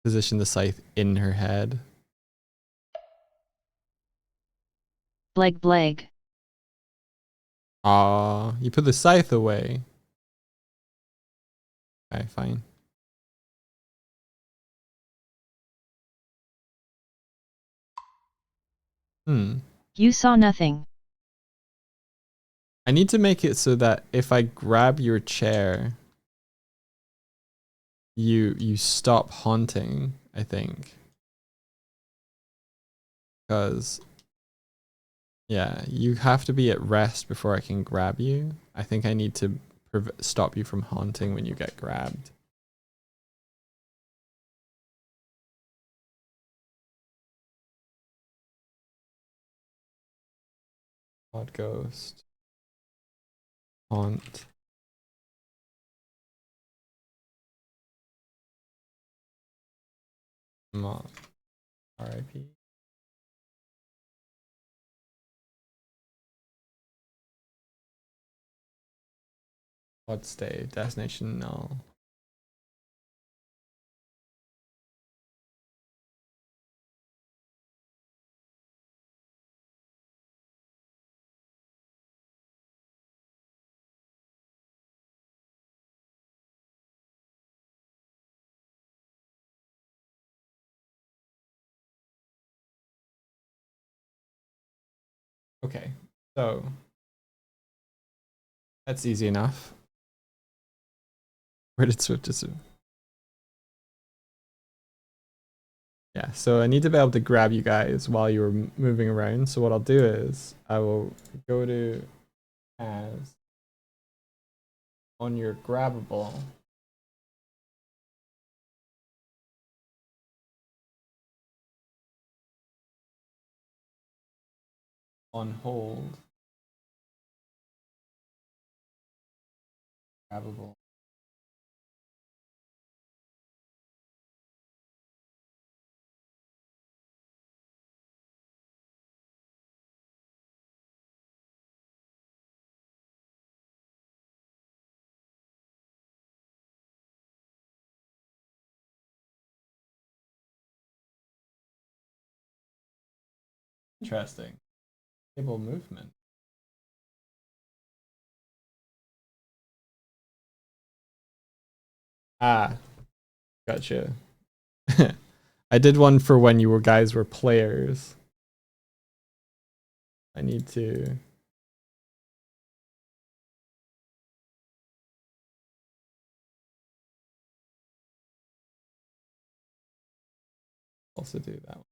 Position the scythe in her head. Bleg. Aw, you put the scythe away. Okay, fine. You saw nothing. I need to make it so that if I grab your chair, you stop haunting, I think. Because yeah, you have to be at rest before I can grab you. I think I need to stop you from haunting when you get grabbed. Odd ghost. Haunt. Moth. RIP. Odd stay. Destination null. Okay, so that's easy enough. Where did Swift disappear? Yeah, so I need to be able to grab you guys while you're moving around. So what I'll do is I will go to as on your grabbable. On hold. Grabbable. Interesting. Table movement. Ah, gotcha. I did one for when you guys were players. I need to also do that one.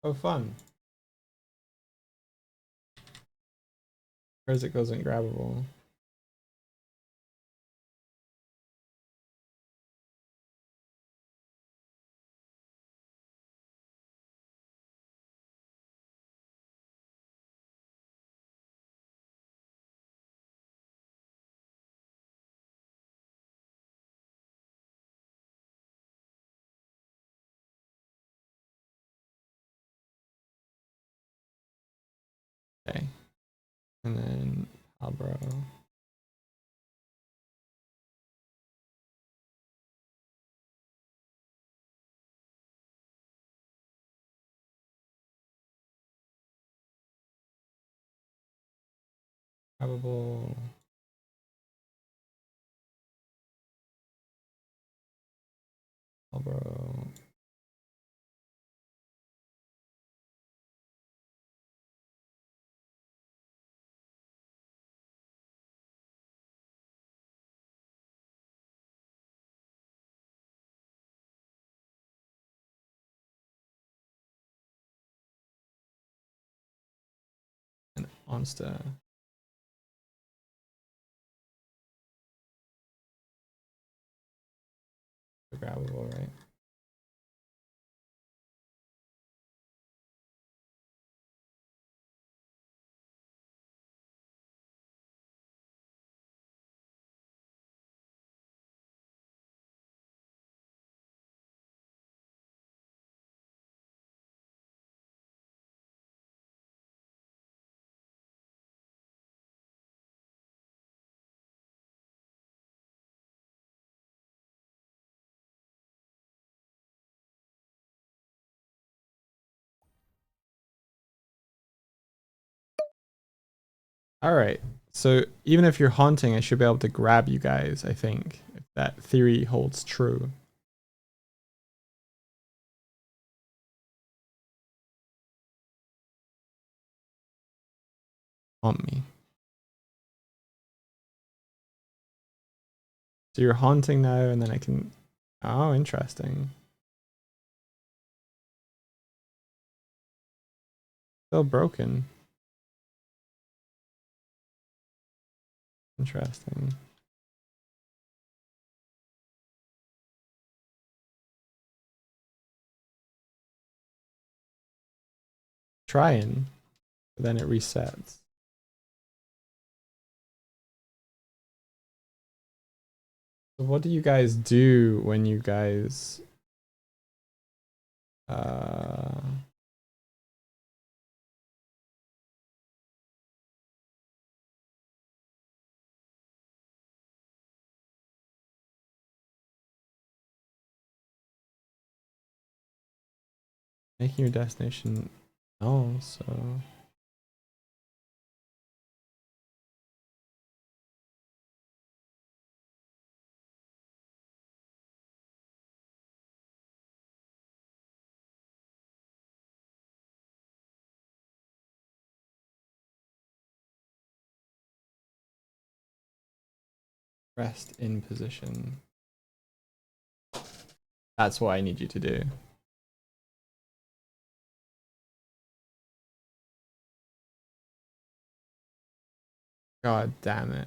Oh, fun. Where's it goes in grabbable? Okay. And then Albro. Grabbable. Albro. And Onsta. Grabbable, right? All right. So even if you're haunting, I should be able to grab you guys, I think, if that theory holds true. Haunt me. So you're haunting now, and then I can... Oh, interesting. Still broken. Interesting. Trying, but then it resets. So what do you guys do when you guys making your destination null, so rest in position. That's what I need you to do. God damn it.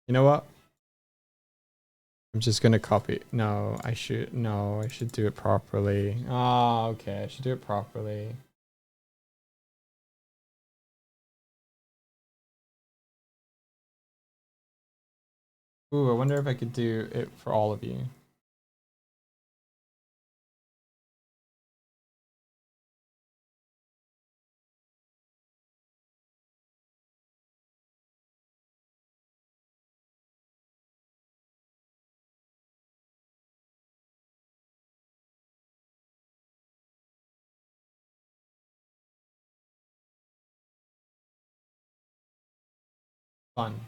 You know what? I'm just gonna copy. No, I should do it properly. Ah, okay, I should do it properly. Ooh, I wonder if I could do it for all of you. Fun.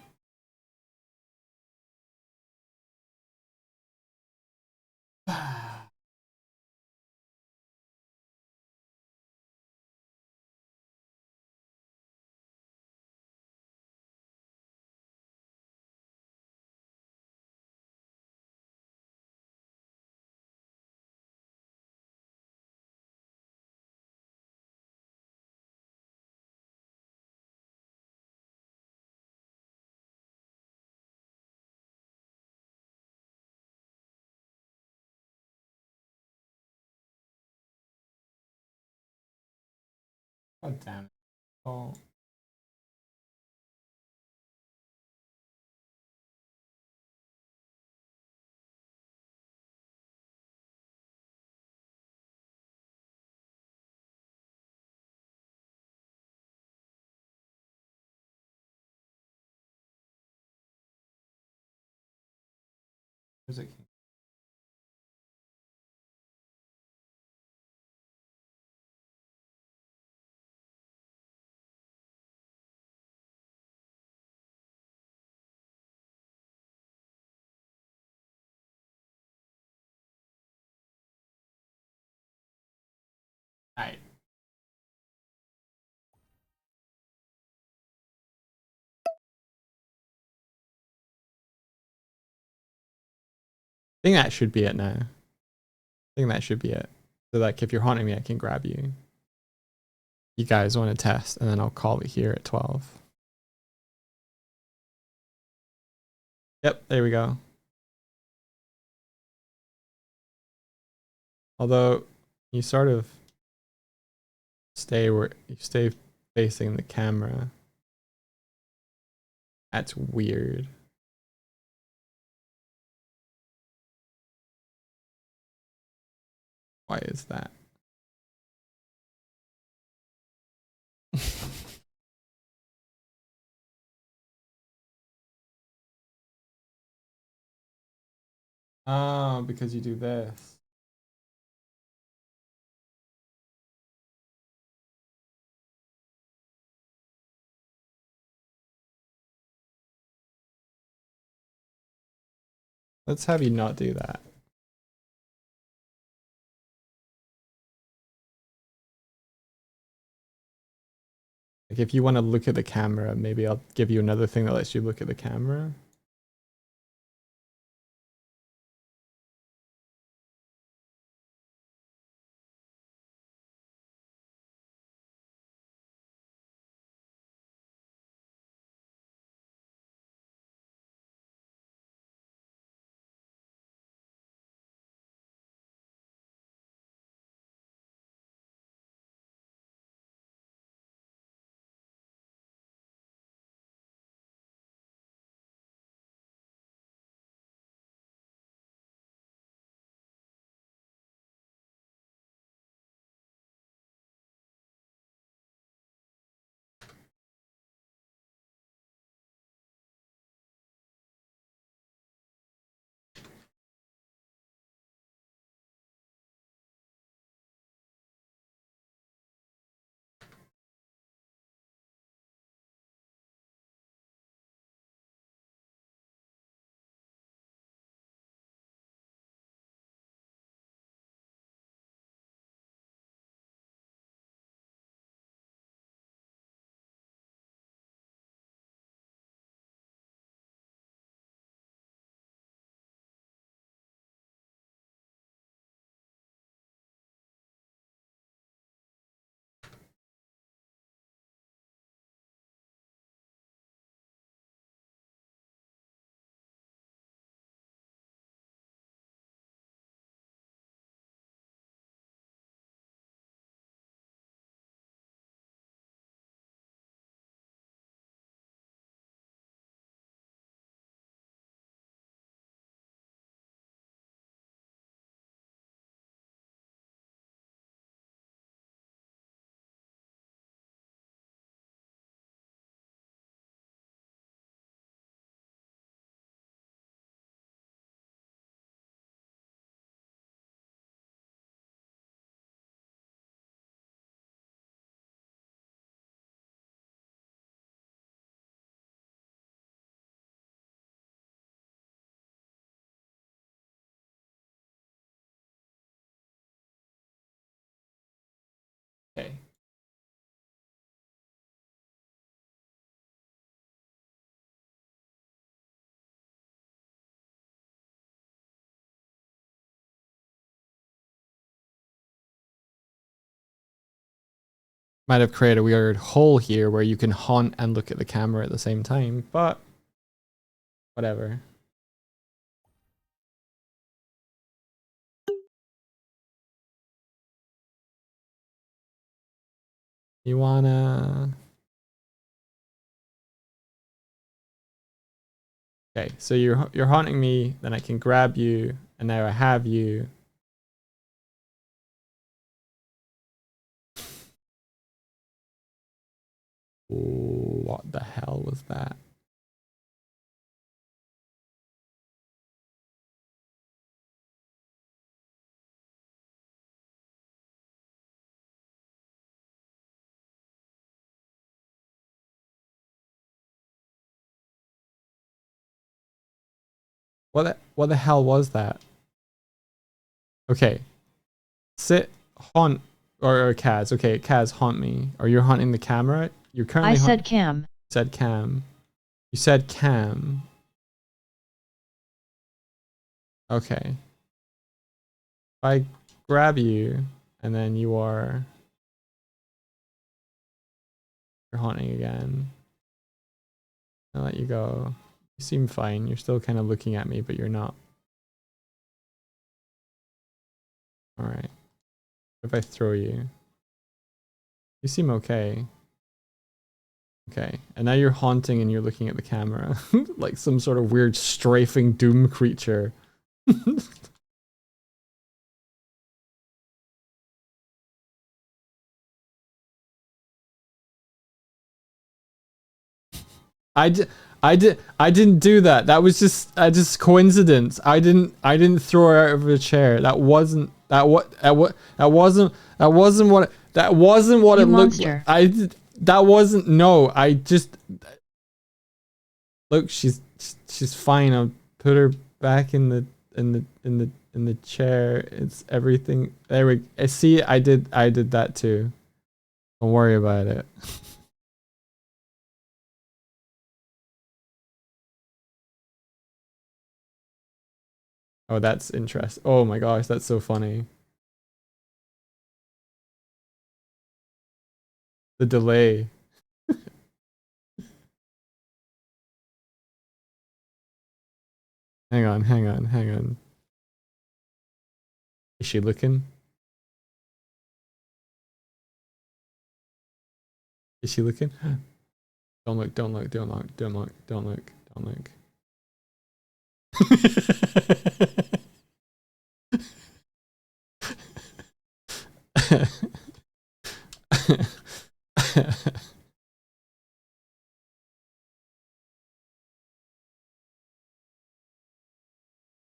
God damn it. Oh. Where's it? Alright. I think that should be it now. I think that should be it. So like if you're haunting me, I can grab you. You guys want to test, and then I'll call it here at 12. Yep, there we go. Although you sort of stay facing the camera. That's weird. Why is that? Oh, because you do this. Let's have you not do that. Like if you want to look at the camera, maybe I'll give you another thing that lets you look at the camera. Okay. Might have created a weird hole here where you can haunt and look at the camera at the same time, but whatever. You wanna... Okay, so you're haunting me, then I can grab you, and now I have you. What the hell was that? What the hell was that? Okay. Sit, haunt, or Kaz. Okay, Kaz, haunt me. Or you're haunting the camera? You're currently I said Cam. said Cam. You said Cam. Okay. If I grab you, and then you're haunting again. I'll let you go. You seem fine. You're still kind of looking at me, but you're not. Alright. If I throw you. You seem okay. Okay. And now you're haunting and you're looking at the camera. Like some sort of weird strafing doom creature. I didn't do that. That was just coincidence. I didn't throw her out of a chair. That wasn't what it looked like. That wasn't, no, I just, look, she's fine. I'll put her back in the chair. It's everything. There we see. I did that too. Don't worry about it. Oh, that's interesting. Oh my gosh, that's so funny. The delay. Hang on, hang on, hang on. Is she looking? Is she looking? Don't look, don't look, don't look, don't look, don't look, don't look.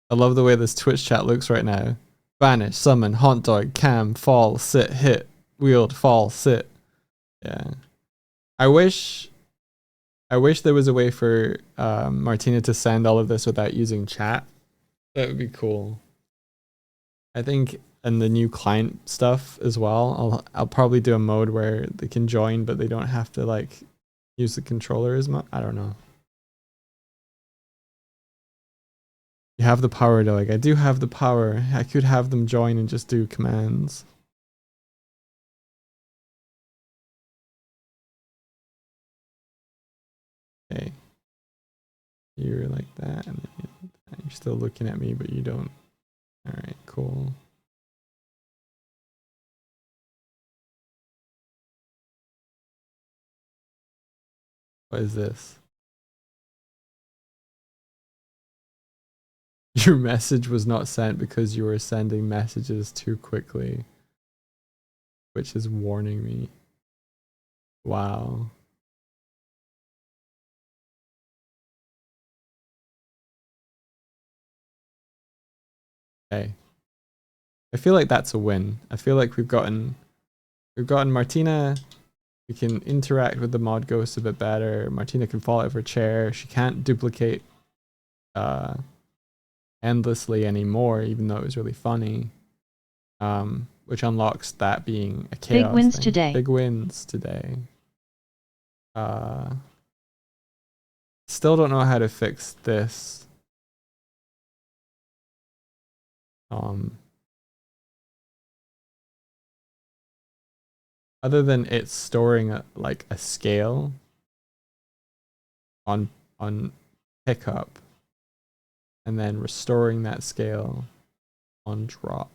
I love the way this Twitch chat looks right now. Banish, summon, haunt dog, cam, fall, sit, hit, wield, fall, sit. Yeah. I wish there was a way for Martina to send all of this without using chat. That would be cool. I think in the new client stuff as well, I'll probably do a mode where they can join but they don't have to like use the controller as much. I don't know. You have the power, Doig. I do have the power. I could have them join and just do commands. Okay. You're like that, and you're still looking at me, but you don't. Alright, cool. What is this? Your message was not sent because you were sending messages too quickly, which is warning me. Wow. Okay. I feel like that's a win. I feel like we've gotten Martina. We can interact with the mod ghost a bit better. Martina can fall out of her chair. She can't duplicate endlessly anymore, even though it was really funny. Which unlocks that being a chaos Big wins thing. today. Big wins today. Still don't know how to fix this. Other than it's storing like a scale on pickup and then restoring that scale on drop.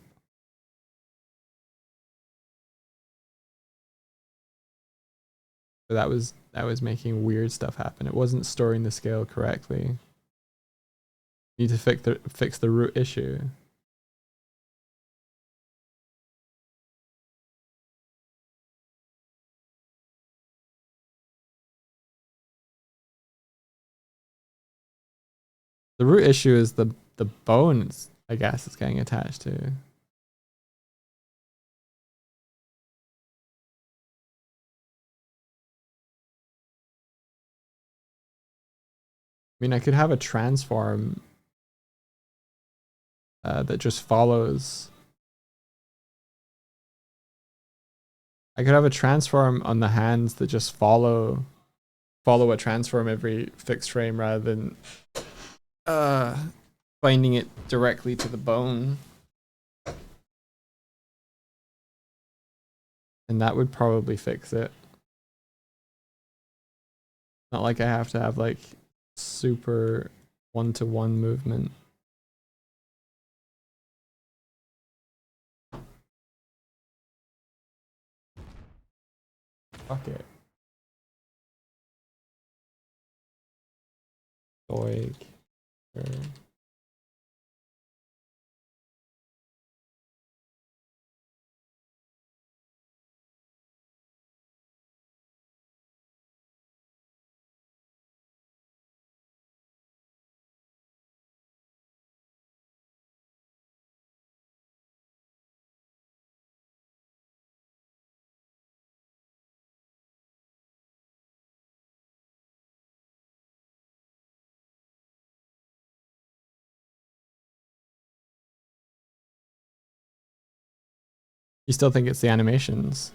So that was making weird stuff happen. It wasn't storing the scale correctly. Need to fix the root issue. The root issue is the bones, I guess, it's getting attached to. I mean, I could have a transform that just follows. I could have a transform on the hands that just follow a transform every fixed frame rather than binding it directly to the bone. And that would probably fix it. Not like I have to have like super one-to-one movement. Fuck it. Doig. Sure. You still think it's the animations?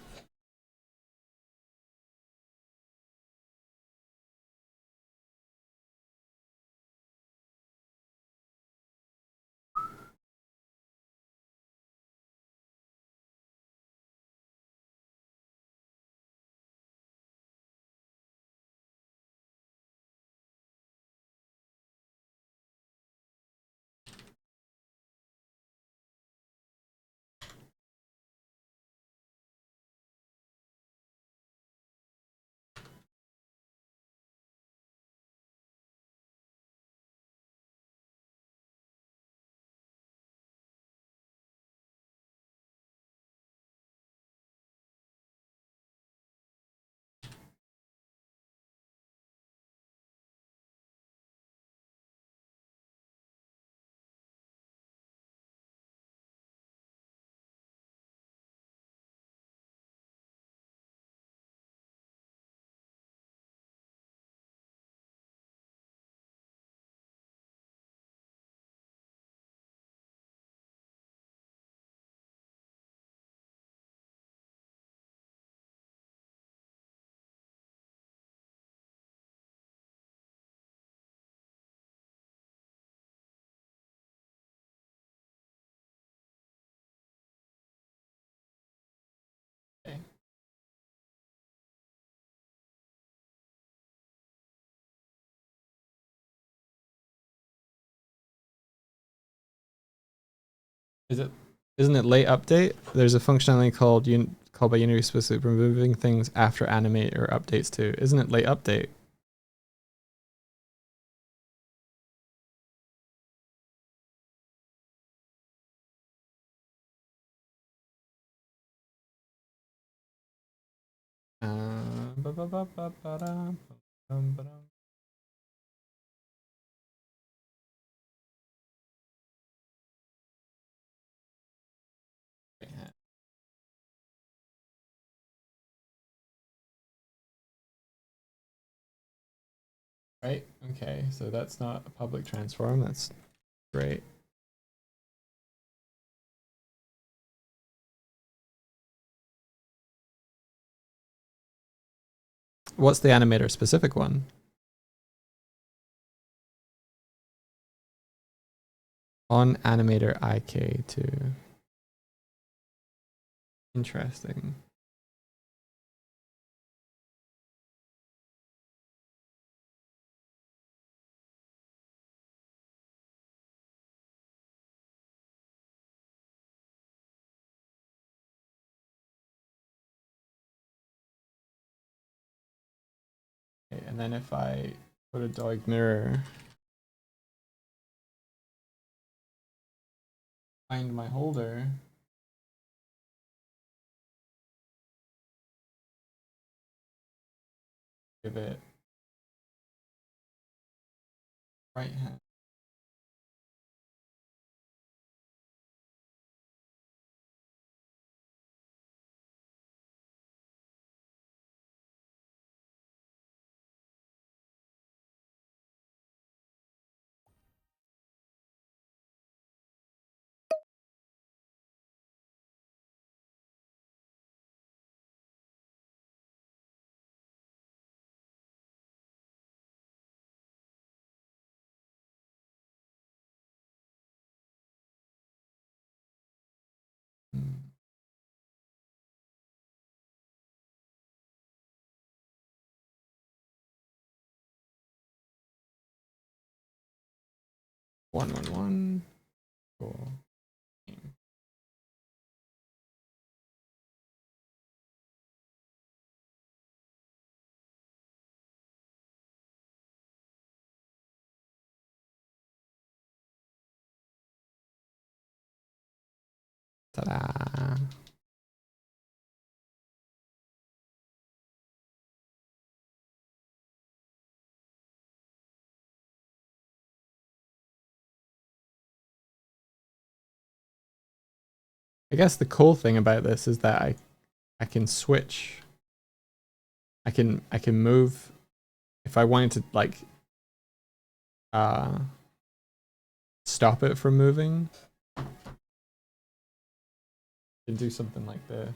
Okay. Isn't it late update? There's a functionality called by Unity specific removing things after animate or updates too. Isn't it late update? Right, okay, so that's not a public transform, that's great. What's the animator specific one? On animator IK2. Interesting. Okay, and then if I put a dog mirror, find my holder, give it right hand. One, one, one. Cool. Ta-da. I guess the cool thing about this is that I can switch. I can move if I wanted to like stop it from moving. can do something like this.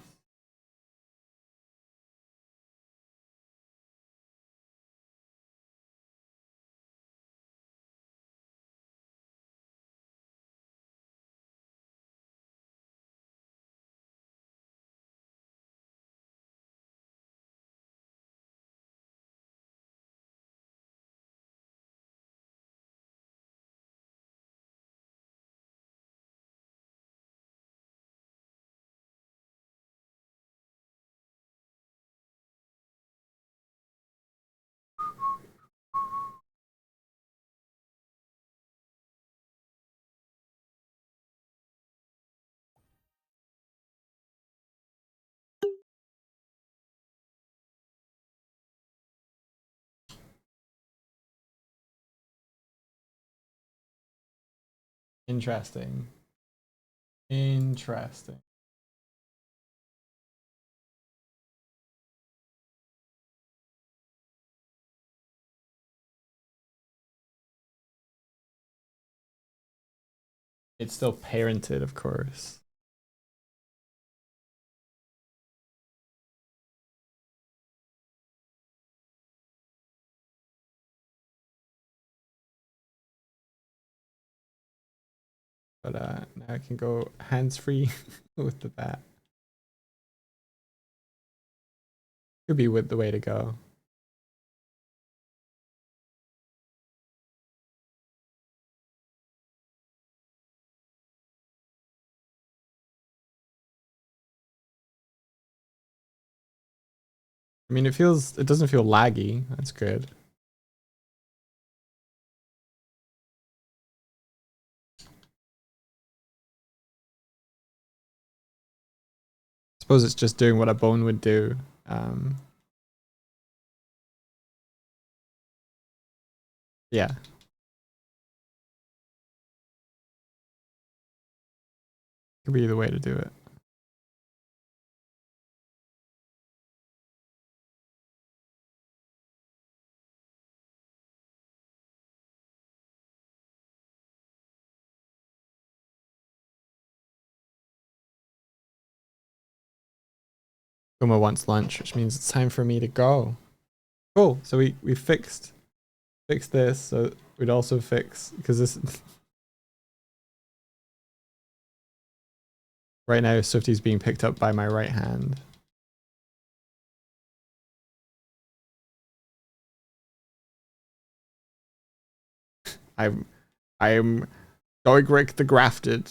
Interesting. Interesting. It's still parented, of course. But now I can go hands-free with the bat. Could be with the way to go. I mean, it doesn't feel laggy. That's good. Suppose it's just doing what a bone would do. Yeah. Could be the way to do it. Uma wants lunch, which means it's time for me to go. Cool. So we fixed this. So we'd also fix, because this right now Swifty's being picked up by my right hand. I am going Rick the Grafted.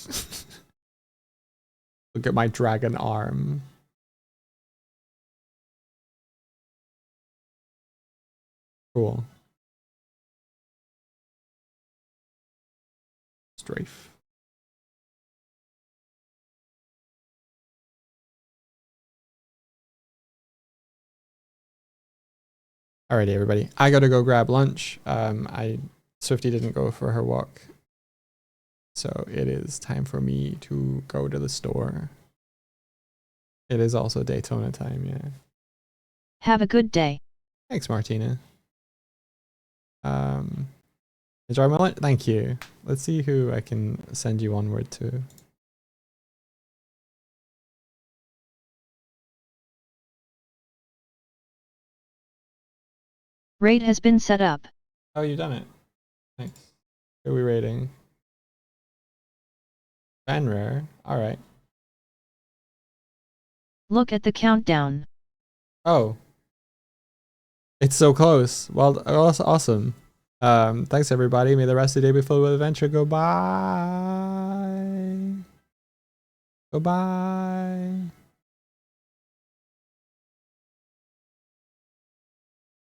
Look at my dragon arm. Cool. Strafe. Alrighty, everybody. I gotta go grab lunch. Swifty didn't go for her walk, so it is time for me to go to the store. It is also Daytona time, yeah. Have a good day. Thanks, Martina. Enjoy my lunch. Thank you. Let's see who I can send you onward to. Raid has been set up. Oh, you've done it. Thanks. Who are we rating? Fan rare. Alright. Look at the countdown. Oh. It's so close. Well, awesome. Thanks everybody. May the rest of the day be filled with adventure. Goodbye. Goodbye.